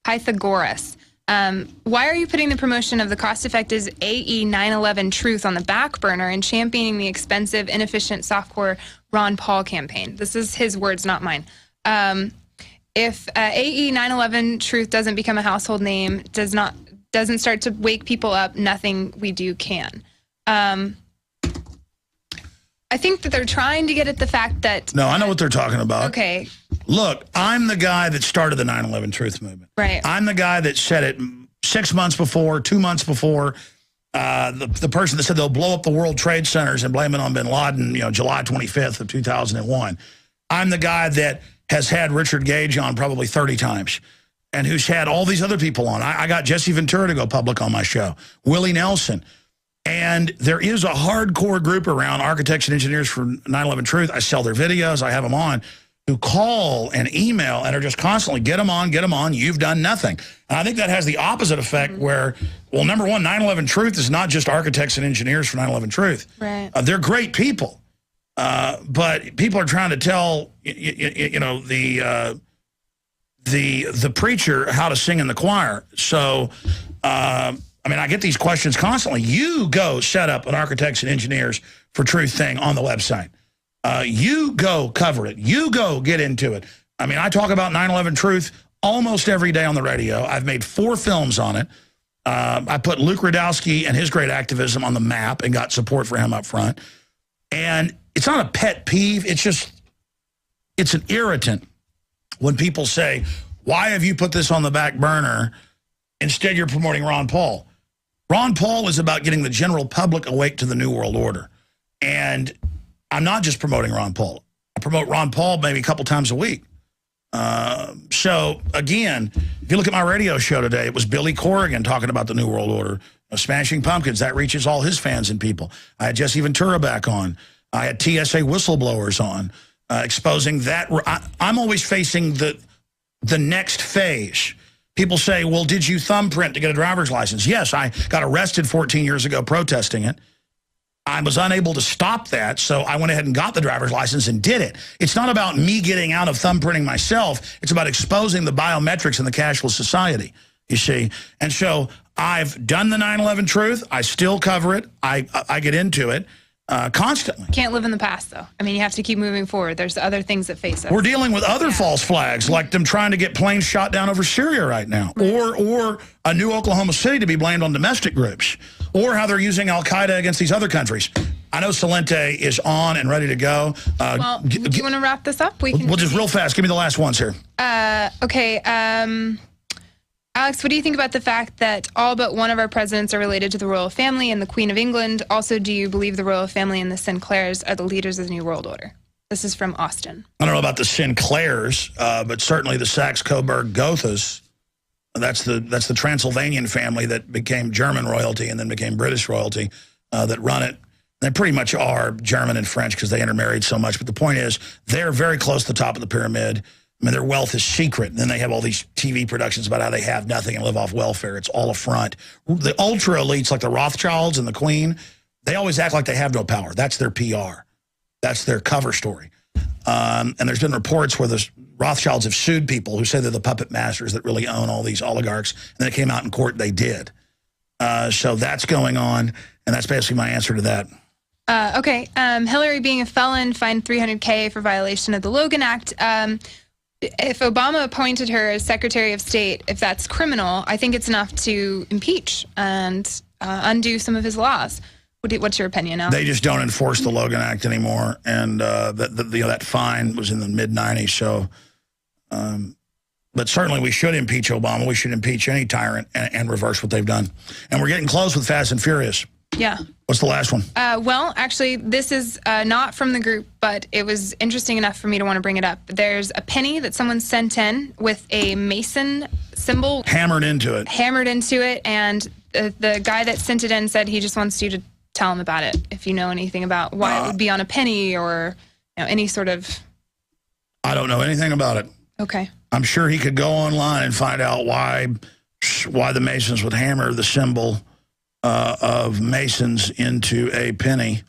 S2: Pythagoras. Why are you putting the promotion of the cost-effective AE 911 Truth on the back burner and championing the expensive, inefficient software Ron Paul campaign? This is his words, not mine. If AE 911 Truth doesn't become a household name, doesn't start to wake people up, nothing we do can. I think that they're trying to get at the fact that...
S3: No, I know what they're talking about.
S2: Okay.
S3: Look, I'm the guy that started the 9/11 Truth movement.
S2: Right.
S3: I'm the guy that said it 6 months before, 2 months before. The person that said they'll blow up the World Trade Centers and blame it on bin Laden, July 25th of 2001. I'm the guy that has had Richard Gage on probably 30 times and who's had all these other people on. I got Jesse Ventura to go public on my show, Willie Nelson. And there is a hardcore group around architects and engineers for 9/11 Truth. I sell their videos. I have them on who call and email and are just constantly, get them on, you've done nothing. And I think that has the opposite effect where, well, number one, 9/11 Truth is not just architects and engineers for 9/11 Truth.
S2: Right.
S3: They're great people. But people are trying to tell, the preacher how to sing in the choir. So, I get these questions constantly. You go set up an Architects and Engineers for Truth thing on the website. You go cover it. You go get into it. I talk about 9/11 Truth almost every day on the radio. I've made 4 films on it. I put Luke Radowski and his great activism on the map and got support for him up front. And it's not a pet peeve. It's an irritant when people say, why have you put this on the back burner? Instead, you're promoting Ron Paul. Ron Paul is about getting the general public awake to the New World Order. And I'm not just promoting Ron Paul. I promote Ron Paul maybe a couple times a week. So, again, if you look at my radio show today, it was Billy Corrigan talking about the New World Order. Smashing Pumpkins, that reaches all his fans and people. I had Jesse Ventura back on. I had TSA whistleblowers on, exposing that. I'm always facing the next phase. People say, well, did you thumbprint to get a driver's license? Yes, I got arrested 14 years ago protesting it. I was unable to stop that, so I went ahead and got the driver's license and did it. It's not about me getting out of thumbprinting myself. It's about exposing the biometrics in the cashless society, you see. And so I've done the 9/11 Truth. I still cover it. I get into it constantly.
S2: Can't live in the past, though. You have to keep moving forward. There's other things that face us.
S3: We're dealing with other false flags, like them trying to get planes shot down over Syria right now, or a new Oklahoma City to be blamed on domestic groups, or how they're using Al-Qaeda against these other countries. I know Salente is on and ready to go.
S2: Well, do you want to wrap this up?
S3: We'll just real fast. Give me the last ones here.
S2: Okay. Alex, what do you think about the fact that all but one of our presidents are related to the royal family and the Queen of England? Also, do you believe the royal family and the Sinclairs are the leaders of the New World Order? This is from Austin.
S3: I don't know about the Sinclairs, but certainly the Saxe-Coburg-Gothas. That's the Transylvanian family that became German royalty and then became British royalty that run it. They pretty much are German and French because they intermarried so much. But the point is, they're very close to the top of the pyramid. I mean, their wealth is secret. And then they have all these TV productions about how they have nothing and live off welfare. It's all a front. The ultra elites like the Rothschilds and the Queen, they always act like they have no power. That's their PR. That's their cover story. And there's been reports where the Rothschilds have sued people who say they're the puppet masters that really own all these oligarchs. And then it came out in court they did. So that's going on. And that's basically my answer to that.
S2: Okay. Hillary being a felon, fined $300K for violation of the Logan Act. If Obama appointed her as Secretary of State, if that's criminal, I think it's enough to impeach and undo some of his laws. What's your opinion, Al?
S3: They just don't enforce the Logan Act anymore, and that fine was in the mid-'90s. So, but certainly we should impeach Obama. We should impeach any tyrant and reverse what they've done. And we're getting close with Fast and Furious.
S2: Yeah.
S3: What's the last one?
S2: Well, actually, this is not from the group, but it was interesting enough for me to want to bring it up. There's a penny that someone sent in with a Mason symbol.
S3: Hammered into it,
S2: and the guy that sent it in said he just wants you to tell him about it, if you know anything about why it would be on a penny or any sort of...
S3: I don't know anything about it.
S2: Okay.
S3: I'm sure he could go online and find out why the Masons would hammer the symbol of Masons into a penny,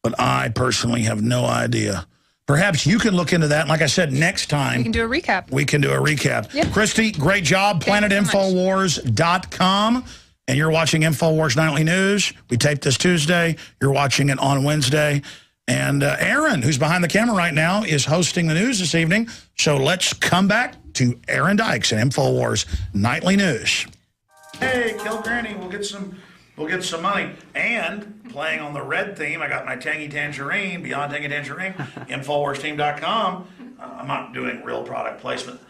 S3: but I personally have no idea. Perhaps you can look into that. And like I said, next time...
S2: We can do a recap.
S3: Yep. Christy, great job. PlanetInfowars.com. And you're watching Infowars Nightly News. We taped this Tuesday. You're watching it on Wednesday. And Aaron, who's behind the camera right now, is hosting the news this evening. So let's come back to Aaron Dykes and Infowars Nightly News. Hey, kill Granny. We'll get some money. And playing on the red theme, I got my Tangy Tangerine, Beyond Tangy Tangerine, InfoWarsTeam.com. I'm not doing real product placement.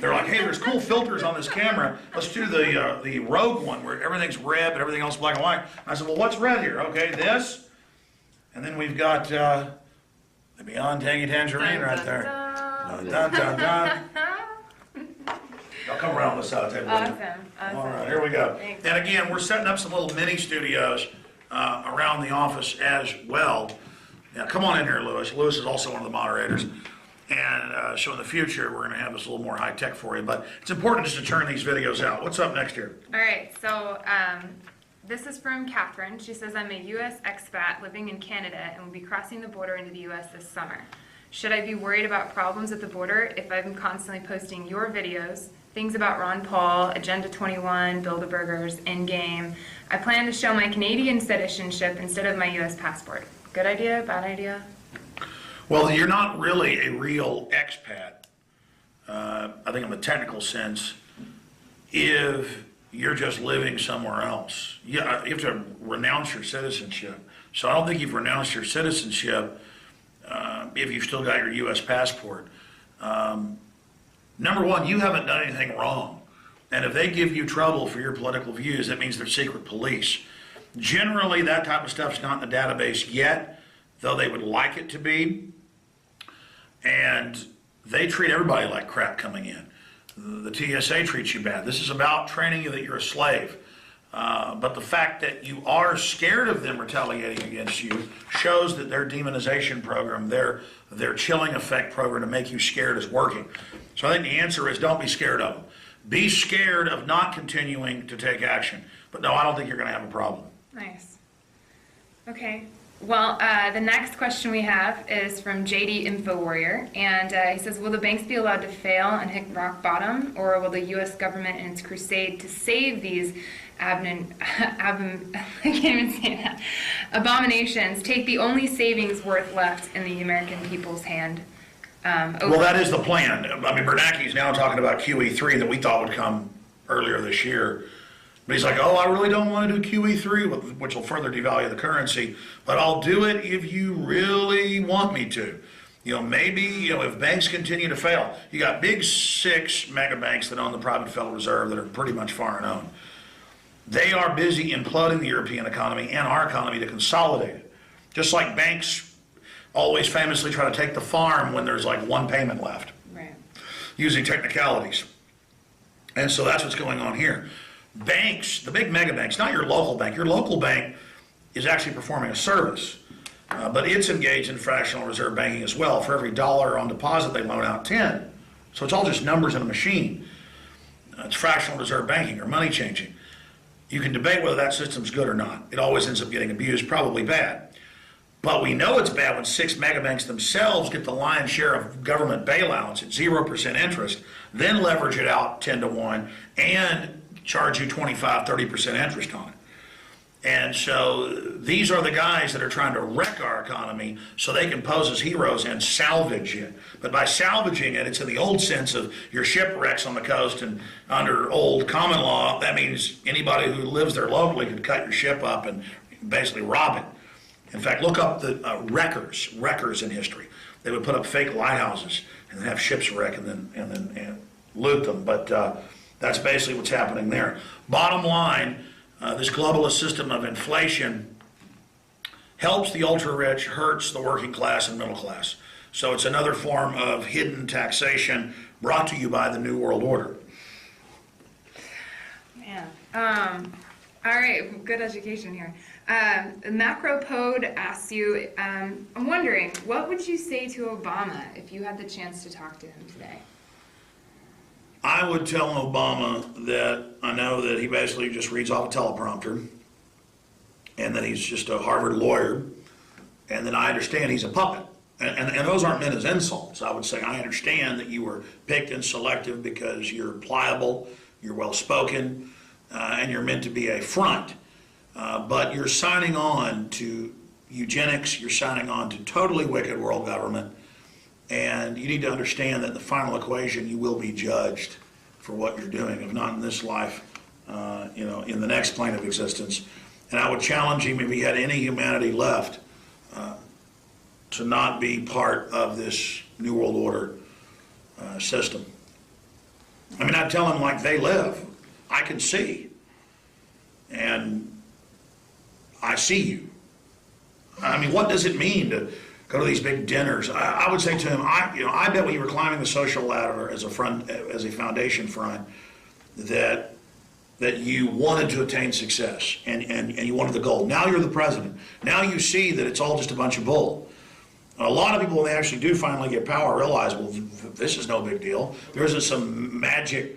S3: They're like, hey, there's cool filters on this camera. Let's do the Rogue one where everything's red but everything else black and white. And I said, well, what's red here? Okay, this. And then we've got the Beyond Tangy Tangerine right there. Dun, dun, dun. I'll come around on the side table.
S2: Awesome.
S3: All right, here we go.
S2: Thanks.
S3: And again, we're setting up some little mini studios around the office as well. Now, come on in here, Lewis. Lewis is also one of the moderators. And so in the future, we're going to have this a little more high-tech for you. But it's important just to turn these videos out. What's up next here?
S2: All right, so this is from Catherine. She says, I'm a U.S. expat living in Canada and will be crossing the border into the U.S. this summer. Should I be worried about problems at the border if I'm constantly posting your videos, things about Ron Paul, Agenda 21, Build-A-Burgers, Endgame? I plan to show my Canadian citizenship instead of my U.S. passport. Good idea? Bad idea?
S3: Well, you're not really a real expat, I think in the technical sense, if you're just living somewhere else. You have to renounce your citizenship. So I don't think you've renounced your citizenship if you've still got your U.S. passport. Number one, you haven't done anything wrong. And if they give you trouble for your political views, that means they're secret police. Generally, that type of stuff's not in the database yet, though they would like it to be. And they treat everybody like crap coming in. The TSA treats you bad. This is about training you that you're a slave. But the fact that you are scared of them retaliating against you shows that their demonization program, their chilling effect program to make you scared is working. So I think the answer is don't be scared of them. Be scared of not continuing to take action. But no, I don't think you're going to have a problem.
S2: Nice. Okay. Well, the next question we have is from JD InfoWarrior, and he says, will the banks be allowed to fail and hit rock bottom, or will the U.S. government in its crusade to save these abominations take the only savings worth left in the American people's hand?
S3: Well, that is the plan. I mean, Bernanke's now talking about QE3 that we thought would come earlier this year. But he's like, oh, I really don't want to do QE3, which will further devalue the currency, but I'll do it if you really want me to. Maybe, if banks continue to fail, you got big 6 mega banks that own the private Federal Reserve that are pretty much foreign owned. They are busy imploding the European economy and our economy to consolidate it. Just like banks always famously try to take the farm when there's like one payment left,
S2: Right.
S3: using technicalities. And so that's what's going on here. Banks, the big mega banks, not your local bank is actually performing a service. But it's engaged in fractional reserve banking as well. For every dollar on deposit, they loan out 10. So it's all just numbers in a machine. It's fractional reserve banking or money changing. You can debate whether that system's good or not. It always ends up getting abused, probably bad. But we know it's bad when 6 megabanks themselves get the lion's share of government bailouts at 0% interest, then leverage it out 10 to 1, and charge you 25, 30% interest on it. And so these are the guys that are trying to wreck our economy so they can pose as heroes and salvage it. But by salvaging it, it's in the old sense of your shipwrecks on the coast, and under old common law, that means anybody who lives there locally could cut your ship up and basically rob it. In fact, look up the wreckers in history. They would put up fake lighthouses and have ships wreck and then loot them. But that's basically what's happening there. Bottom line, this globalist system of inflation helps the ultra-rich, hurts the working class and middle class. So it's another form of hidden taxation brought to you by the New World Order.
S2: Man. All right, good education here. MacroPod asks you, I'm wondering, what would you say to Obama if you had the chance to talk to him today?
S3: I would tell Obama that I know that he basically just reads off a teleprompter, and that he's just a Harvard lawyer, and that I understand he's a puppet. And those aren't meant as insults. I would say I understand that you were picked and selective because you're pliable, you're well-spoken, and you're meant to be a front. But you're signing on to eugenics, you're signing on to totally wicked world government, and you need to understand that in the final equation you will be judged for what you're doing, if not in this life, in the next plane of existence. And I would challenge him, if he had any humanity left, to not be part of this New World Order system. I mean, I tell him like they live. I can see. And I see you. I mean, what does it mean to go to these big dinners? I would say to him, I bet when you were climbing the social ladder as a foundation front, that you wanted to attain success and you wanted the goal. Now you're the president. Now you see that it's all just a bunch of bull. A lot of people, when they actually do finally get power, realize, well, this is no big deal. There isn't some magic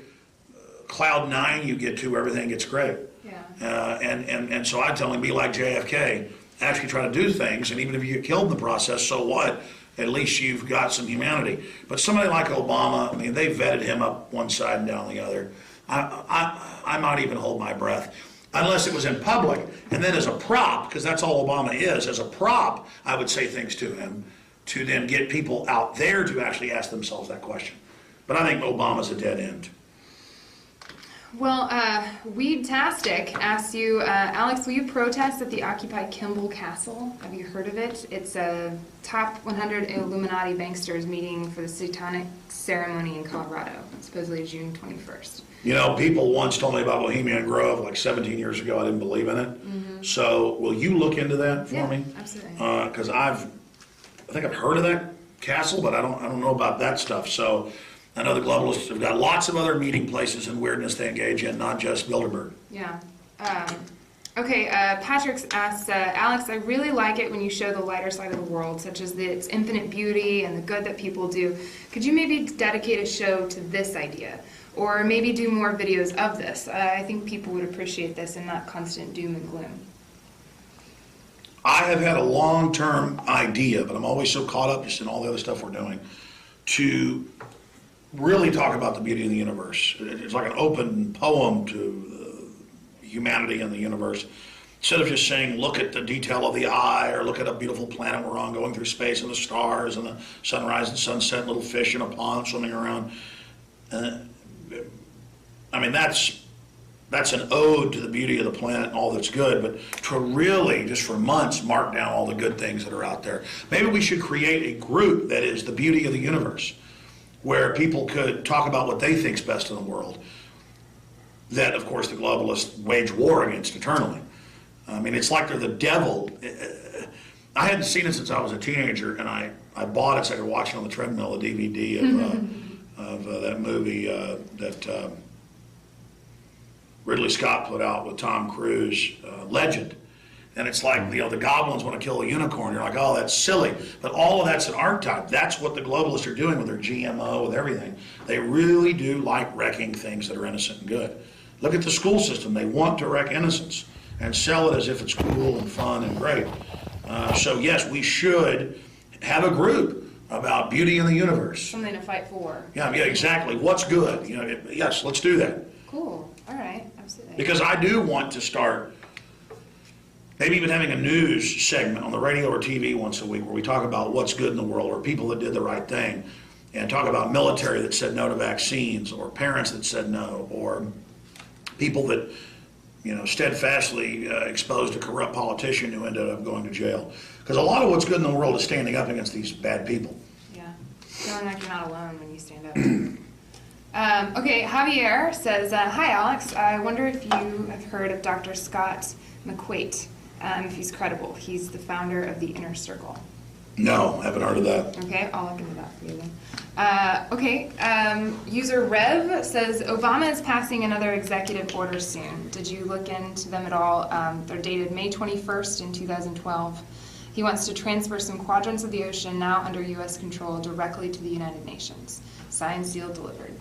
S3: cloud 9 you get to where everything gets great. Yeah. And so I tell him, be like JFK, actually try to do things, and even if you get killed in the process, so what? At least you've got some humanity. But somebody like Obama, I mean, they vetted him up one side and down the other. I might even hold my breath, unless it was in public. And then as a prop, because that's all Obama is, as a prop, I would say things to him to then get people out there to actually ask themselves that question. But I think Obama's a dead end.
S2: Well, Weedtastic asks you, Alex, will you protest at the Occupy Kimball Castle? Have you heard of it? It's a top 100 Illuminati banksters meeting for the Satanic ceremony in Colorado, supposedly June 21st.
S3: You know, people once told me about Bohemian Grove like 17 years ago. I didn't believe in it. Mm-hmm. So will you look into that for me?
S2: Yeah, absolutely.
S3: Because I think I've heard of that castle, but I don't know about that stuff. So I know the globalists have got lots of other meeting places and weirdness they engage in, not just Bilderberg.
S2: Yeah. Okay, Patrick asks, Alex, I really like it when you show the lighter side of the world, such as its infinite beauty and the good that people do. Could you maybe dedicate a show to this idea? Or maybe do more videos of this? I think people would appreciate this and not constant doom and gloom.
S3: I have had a long-term idea, but I'm always so caught up just in all the other stuff we're doing, to really talk about the beauty of the universe. It's like an open poem to humanity and the universe. Instead of just saying, look at the detail of the eye, or look at a beautiful planet we're on going through space and the stars and the sunrise and sunset and little fish in a pond swimming around. I mean, that's that's an ode to the beauty of the planet and all that's good, but to really, just for months, mark down all the good things that are out there. Maybe we should create a group that is the beauty of the universe, where people could talk about what they think's best in the world, that, of course, the globalists wage war against eternally. I mean, it's like they're the devil. I hadn't seen it since I was a teenager, and I bought it so I could watch it on the treadmill, the DVD of that movie that Ridley Scott put out with Tom Cruise, Legend. And it's like, you know, the goblins want to kill a unicorn. You're like, oh, that's silly. But all of that's an archetype. That's what the globalists are doing with their GMO, with everything. They really do like wrecking things that are innocent and good. Look at the school system. They want to wreck innocence and sell it as if it's cool and fun and great. So yes, we should have a group about beauty in the universe.
S2: Something to fight for.
S3: Yeah, exactly. What's good? You know, yes, let's do that.
S2: Cool. All right. Absolutely.
S3: Because I do want to start maybe even having a news segment on the radio or TV once a week where we talk about what's good in the world, or people that did the right thing, and talk about military that said no to vaccines, or parents that said no, or people that, you know, steadfastly exposed a corrupt politician who ended up going to jail. Because a lot of what's good in the world is standing up against these bad people.
S2: Yeah. Feeling like you're not alone when you stand up. Okay, Javier says, hi, Alex. I wonder if you have heard of Dr. Scott McQuaid, if he's credible. He's the founder of the Inner Circle.
S3: No, haven't heard of that.
S2: Okay, I'll look into that for you then. User Rev says, Obama is passing another executive order soon. Did you look into them at all? They're dated May 21st in 2012. He wants to transfer some quadrants of the ocean now under U.S. control directly to the United Nations. Signed, sealed, delivered.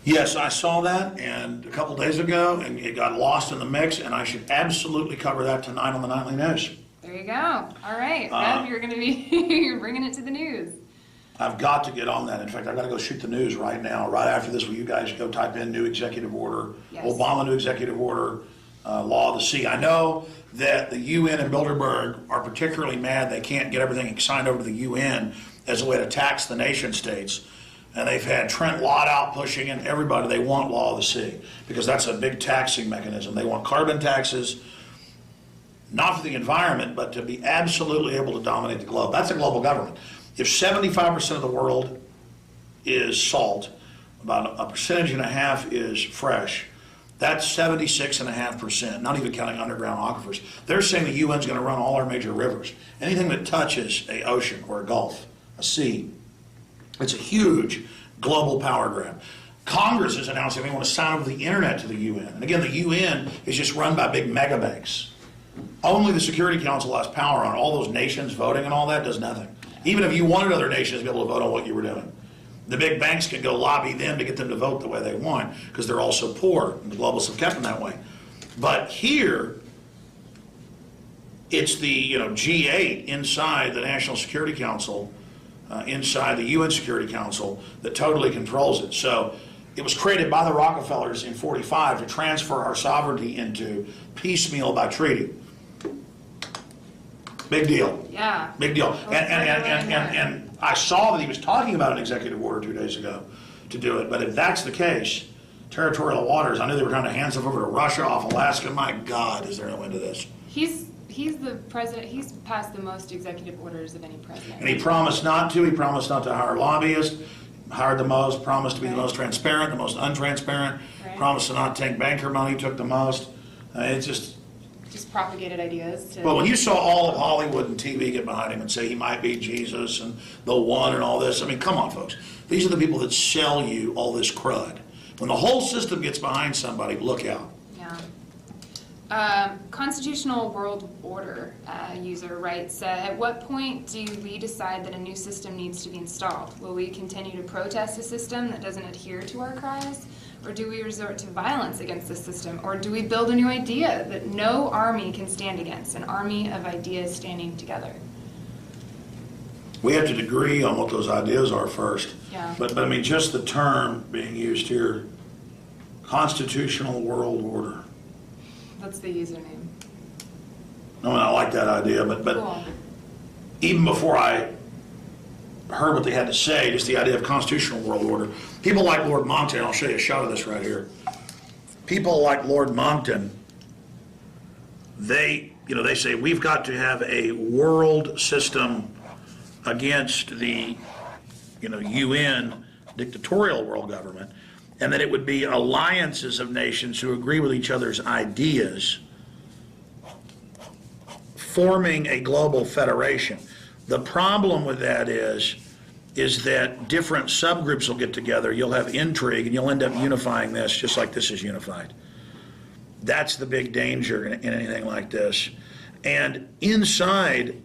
S3: Yes, I saw that and a couple days ago, and it got lost in the mix, and I should absolutely cover that tonight on the Nightly News.
S2: There you go. All right, Rev, you're going to be you're bringing it to the news.
S3: I've got to get on that. In fact, I've got to go shoot the news right now. Right after this, will you guys go type in new executive order,
S2: yes.
S3: Obama new executive order, law of the sea. I know that the UN and Bilderberg are particularly mad they can't get everything signed over to the UN as a way to tax the nation states. And they've had Trent Lott out pushing, and everybody, they want law of the sea because that's a big taxing mechanism. They want carbon taxes, not for the environment, but to be absolutely able to dominate the globe. That's a global government. If 75% of the world is salt, about 1.5% is fresh, that's 76.5%, not even counting underground aquifers. They're saying the UN's going to run all our major rivers. Anything that touches an ocean or a gulf, a sea, it's a huge global power grab. Congress is announcing they want to sign over the internet to the UN. And again, the UN is just run by big mega banks. Only the Security Council has power on it. All those nations voting and all that does nothing. Even if you wanted other nations to be able to vote on what you were doing, the big banks can go lobby them to get them to vote the way they want because they're all so poor, and the globalists have kept them that way. But here, it's the G8 inside the National Security Council, inside the UN Security Council, that totally controls it. So it was created by the Rockefellers in '45 to transfer our sovereignty into piecemeal by treaty. Big deal.
S2: Yeah.
S3: Big deal. And I saw that he was talking about an executive order 2 days ago to do it. But if that's the case, territorial waters, I knew they were trying to hand stuff over to Russia off Alaska. My God, is there no end to this?
S2: He's the president. He's passed the most executive orders of any president.
S3: And he promised not to. He promised not to hire lobbyists. Hired the most. Promised to be the most transparent, the most untransparent.
S2: Right.
S3: Promised to not take banker money. Took the most. It's just
S2: propagated ideas.
S3: Well, when you saw all of Hollywood and TV get behind him and say he might be Jesus and the one and all this, I mean, come on, folks. These are the people that sell you all this crud. When the whole system gets behind somebody, look out.
S2: Yeah. Constitutional World Order user writes, at what point do we decide that a new system needs to be installed? Will we continue to protest a system that doesn't adhere to our cries? Or do we resort to violence against the system? Or do we build a new idea that no army can stand against, an army of ideas standing together?
S3: We have to agree on what those ideas are first.
S2: Yeah.
S3: But I mean, just the term being used here, Constitutional World Order.
S2: That's the username.
S3: I mean, I like that idea, but
S2: Cool.
S3: Even before I heard what they had to say, just the idea of Constitutional World Order, people like Lord Monte, and I'll show you a shot of this right here. people like Lord Monckton, they say we've got to have a world system against the, UN dictatorial world government, and that it would be alliances of nations who agree with each other's ideas, forming a global federation. The problem with that is that different subgroups will get together, you'll have intrigue, and you'll end up unifying this just like this is unified. That's the big danger in anything like this. And inside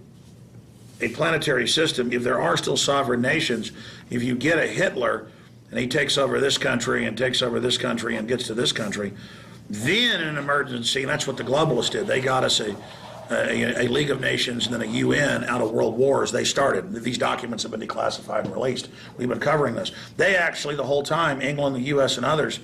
S3: a planetary system, if there are still sovereign nations, if you get a Hitler and he takes over this country and takes over this country and gets to this country, then in an emergency, and that's what the globalists did, they got us a League of Nations and then a UN out of world wars. They started. These documents have been declassified and released. We've been covering this. They actually, the whole time, England, the US, and others,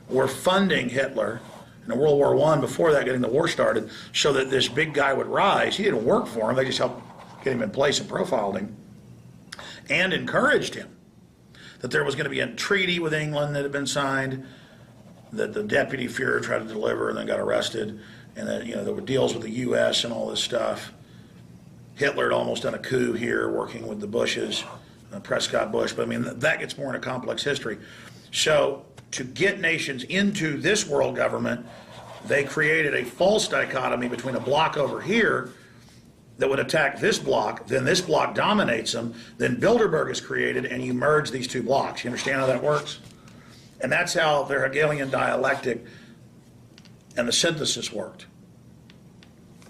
S3: were funding Hitler in World War I, before that, getting the war started, so that this big guy would rise. He didn't work for him. They just helped get him in place and profiled him and encouraged him that there was going to be a treaty with England that had been signed, that the deputy Führer tried to deliver and then got arrested, and that there were deals with the U.S. and all this stuff. Hitler had almost done a coup here, working with the Bushes, Prescott Bush, but I mean, that gets more into complex history. So to get nations into this world government, they created a false dichotomy between a bloc over here that would attack this bloc, then this bloc dominates them, then Bilderberg is created, and you merge these two blocs. You understand how that works? And that's how the Hegelian dialectic and the synthesis worked,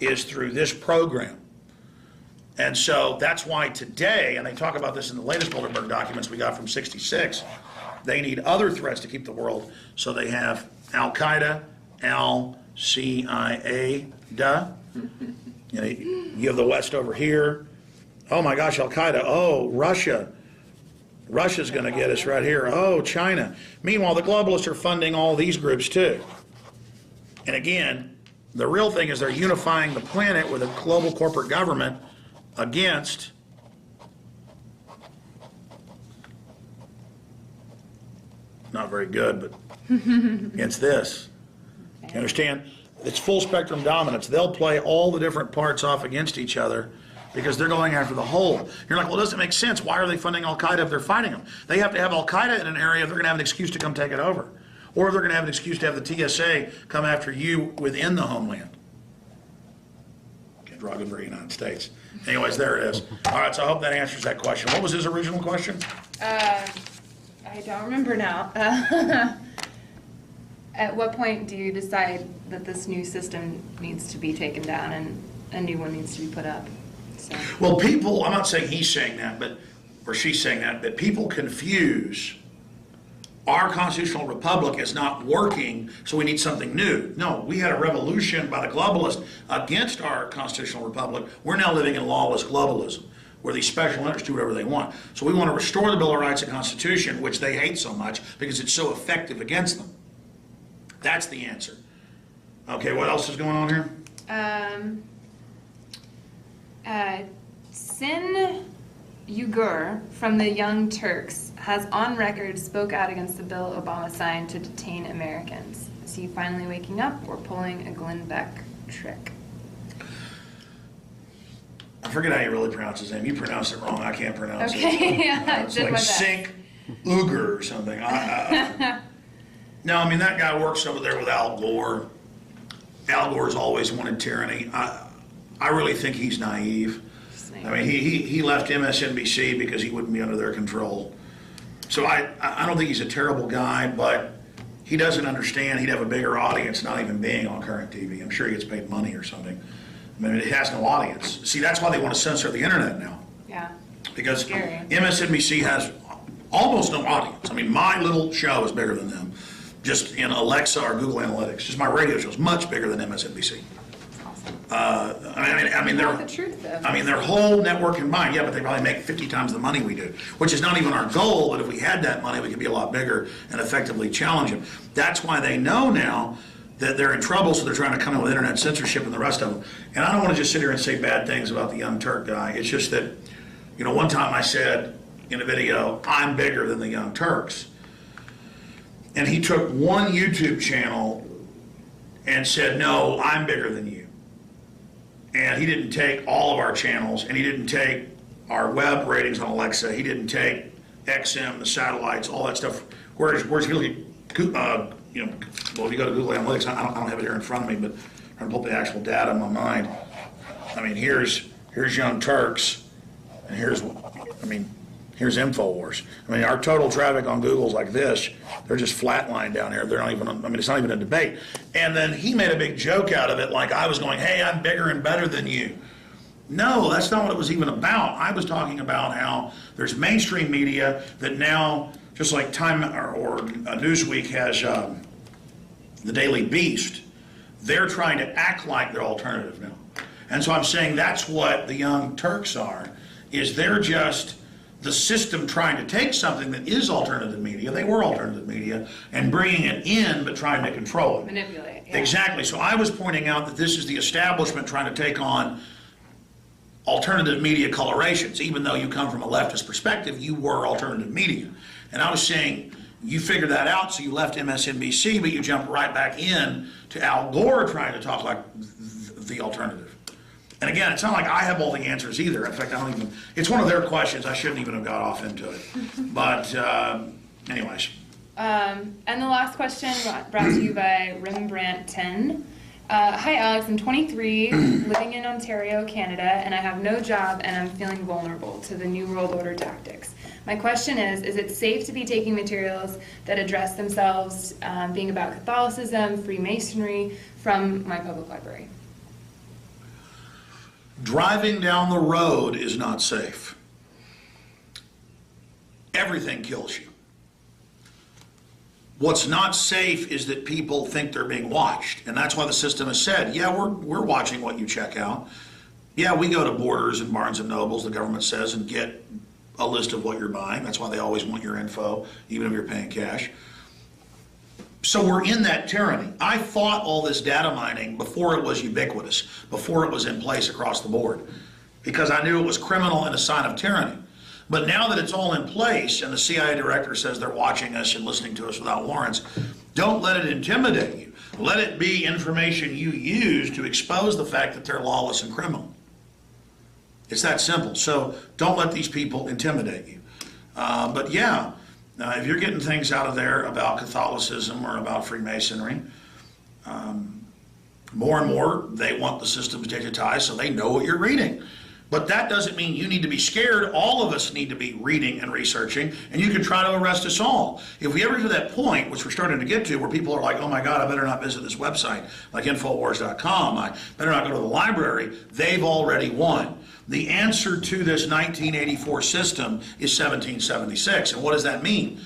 S3: is through this program. And so that's why today, and they talk about this in the latest Bilderberg documents we got from =66, they need other threats to keep the world, so they have Al-Qaeda, CIA, you have the West over here. Oh my gosh, Al-Qaeda. Oh, Russia. Russia's going to get us right here. Oh, China. Meanwhile, the globalists are funding all these groups too. And again, the real thing is they're unifying the planet with a global corporate government against not very good, but against this. You understand? It's full spectrum dominance. They'll play all the different parts off against each other because they're going after the whole. You're like, well, it doesn't make sense. Why are they funding Al-Qaeda if they're fighting them? They have to have Al-Qaeda in an area if they're going to have an excuse to come take it over. Or if they're going to have an excuse to have the TSA come after you within the homeland. Can't draw a good for the United States. Anyways, there it is. All right, so I hope that answers that question. What was his original question?
S2: I don't remember now. At what point do you decide that this new system needs to be taken down and a new one needs to be put up? So.
S3: Well, people, I'm not saying he's saying that, or she's saying that, but people confuse our constitutional republic is not working, so we need something new. No, we had a revolution by the globalists against our constitutional republic. We're now living in lawless globalism, where these special interests do whatever they want. So we want to restore the Bill of Rights and Constitution, which they hate so much because it's so effective against them. That's the answer. Okay, what else is going on here?
S2: Sin Uyghur from the Young Turks has on record spoke out against the bill Obama signed to detain Americans. Is he finally waking up or pulling a Glenn Beck trick?
S3: I forget how you really pronounce his name. You pronounce it wrong. I can't pronounce it.
S2: Okay, yeah,
S3: It's like Sink Uyghur or something. No, I mean, that guy works over there with Al Gore. Al Gore's always wanted tyranny. I really think he's naive. I mean, he left MSNBC because he wouldn't be under their control. So I don't think he's a terrible guy, but he doesn't understand he'd have a bigger audience not even being on current TV. I'm sure he gets paid money or something. I mean, it has no audience. See, that's why they want to censor the internet now.
S2: Yeah.
S3: Because
S2: Scary.
S3: MSNBC has almost no audience. I mean, my little show is bigger than them. Just in Alexa or Google Analytics. Just my radio show is much bigger than MSNBC. I mean, they're
S2: the truth, though.
S3: I mean, their whole network combined, yeah, but they probably make 50 times the money we do, which is not even our goal. But if we had that money, we could be a lot bigger and effectively challenge them. That's why they know now that they're in trouble, so they're trying to come in with internet censorship and the rest of them. And I don't want to just sit here and say bad things about the Young Turk guy. It's just that, one time I said in a video, I'm bigger than the Young Turks. And he took one YouTube channel and said, no, I'm bigger than you. And he didn't take all of our channels, and he didn't take our web ratings on Alexa. He didn't take XM, the satellites, all that stuff. Whereas if you look at, you know, well, if you go to Google Analytics, I don't have it here in front of me, but I'm trying to pull up the actual data in my mind. I mean, here's Young Turks, and here's Infowars. I mean, our total traffic on Google's like this. They're just flatlined down here. They're not even, I mean, it's not even a debate. And then he made a big joke out of it, like I was going, hey, I'm bigger and better than you. No, that's not what it was even about. I was talking about how there's mainstream media that now, just like Time or Newsweek has the Daily Beast, they're trying to act like they're alternative now. And so I'm saying that's what the Young Turks are, is they're just the system trying to take something that is alternative media, they were alternative media, and bringing it in but trying to control it.
S2: Manipulate. Yeah.
S3: Exactly. So I was pointing out that this is the establishment trying to take on alternative media colorations. Even though you come from a leftist perspective, you were alternative media. And I was saying, you figured that out, so you left MSNBC, but you jumped right back in to Al Gore trying to talk like the alternative. And again, it's not like I have all the answers either. In fact, I don't even, it's one of their questions. I shouldn't even have got off into it. But anyways.
S2: And the last question brought to you by Rembrandt 10. Hi Alex, I'm 23, living in Ontario, Canada, and I have no job and I'm feeling vulnerable to the New World Order tactics. My question is it safe to be taking materials that address themselves being about Catholicism, Freemasonry from my public library?
S3: Driving down the road is not safe. Everything kills you. What's not safe is that people think they're being watched, and that's why the system has said, yeah, we're watching what you check out. Yeah, we go to Borders and Barnes and Nobles, the government says, and get a list of what you're buying. That's why they always want your info, even if you're paying cash. So we're in that tyranny. I fought all this data mining before it was ubiquitous, before it was in place across the board, because I knew it was criminal and a sign of tyranny. But now that it's all in place and the CIA director says they're watching us and listening to us without warrants, don't let it intimidate you. Let it be information you use to expose the fact that they're lawless and criminal. It's that simple. So don't let these people intimidate you. But yeah, if you're getting things out of there about Catholicism or about Freemasonry, more and more they want the system digitized so they know what you're reading. But that doesn't mean you need to be scared. All of us need to be reading and researching, and you can try to arrest us all. If we ever get to that point, which we're starting to get to, where people are like, oh my God, I better not visit this website, like Infowars.com, I better not go to the library, they've already won. The answer to this 1984 system is 1776. And what does that mean?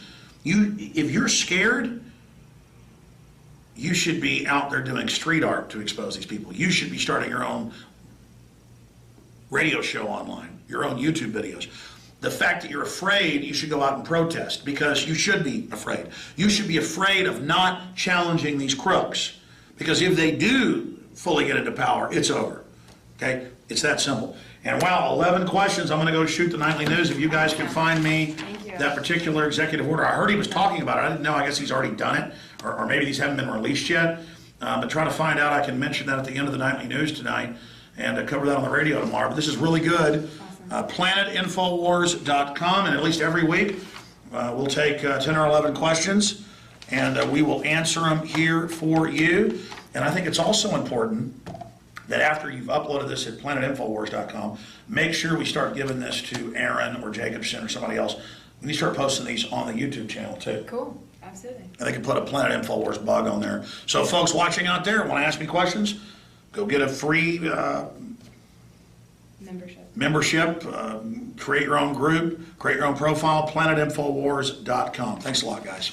S3: If you're scared, you should be out there doing street art to expose these people. You should be starting your own radio show online, your own YouTube videos. The fact that you're afraid, you should go out and protest, because you should be afraid. You should be afraid of not challenging these crooks, because if they do fully get into power, it's over. Okay? It's that simple. And wow, 11 questions. I'm going to go shoot the nightly news. If you guys can find me that particular executive order. I heard he was talking about it. I didn't know. I guess he's already done it, or maybe these haven't been released yet. But try to find out. I can mention that at the end of the nightly news tonight, and cover that on the radio tomorrow. But this is really good. PlanetInfowars.com, and at least every week we'll take 10 or 11 questions, and we will answer them here for you. And I think it's also important that after you've uploaded this at PlanetInfowars.com, make sure we start giving this to Aaron or Jacobson or somebody else. We need to start posting these on the YouTube channel too.
S2: Cool, absolutely. And
S3: they can put a Planet Infowars bug on there. So folks watching out there, want to ask me questions? Go get a free membership, create your own group, create your own profile, planetinfowars.com. Thanks a lot, guys.